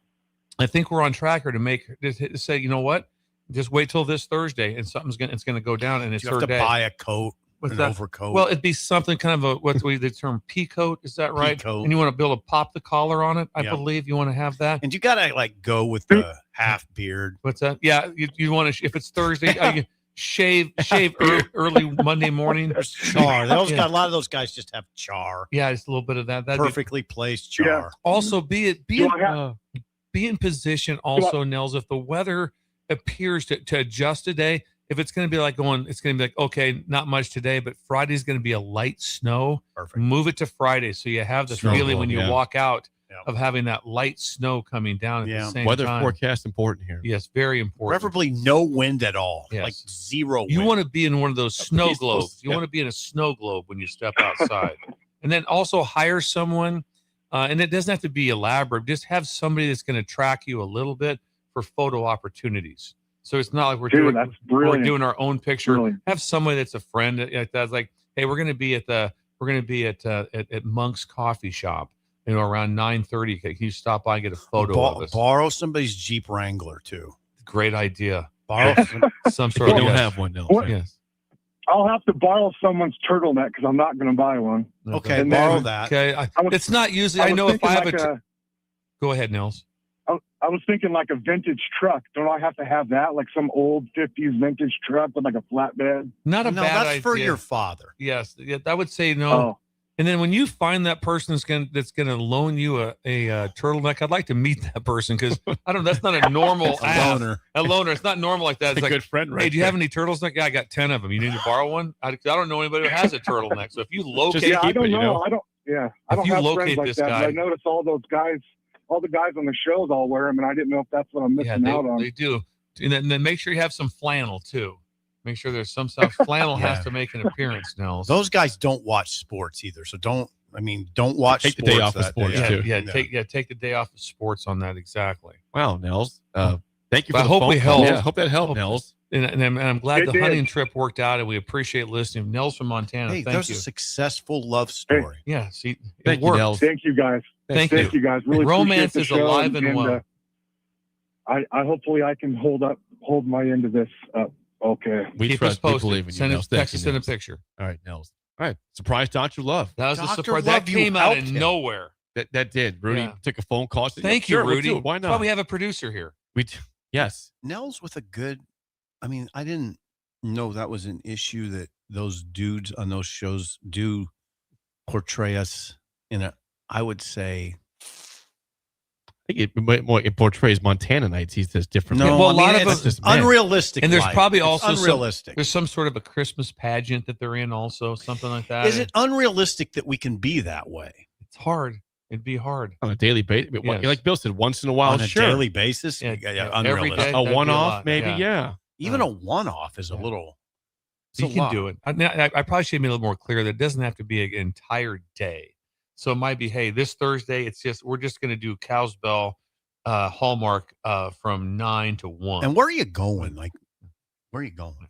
I think we're on track here to say, you know what? Just wait till this Thursday, and it's gonna go down, and it's you have her to day. buy a coat. An overcoat. Well, it'd be something kind of what's the term, pea coat. Is that right? Peacoat. And you want to be able to pop the collar on it. I believe you want to have that. And you gotta go with the half beard. What's that? Yeah, you want to. If it's Thursday, shave early Monday morning. Char. A lot of those guys just have char. Yeah, just a little bit of that. That'd perfectly placed char. Yeah. Also, be in position. Also, Nels, if the weather appears to adjust today. If it's going to be it's going to be like, okay, not much today, but Friday's going to be a light snow. Perfect. Move it to Friday. So you have the feeling when you walk out of having that light snow coming down at the same Weather time. forecast important here. Yes, very important. Preferably no wind at all. Yes. Like zero wind. You want to be in one of those snow globes. You want to be in a snow globe when you step outside. And then also hire someone, and it doesn't have to be elaborate. Just have somebody that's going to track you a little bit for photo opportunities. So it's not like we're doing our own picture. Brilliant. Have somebody that's a friend that's like, hey, we're going to be at Monk's Coffee Shop, around 9:30. Can you stop by and get a photo of us? Borrow somebody's Jeep Wrangler too. Great idea. Borrow some sort. We don't have one, no. Yes. I'll have to borrow someone's turtleneck because I'm not going to buy one. Okay, And borrow then- that. Okay. It's not usually. I know if I have go ahead, Nels. I was thinking like a vintage truck. Don't I have to have that? Like some old 50s vintage truck with like a flatbed? Not a No, bad that's idea. for your father. Yes, I would say no. Oh. And then when you find that person that's gonna loan you a turtleneck, I'd like to meet that person because I don't. That's not a normal loner. A loaner. It's not normal like that. It's a like, good friend, right? hey, do you have any turtles? Yeah, I got 10 of them. You need to borrow one? I don't know anybody who has a turtleneck. So if you locate, I don't know. I don't. Yeah, I don't you have locate friends like this that. guy- But I notice all the guys on the shows all wear them, and I didn't know if that's what I'm missing out on. they do. And then make sure you have some flannel too. Make sure there's some stuff. Flannel has to make an appearance now. Those guys don't watch sports either, so don't watch. Take the sports day off of that sports, day. too. Take the day off of sports on that. Exactly. Wow, Nels. Thank you But for I hope phone we call. helped. Yeah, hope that helped, Nels. And I'm glad It the did. hunting trip worked out, and we appreciate listening. Nels from Montana. Hey, thank there's you. a successful love story. Yeah. See, Thank it you, worked. Nels. Thank you guys. Thank Thank you guys. Really Romance appreciate is the show, alive and well. I hopefully I can hold my end of this up. Okay. We Keep us trust. We posted. believe in you, Send Nels. us Thank text you, us in a Nels. picture. All right, Nels. All right. Surprise, Dr. Love. That was a Dr. surprise. Love, That you came out of helped him. nowhere. That did. Rudy Yeah. took a phone call. Said, Thank "Yeah, you, sure, we'll Rudy. do it. Why That's why not? we have a producer here. Yes. Nels with a good. I mean, I didn't know that was an issue that those dudes on those shows do portray us in a. I would say. I think it portrays Montananites. He says differently. No, Well, a I mean, lot of it's them- just unrealistic. And there's life. probably It's also unrealistic. there's some sort of a Christmas pageant that they're in, also something like that. Is it unrealistic that we can be that way It's hard. It'd be hard. On a daily basis. Yes. Like Bill said, once in a while, on a sure. daily basis? Yeah, Yeah, every unrealistic. day. A That'd be a one-off, lot. maybe, yeah. Even a one-off is a little. You can do it. I probably should be a little more clear that it doesn't have to be an entire day. So it might be, hey, this Thursday, we're just going to do Cow's Bell Hallmark from 9 to 1. And where are you going? Like, where are you going?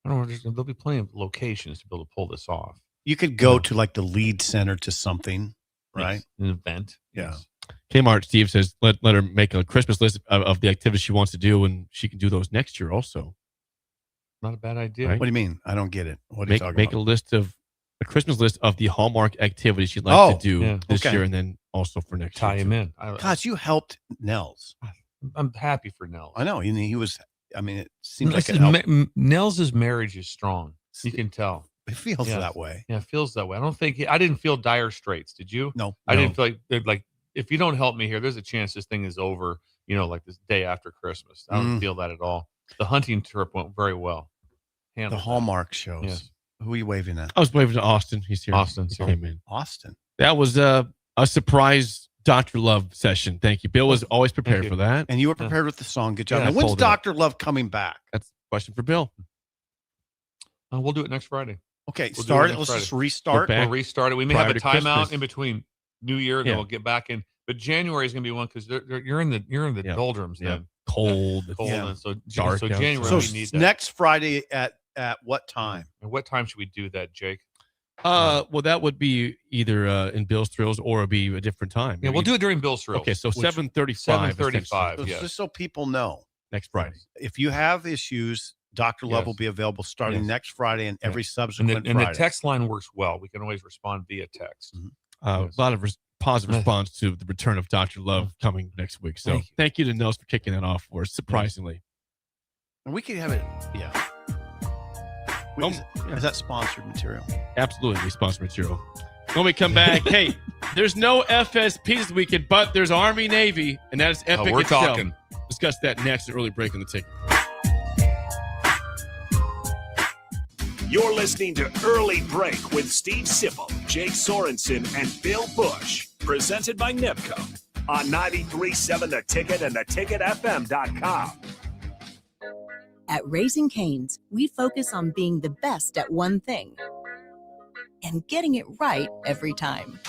I don't know. There'll be plenty of locations to be able to pull this off. You could go to like the lead center to something, right? Yes, an event. Yeah. Yes. Kmart Steve says let her make a Christmas list of the activities she wants to do, and she can do those next year also. Not a bad idea. Right? What do you mean? I don't get it. What are you talking make about? a Christmas list of the Hallmark activities she'd like to do this okay. year, and then also for next year. Tie him in. Gosh, you helped Nels. I'm happy for Nels. I know. He was. I mean, it seems like it helped. Nels' marriage is strong. You can tell. It feels that way. Yeah, it feels that way. I didn't feel dire straits. Did you? No. I didn't feel like if you don't help me here, there's a chance this thing is over. Like this day after Christmas. I don't feel that at all. The hunting trip went very well. The Hallmark shows. Yes. Who are you waving at? I was waving to Austin. He's here. Austin. He came in. Austin. That was a surprise Dr. Love session. Thank you. Bill was always prepared for that. And you were prepared with the song. Good job. Yeah, now, when's Dr. Love coming back? That's a question for Bill. We'll do it next Friday. Okay, We'll start do it. it Let's next just Friday. restart. We'll restart it. We may have prior a to timeout Christmas. in between New Year, then Yeah. we'll get back in. But January is going to be one because you're in the doldrums then. Cold. Yeah. And so Dark So outside. January So we need that. next Friday at what time? And what time should we do that, Jake? Well, that would be either in Bill's Thrills or it'd be a different time. Yeah, we'll do it during Bill's Thrills. Okay, so Which- 7:35. 7:35. So Yes. just so people know, next Friday. if you have issues, Dr. Love Yes. will be available starting Yes. next Friday and every And subsequent the Friday. text line works well. We can always respond via text. A lot of positive response to the return of Dr. Love coming next week. So thank you to Nels for kicking that off for us, surprisingly. And we could have it. Yeah. Is that sponsored material? Absolutely sponsored material. When we come back, hey, there's no FSP this weekend, but there's Army Navy, and that is epic. We're itself. talking. Discuss that next. An early break on the ticket. You're listening to Early Break with Steve Sipple, Jake Sorensen, and Bill Busch. Presented by NIPCO on 93.7 The Ticket and theticketfm.com. At Raising Cane's, we focus on being the best at one thing and getting it right every time.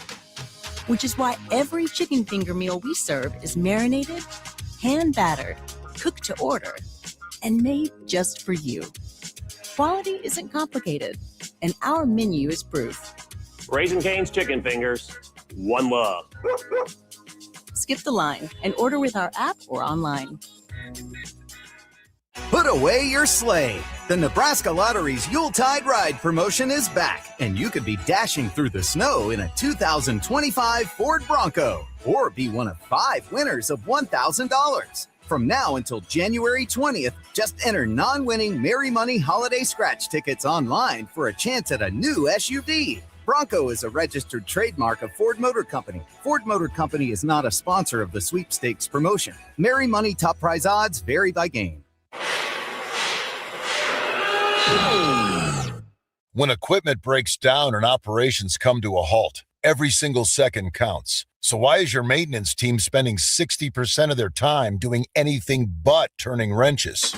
Which is why every chicken finger meal we serve is marinated, hand-battered, cooked to order, and made just for you. Quality isn't complicated, and our menu is proof. Raising Cane's chicken fingers. One love. Skip the line and order with our app or online. Put away your sleigh. The Nebraska Lottery's Yuletide Ride promotion is back, and you could be dashing through the snow in a 2025 Ford Bronco, or be one of 5 winners of $1,000. From now until January 20th, just enter non-winning Merry Money Holiday Scratch tickets online for a chance at a new SUV. Bronco is a registered trademark of Ford Motor Company. Ford Motor Company is not a sponsor of the sweepstakes promotion. Merry Money top prize odds vary by game. When equipment breaks down and operations come to a halt, every single second counts. So why is your maintenance team spending 60% of their time doing anything but turning wrenches?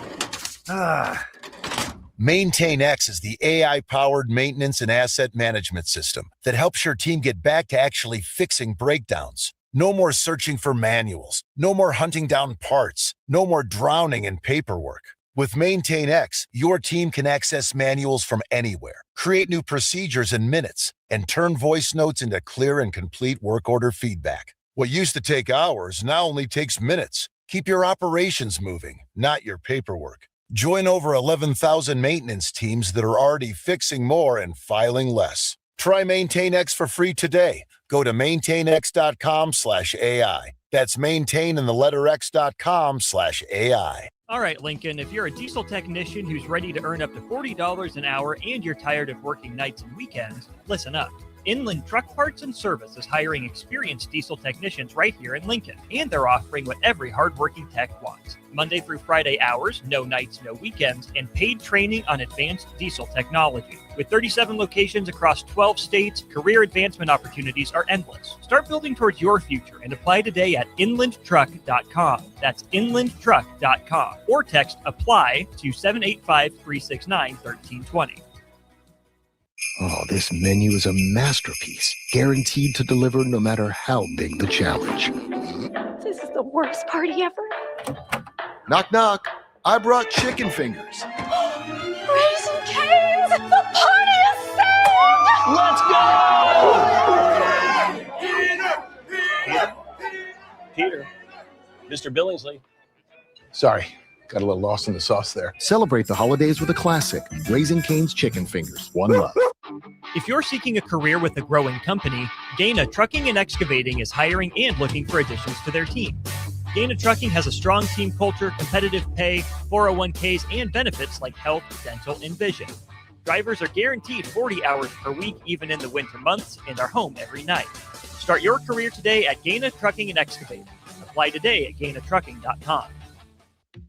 MaintainX is the AI-powered maintenance and asset management system that helps your team get back to actually fixing breakdowns. No more searching for manuals. No more hunting down parts. No more drowning in paperwork. With MaintainX, your team can access manuals from anywhere, create new procedures in minutes, and turn voice notes into clear and complete work order feedback. What used to take hours now only takes minutes. Keep your operations moving, not your paperwork. Join over 11,000 maintenance teams that are already fixing more and filing less. Try MaintainX for free today. Go to maintainx.com/AI. That's maintain in the letter x.com/AI. All right, Lincoln, if you're a diesel technician who's ready to earn up to $40 an hour and you're tired of working nights and weekends, listen up. Inland Truck Parts and Service is hiring experienced diesel technicians right here in Lincoln, and they're offering what every hardworking tech wants. Monday through Friday hours, no nights, no weekends, and paid training on advanced diesel technology. With 37 locations across 12 states, career advancement opportunities are endless. Start building towards your future and apply today at inlandtruck.com. That's inlandtruck.com. Or text APPLY to 785-369-1320. Oh, this menu is a masterpiece, guaranteed to deliver no matter how big the challenge. This is the worst party ever. Knock, knock. I brought chicken fingers. Raising Cane's! The party is saved! Let's go! Peter. Mr. Billingsley. Sorry, got a little lost in the sauce there. Celebrate the holidays with a classic, Raising Cane's chicken fingers. One love. If you're seeking a career with a growing company, Dana Trucking and Excavating is hiring and looking for additions to their team. Dana Trucking has a strong team culture, competitive pay, 401ks, and benefits like health, dental, and vision. Drivers are guaranteed 40 hours per week, even in the winter months, and are home every night. Start your career today at Dana Trucking and Excavating. Apply today at GainaTrucking.com.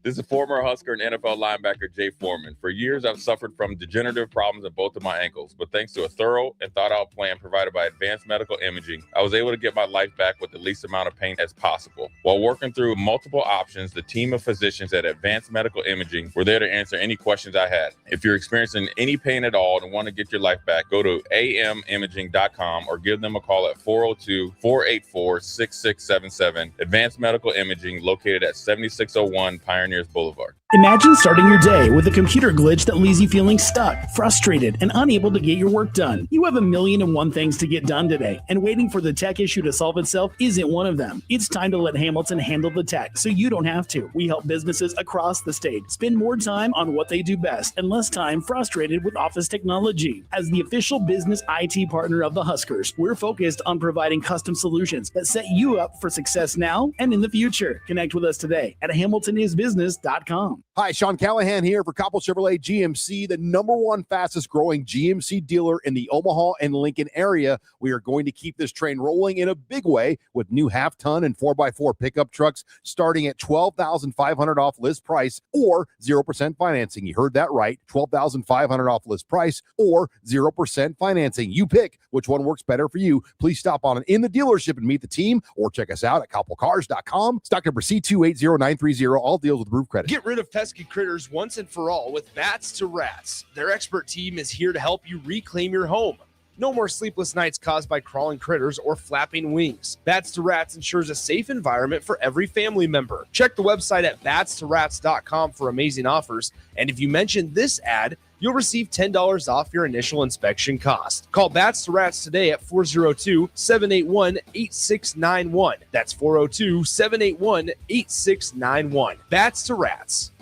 This is former Husker and NFL linebacker Jay Foreman. For years, I've suffered from degenerative problems in both of my ankles, but thanks to a thorough and thought-out plan provided by Advanced Medical Imaging, I was able to get my life back with the least amount of pain as possible. While working through multiple options, the team of physicians at Advanced Medical Imaging were there to answer any questions I had. If you're experiencing any pain at all and want to get your life back, go to amimaging.com or give them a call at 402-484-6677. Advanced Medical Imaging, located at 7601 Pioneers Boulevard. Imagine starting your day with a computer glitch that leaves you feeling stuck, frustrated, and unable to get your work done. You have 1,000,001 things to get done today, and waiting for the tech issue to solve itself isn't one of them. It's time to let Hamilton handle the tech so you don't have to. We help businesses across the state spend more time on what they do best and less time frustrated with office technology. As the official business IT partner of the Huskers, we're focused on providing custom solutions that set you up for success now and in the future. Connect with us today at HamiltonIsBusiness.com. Hi, Sean Callahan here for Coppell Chevrolet GMC, the #1 fastest growing GMC dealer in the Omaha and Lincoln area. We are going to keep this train rolling in a big way with new half-ton and 4x4 pickup trucks starting at $12,500 off list price or 0% financing. You heard that right, $12,500 off list price or 0% financing. You pick which one works better for you. Please stop on in the dealership and meet the team or check us out at CoppellCars.com. Stock number C280930. All deals with roof credit. Get rid of pesky critters once and for all with Bats to Rats. Their expert team is here to help you reclaim your home. No more sleepless nights caused by crawling critters or flapping wings. Bats to Rats ensures a safe environment for every family member. Check the website at batstoRats.com for amazing offers. And if you mention this ad, you'll receive $10 off your initial inspection cost. Call Bats to Rats today at 402-781-8691. That's 402-781-8691. Bats to Rats.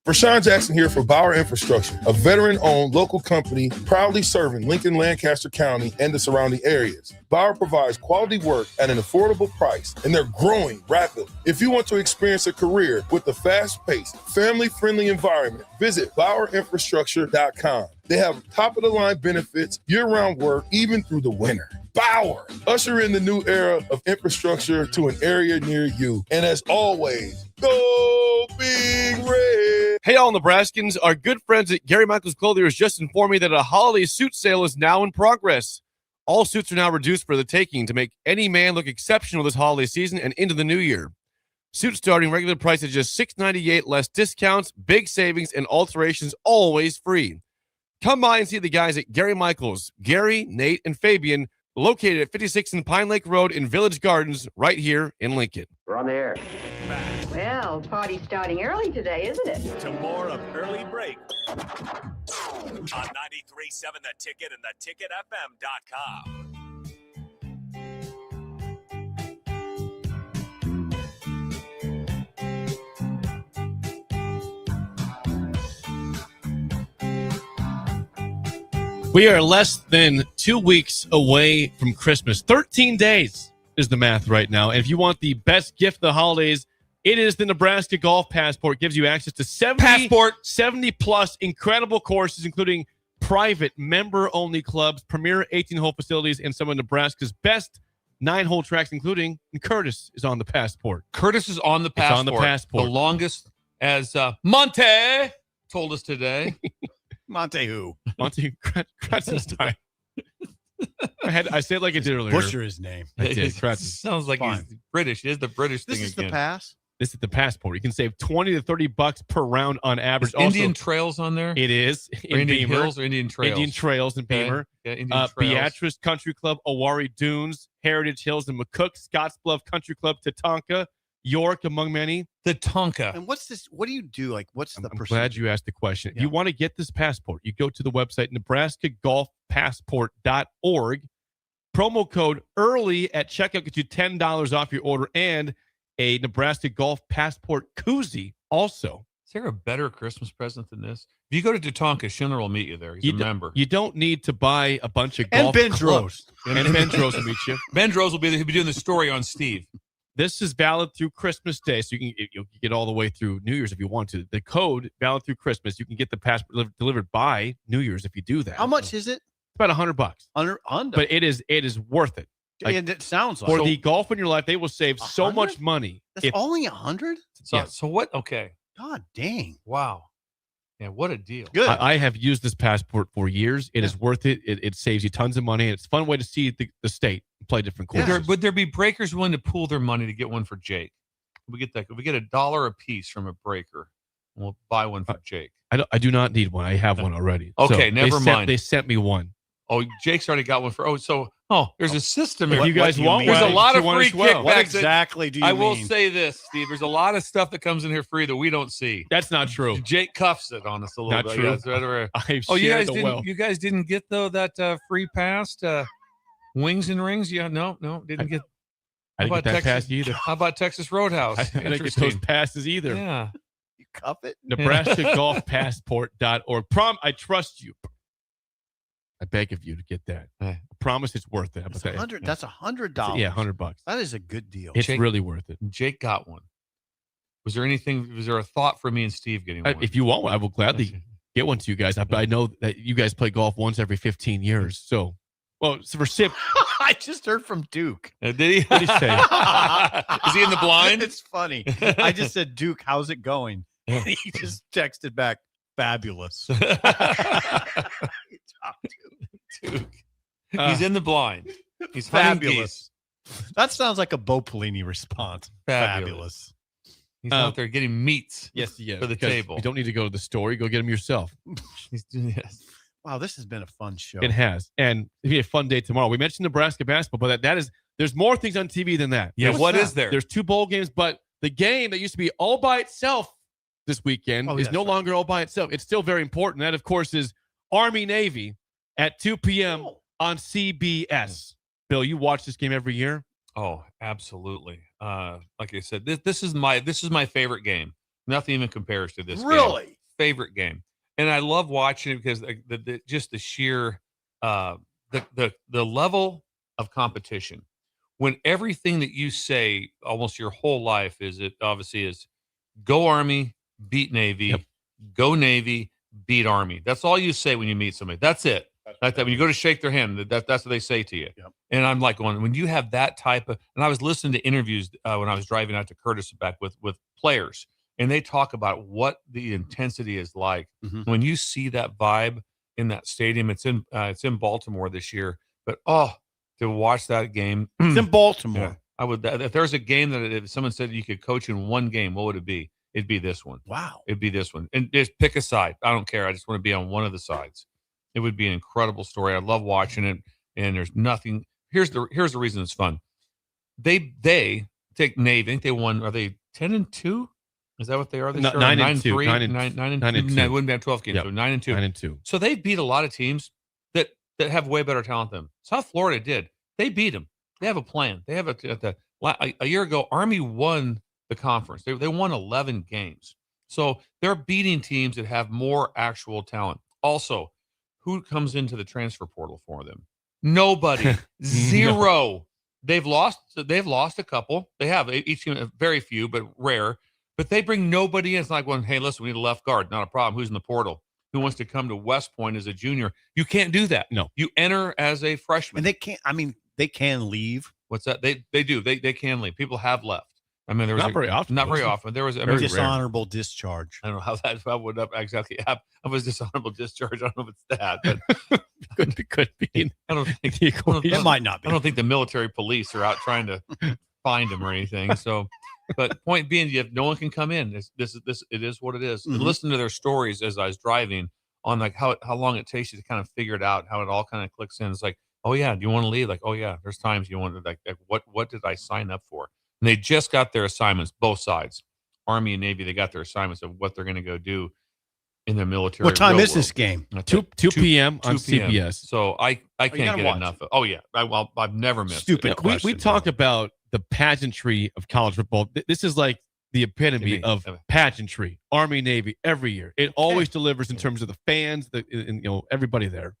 Rashawn Jackson here for Bauer Infrastructure, a veteran-owned local company proudly serving Lincoln, Lancaster County, and the surrounding areas. Bauer provides quality work at an affordable price, and they're growing rapidly. If you want to experience a career with a fast-paced, family-friendly environment, visit BauerInfrastructure.com. They have top-of-the-line benefits, year-round work, even through the winter. Bauer, usher in the new era of infrastructure to an area near you. And as always, go Big Red. Hey, all Nebraskans. Our good friends at Gary Michaels Clothiers just informed me that a holiday suit sale is now in progress. All suits are now reduced for the taking to make any man look exceptional this holiday season and into the new year. Suits starting regular price at just $698, less discounts, big savings, and alterations always free. Come by and see the guys at Gary Michaels, Gary, Nate, and Fabian, located at 56 and Pine Lake Road in Village Gardens, right here in Lincoln. We're on the air. Well, party's starting early today, isn't it? To more of Early Break on 93.7 The Ticket and theticketfm.com. We are less than 2 weeks away from Christmas. 13 days is the math right now. And if you want the best gift of the holidays, it is the Nebraska Golf Passport. It gives you access to 70 plus incredible courses, including private member-only clubs, premier 18-hole facilities, and some of Nebraska's best 9-hole tracks, including Curtis is on the Passport. Curtis is on the Passport. It's on the Passport. The longest, as Monte told us today. Monte who? Monte Kratzenstein. I said it like I did earlier. Busher his name. I did. Sounds like he's British. It is the British This thing is again. the pass? This is the Passport. You can save $20 to $30 per round on average. Is Indian Trails on there? It is. Or Indian Hills or Indian Trails? Indian Trails in Beamer. Yeah, Indian Trails. Beatrice Country Club, Owari Dunes, Heritage Hills and McCook, Scottsbluff Country Club, Tatanka, York, among many. Tatanka. And what's this? What do you do? Like, what's the I'm procedure? glad you asked the question. Yeah. If you want to get this passport, you go to the website, nebraskagolfpassport.org. Promo code EARLY at checkout gets you $10 off your order and a Nebraska Golf Passport koozie also. Is there a better Christmas present than this? If you go to Tatanka, Schindler will meet you there. He's a member. You don't need to buy a bunch of And golf Ben clubs. Droz. And Ben Droz will meet you. Ben Droz will be there. He'll be doing the story on Steve. This is valid through Christmas Day, so you can get all the way through New Year's if you want to. The code valid through Christmas. You can get the passport delivered by New Year's if you do that. How much is it? It's about $100. Under. But it is worth it. Like, And it sounds like for the golf in your life, they will save so 100? much money. That's only 100. So what? Okay. God dang. Wow. Yeah, what a deal. Good. I have used this passport for years. It is worth it. It saves you tons of money. And it's a fun way to see the state and play different courses. Would there be breakers willing to pool their money to get one for Jake? We get that. We get $1 a piece from a breaker. We'll buy one for Jake. I do not need one. I have one already. Okay, never mind. They sent me one. Oh, Jake's already got one for. There's a system. If you guys want there's one, a lot of you free as well. kickbacks. What exactly do you I will mean? say this, Steve. There's a lot of stuff that comes in here free that we don't see. That's not true. Jake cuffs it on us a little Not bit. true. Yes, whatever. I've Oh, you shared guys the didn't. wealth. You guys didn't get that free pass. Wings and rings. Yeah, no, didn't get. I didn't get that pass either. How about Texas Roadhouse? I didn't get Interesting. those passes either. Yeah. You cuff it? NebraskaGolfPassport.org. I trust you. I beg of you to get that. I promise it's worth it. How about that? $100. That's $100. Yeah, $100. That is a good deal. It's really worth it. Jake got one. Was there a thought for me and Steve getting one? If you want one, I will gladly get one to you guys. I know that you guys play golf once every 15 years. So, it's for SIP. I just heard from Duke. Did he? What did he say? Is he in the blind? It's funny. I just said, Duke, how's it going? And he just texted back, fabulous. Duke. He's in the blind. He's fabulous. That sounds like a Bo Pelini response. Fabulous. He's out there getting meats. Yes, he is. For the Because table. You don't need to go to the store. You go get them yourself. He's doing this. Wow, this has been a fun show. It has. And it'll be a fun day tomorrow. We mentioned Nebraska basketball, but there's more things on TV than that. Yeah, what is there? There's 2 bowl games, but the game that used to be all by itself this weekend is no longer all by itself. It's still very important. That, of course, is Army-Navy at 2 p.m. on CBS. Bill, you watch this game every year? Oh, absolutely. Like I said, this is my favorite game. Nothing even compares to this. Really? Game. Favorite game. And I love watching it because just the sheer the level of competition. When everything that you say almost your whole life is go Army, beat Navy, go Navy, beat Army. That's all you say when you meet somebody. That's it. Like that when you go to shake their hand, that's what they say to you. Yep. And I'm like going, when you have that type of, and I was listening to interviews when I was driving out to Curtis back with players, and they talk about what the intensity is like. Mm-hmm. When you see that vibe in that stadium. It's in Baltimore this year, but to watch that game, it's in Baltimore. Yeah, I would. If there's a game that if someone said you could coach in one game, what would it be? It'd be this one. Wow. It'd be this one, and just pick a side. I don't care. I just want to be on one of the sides. It would be an incredible story. I love watching it, and there's nothing. Here's the reason it's fun. They take Navy. I think they won. Are they 10-2? Is that what they are this year? 9-2. 9-2. No, it wouldn't be on 12 games. Yep. So 9-2. 9-2. So they beat a lot of teams that have way better talent than them. South Florida did. They beat them. They have a plan. They have a year ago, Army won the conference. They won 11 games. So they're beating teams that have more actual talent. Also, who comes into the transfer portal for them? Nobody. Zero. No. They've lost a couple. They have each team, very few, but rare. But they bring nobody in. It's like going, hey, listen, we need a left guard. Not a problem. Who's in the portal? Who wants to come to West Point as a junior? You can't do that. No. You enter as a freshman. And they can't. I mean, they can leave. What's that? They do. They can leave. People have left. I mean, there was not very often. Not very often. There was a dishonorable discharge. I don't know how that would exactly happen. I was dishonorable discharge. I don't know if it's that, but could be. I don't think it might not be. I don't think the military police are out trying to find him or anything. So, But point being, no one can come in. It is what it is. Mhm. Listen to their stories as I was driving on like how long it takes you to kind of figure it out, how it all kind of clicks in. It's like, oh yeah, do you want to leave? Like, oh yeah, there's times you want to like what did I sign up for? And they just got their assignments, both sides, Army and Navy. They got their assignments of what they're going to go do in their military. What time real is this world. game? 2 p.m. on 2 p.m. CBS. So I you can't gotta get watch enough of. Oh yeah, I've never missed. Stupid it. We talk about the pageantry of college football. This is like the epitome of pageantry. Army, Navy, every year. It always delivers in terms of the fans, everybody there.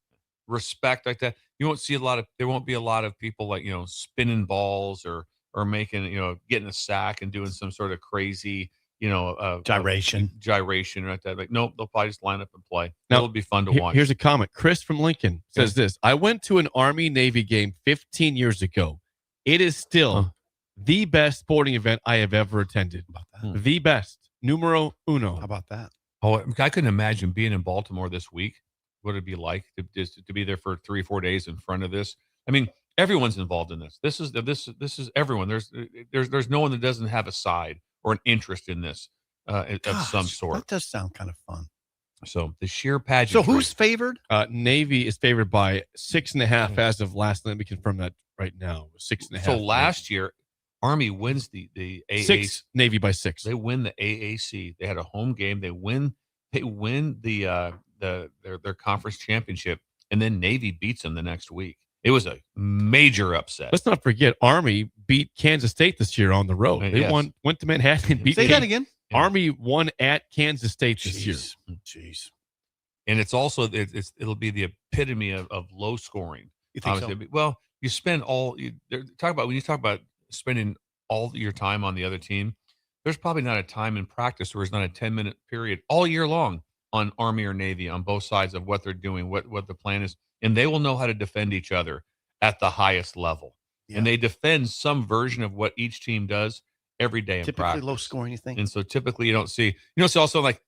Respect like that. You won't see there won't be a lot of people like, spinning balls or making, getting a sack and doing some sort of crazy, gyration right there. Like, nope, they'll probably just line up and play. Now, It'll be fun to watch. Here's a comment. Chris from Lincoln says this. I went to an Army Navy game 15 years ago. It is still the best sporting event I have ever attended. The best. Numero uno. How about that? Oh, I couldn't imagine being in Baltimore this week. What it'd be like to be there for 3 or 4 days in front of this. I mean, everyone's involved in this. This is everyone. There's no one that doesn't have a side or an interest in this of some sort. That does sound kind of fun. So the sheer pageantry. So who's favored? Navy is favored by 6.5 as of last. Let me confirm that right now. 6.5. So last year, Army wins the AAC. 6, Navy by 6. They win the AAC. They had a home game. They win their conference championship, and then Navy beats them the next week. It was a major upset. Let's not forget, Army beat Kansas State this year on the road. They went to Manhattan and beat. Say that again. Army won at Kansas State this year. Jeez. And it's also it'll be the epitome of low scoring. You think so? Well, you spend when you talk about spending all your time on the other team, there's probably not a time in practice where there's not a 10-minute period all year long on Army or Navy on both sides of what they're doing, what the plan is. And they will know how to defend each other at the highest level. Yeah. And they defend some version of what each team does every day in typically practice. Low scoring, you think? And so typically you don't see also like,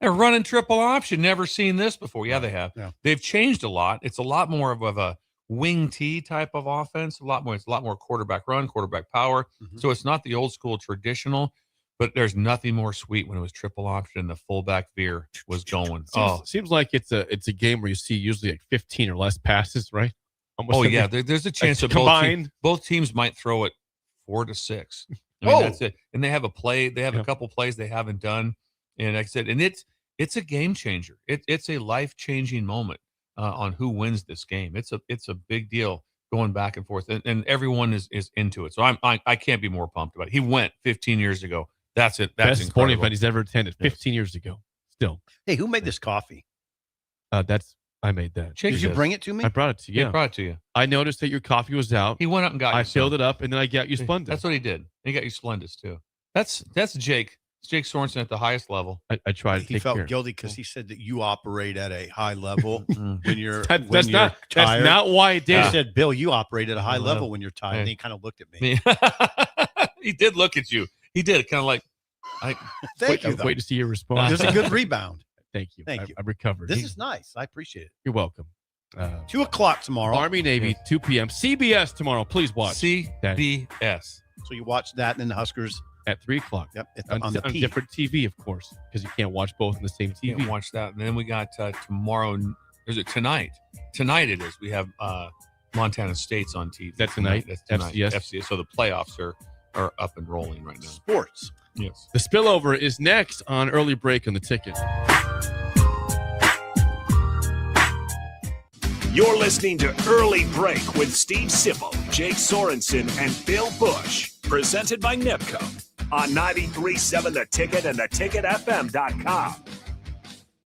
they're running triple option. Never seen this before. Yeah, they have. Yeah. They've changed a lot. It's a lot more of a wing T type of offense. It's a lot more quarterback run, quarterback power. Mm-hmm. So it's not the old school traditional, but there's nothing more sweet when it was triple option and the fullback veer was going. Seems like it's a game where you see usually like 15 or less passes, right? Almost there's a chance that both teams might throw it 4 to 6. I mean, that's it. And they have a play. They have a couple plays they haven't done. And like I said, and it's a game changer. It's a life-changing moment on who wins this game. It's a big deal going back and forth, and everyone is into it. So I can't be more pumped about it. He went 15 years ago. That's it. That's best sporting event he's ever attended. 15 years ago. Still. Hey, who made this coffee? I made that. Did you bring it to me? I brought it to you. Yeah, I brought it to you. I noticed that your coffee was out. He went up and got you. I filled it up, and then I got you Splendid. That's what he did. He got you Splendid too. That's Jake. It's Jake Sorensen at the highest level. I tried to take care. He felt guilty because he said that you operate at a high level when you're that's tired. That's not why I did. He said, Bill, you operate at a high level when you're tired. And he kind of looked at me. He did look at you. He did. Kind of like, Thank you. Wait to see your response. It was a good rebound. Thank you. Thank you. I recovered. This is nice. I appreciate it. You're welcome. 2 o'clock tomorrow. Army, Navy, 2 p.m. CBS tomorrow. Please watch. CBS. So you watch that and then the Huskers at 3 o'clock. Yep. On different TV, of course, because you can't watch both on the same TV. You can't watch that. And then we got tomorrow. Is it tonight? Tonight it is. We have Montana State's on TV. That's tonight. That's tonight. FCS. So the playoffs are up and rolling right now. Sports. Yes. The spillover is next on Early Break on the Ticket. You're listening to Early Break with Steve Sipple, Jake Sorensen, and Bill Busch. Presented by NIPCO on 93.7 The Ticket and theticketfm.com.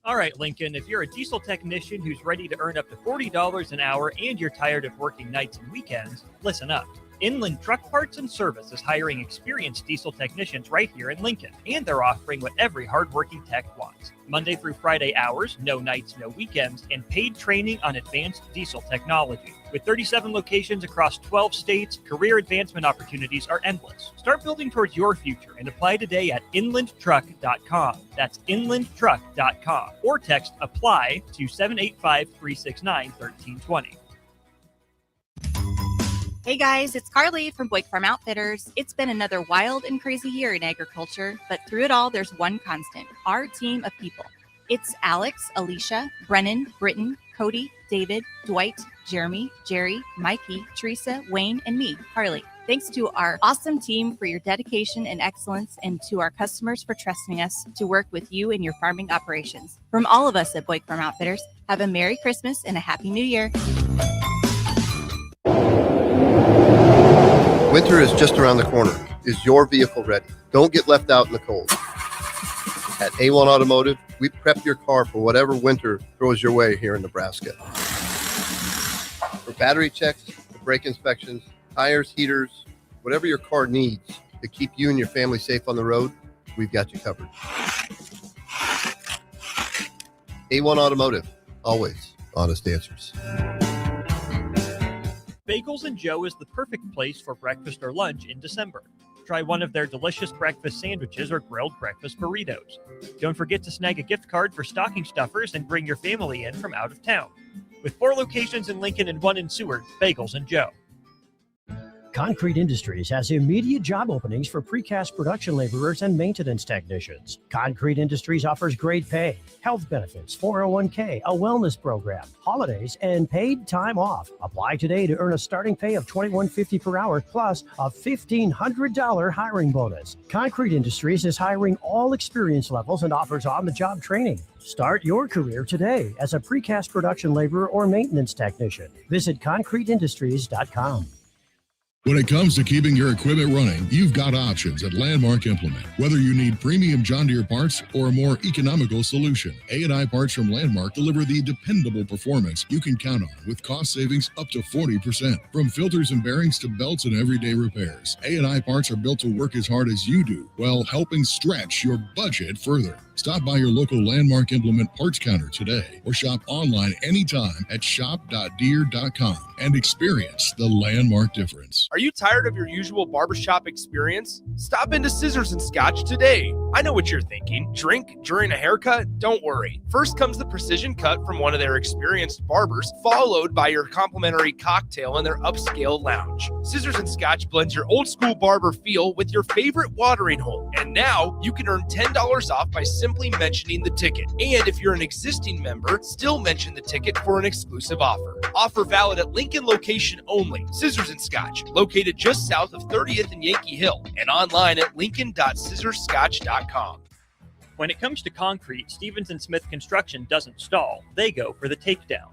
All right, Lincoln, if you're a diesel technician who's ready to earn up to $40 an hour and you're tired of working nights and weekends, listen up. Inland Truck Parts and Service is hiring experienced diesel technicians right here in Lincoln, and they're offering what every hardworking tech wants. Monday through Friday hours, no nights, no weekends, and paid training on advanced diesel technology. With 37 locations across 12 states, career advancement opportunities are endless. Start building towards your future and apply today at inlandtruck.com. That's inlandtruck.com. Or text APPLY to 785-369-1320. Hey guys, it's Carly from Boyk Farm Outfitters. It's been another wild and crazy year in agriculture, but through it all, there's one constant, our team of people. It's Alex, Alicia, Brennan, Britton, Cody, David, Dwight, Jeremy, Jerry, Mikey, Teresa, Wayne, and me, Carly. Thanks to our awesome team for your dedication and excellence, and to our customers for trusting us to work with you in your farming operations. From all of us at Boyk Farm Outfitters, have a Merry Christmas and a Happy New Year. Winter is just around the corner. Is your vehicle ready? Don't get left out in the cold. At A1 Automotive, we prep your car for whatever winter throws your way here in Nebraska. For battery checks, brake inspections, tires, heaters, whatever your car needs to keep you and your family safe on the road, we've got you covered. A1 Automotive, always honest answers. Bagels and Joe is the perfect place for breakfast or lunch in December. Try one of their delicious breakfast sandwiches or grilled breakfast burritos. Don't forget to snag a gift card for stocking stuffers and bring your family in from out of town. With 4 locations in Lincoln and 1 in Seward, Bagels and Joe. Concrete Industries has immediate job openings for precast production laborers and maintenance technicians. Concrete Industries offers great pay, health benefits, 401k, a wellness program, holidays, and paid time off. Apply today to earn a starting pay of $21.50 per hour plus a $1,500 hiring bonus. Concrete Industries is hiring all experience levels and offers on-the-job training. Start your career today as a precast production laborer or maintenance technician. Visit concreteindustries.com. When it comes to keeping your equipment running, you've got options at Landmark Implement. Whether you need premium John Deere parts or a more economical solution, A&I parts from Landmark deliver the dependable performance you can count on with cost savings up to 40%. From filters and bearings to belts and everyday repairs, A&I parts are built to work as hard as you do while helping stretch your budget further. Stop by your local Landmark Implement parts counter today or shop online anytime at shop.deere.com and experience the Landmark difference. Are you tired of your usual barbershop experience? Stop into Scissors and Scotch today. I know what you're thinking. Drink during a haircut? Don't worry. First comes the precision cut from one of their experienced barbers, followed by your complimentary cocktail in their upscale lounge. Scissors and Scotch blends your old school barber feel with your favorite watering hole. And now you can earn $10 off by simply mentioning the ticket. And if you're an existing member, still mention the ticket for an exclusive offer. Offer valid at Lincoln location only. Scissors and Scotch, located just south of 30th and Yankee Hill, and online at lincoln.scissorscotch.com. When it comes to concrete, Stevens & Smith Construction doesn't stall. They go for the takedown.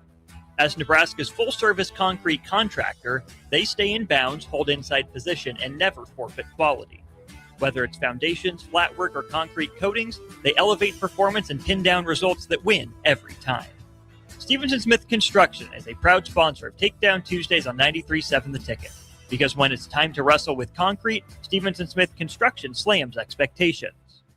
As Nebraska's full-service concrete contractor, they stay in bounds, hold inside position, and never forfeit quality. Whether it's foundations, flatwork, or concrete coatings, they elevate performance and pin down results that win every time. Stevens & Smith Construction is a proud sponsor of Takedown Tuesdays on 93.7 The Ticket. Because when it's time to wrestle with concrete, Stevens & Smith Construction slams expectations.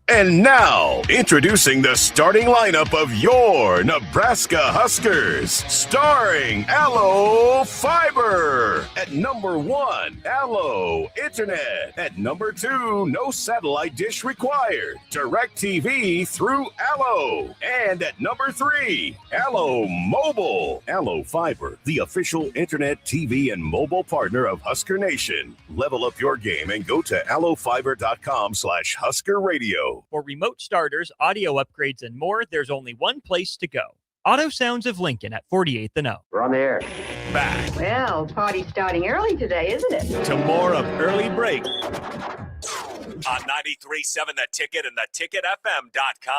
And now, introducing the starting lineup of your Nebraska Huskers. Starring Allo Fiber. At number 1, Allo Internet. At number 2, no satellite dish required. DirecTV through Allo. And at number 3, Allo Mobile. Allo Fiber, the official internet, TV, and mobile partner of Husker Nation. Level up your game and go to allofiber.com/Husker Radio. For remote starters, audio upgrades, and more, there's only one place to go. Auto Sounds of Lincoln at 48th and O. We're on the air. Back Well, party's starting early today, isn't it? to more of Early Break on 93.7 The Ticket and theticketfm.com.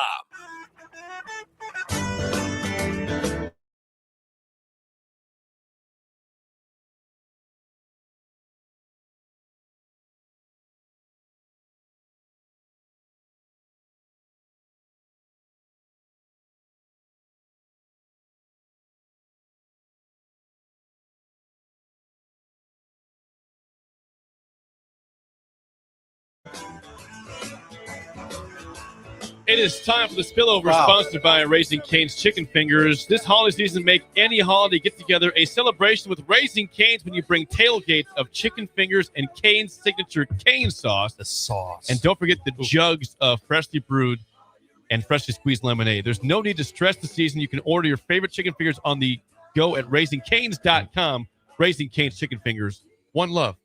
It is time for the spillover, sponsored by Raising Cane's Chicken Fingers. This holiday season, make any holiday get-together a celebration with Raising Cane's when you bring tailgates of chicken fingers and Cane's signature cane sauce. The sauce. And don't forget the jugs of freshly brewed and freshly squeezed lemonade. There's no need to stress the season. You can order your favorite chicken fingers on the go at RaisingCanes.com. Raising Cane's Chicken Fingers, One love.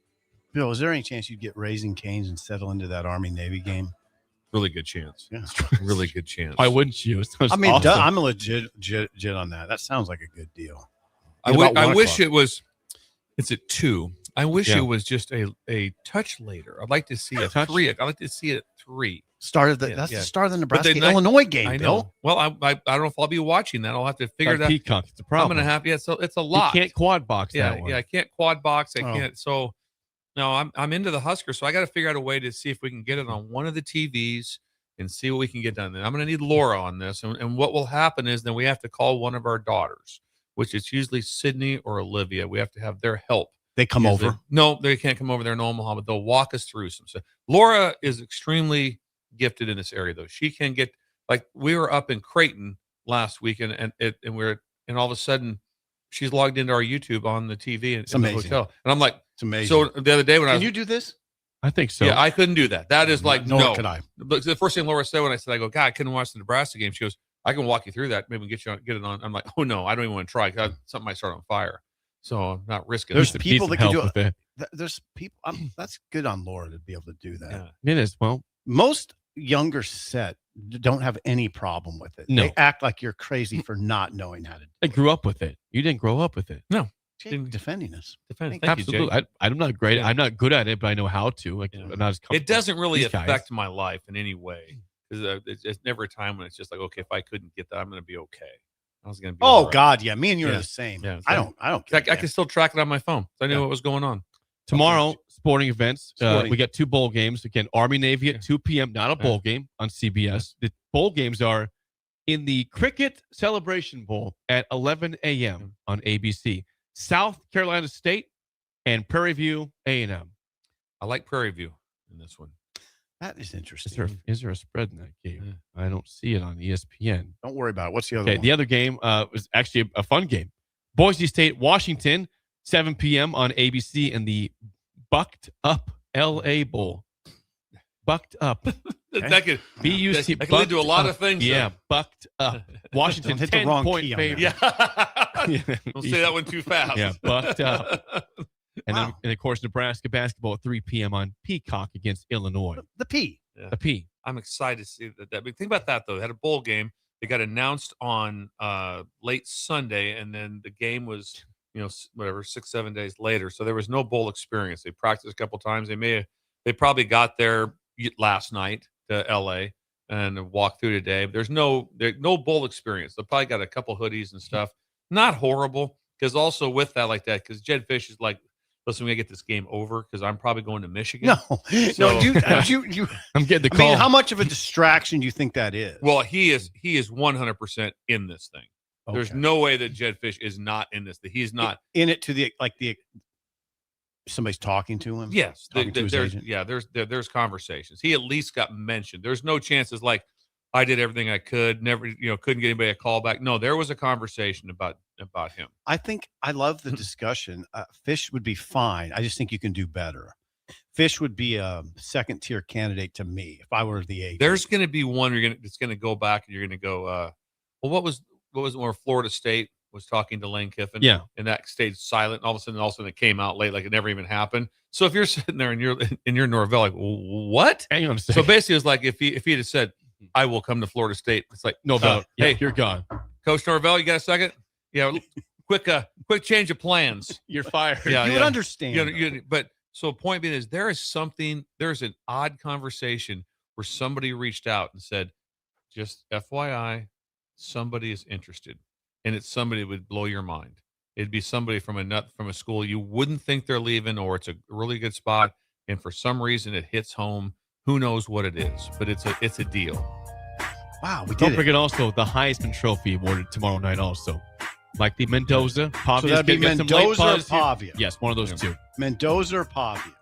Bill, is there any chance you'd get Raising Cane's and settle into that Army-Navy game? Really good chance. Yeah. Really good chance. Why wouldn't you? I mean, awesome. I'm a legit on that. That sounds like a good deal. I wish it was. It's at 2. I wish Yeah. it was just a touch later. I'd like to see a 3. I'd like to see it at 3. That's the start of the Nebraska-Illinois game, I Bill. know. Well, I don't know if I'll be watching that. I'll have to figure that. Peacock. It's a problem. I'm going to have. Yeah, so it's a lot. You can't quad box Yeah, that one. I can't quad box. I Oh. can't. So, no, I'm into the Huskers. So I got to figure out a way to see if we can get it on one of the TVs and see what we can get done. And I'm going to need Laura on this. And what will happen is then we have to call one of our daughters, which is usually Sydney or Olivia. We have to have their help. They come Usually. over. No, they can't come over there in Omaha, but they'll walk us through some stuff. Laura is extremely gifted in this area, though. She can get, like, we were up in Creighton last week, and all of a sudden she's logged into our YouTube on the TV in the hotel, and I'm like, it's amazing. So the other day when Can you do this? I think so. Yeah, I couldn't do that. That is like Nor no. could I. But the first thing Laura said when I said, I go, God, I couldn't watch the Nebraska game. She goes, I can walk you through that. Maybe we can get it on. I'm like, oh no, I don't even want to try because something might start on fire. So I'm not risking. There's it. people that can do it. There's people. That's good on Laura to be able to do that. Yeah. It is. Well, most younger set don't have any problem with it. No. They act like you're crazy for not knowing how to do they grew up with it. You didn't grow up with it. No. it. Defending us. Thank Absolutely. you, Jake. I'm not great. I'm not good at it, but I know how to. Like, I'm not as comfortable. It doesn't really These guys. affect my life in any way. Because it's never a time when it's just like, okay, if I couldn't get that, I'm going to be okay. I was going to be. Oh all right. God, yeah. Me and you are the same. Yeah, I don't. I can still track it on my phone. So I knew what was going on. Tomorrow, sporting events. Sporting. We got 2 bowl games. Again, Army-Navy at 2 p.m. Not a bowl game on CBS. The bowl games are in the Cricket Celebration Bowl at 11 a.m. on ABC. South Carolina State and Prairie View A&M. I like Prairie View in this one. That is interesting. Is there a spread in that game? I don't see it on ESPN. Don't worry about it. What's the other one? The other game was actually a fun game. Boise State, Washington, 7 p.m. on ABC in the Bucked Up LA Bowl. Bucked Up. That could B-U-C. that can lead to a lot of things. Yeah, bucked up. Washington, Don't hit the wrong 10-point key on favorite. Yeah. Don't say that one too fast. Yeah, bucked up. And then, and of course, Nebraska basketball at 3 p.m. on Peacock against Illinois. The P. Yeah. The P. I'm excited to see that. But think about that, though. They had a bowl game. It got announced on late Sunday, and then the game was, 6-7 days later. So there was no bowl experience. They practiced a couple times. They probably got there last night to LA and walked through today. But there's no bowl experience. They probably got a couple hoodies and stuff. Not horrible, because also with that like that, because Jed Fish is like, listen, we gotta get this game over because I'm probably going to Michigan. No, So- you. I'm getting the I call. mean, how much of a distraction do you think that is? Well, he is 100% in this thing. There's Okay. no way that Jed Fish is not in this. That he's not. in it to the somebody's talking to him. Yes, Talking to his there's agent? there's conversations. He at least got mentioned. There's no chances like I did everything I could. Never couldn't get anybody a call back. No, there was a conversation about him. I think I love the discussion. Fish would be fine. I just think you can do better. Fish would be a second tier candidate to me if I were the agent. There's going to be one that's going to go back and you're going to go. Well, what was where Florida State was talking to Lane Kiffin? Yeah. And that stayed silent. All of a sudden it came out late, like it never even happened. So if you're sitting there and you're Norvell, like what? Hang on a So second. basically, it's like if he had said, "I will come to Florida State," it's like No doubt. Hey, You're gone. Coach Norvell, you got a second? Yeah, quick change of plans. You're fired. Yeah, you would understand. But so point being is there's an odd conversation where somebody reached out and said, just FYI, somebody is interested, and it's somebody that would blow your mind. It'd be somebody from a school you wouldn't think they're leaving, or it's a really good spot, and for some reason it hits home. Who knows what it is, but it's a deal. Wow, we Don't did it. forget also the Heisman Trophy awarded tomorrow night also. Likely Mendoza. Pavia. So that'd be Mendoza or Pavia? Yes, one of those two. Mendoza or Pavia?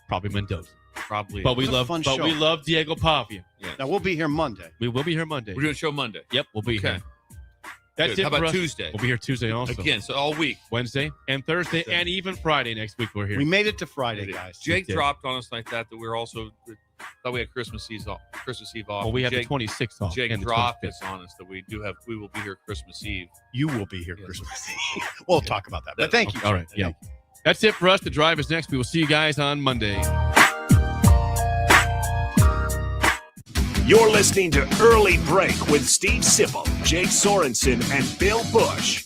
Probably Mendoza. Probably. But we What a fun show. love Diego Pavia. Now we'll be here Monday. We will be here Monday. We're doing a show Monday. Yep, we'll be Okay. here. That's Good. it How for about us. Tuesday? We'll be here Tuesday also. Again, so all week. Wednesday and Thursday and even Friday next week we're here. We made it to Friday, guys. Jake did. dropped on us like that we're also thought we had Christmas Eve off. Well, we have Jake, the 26th off. Jake and the dropped 25th. us on us that we will be here Christmas Eve. You will be here Christmas Eve. We'll talk about that. But thank you. All right. Yeah. That's it for us. The Drive is next. We will see you guys on Monday. You're listening to Early Break with Steve Sipple, Jake Sorensen, and Bill Busch.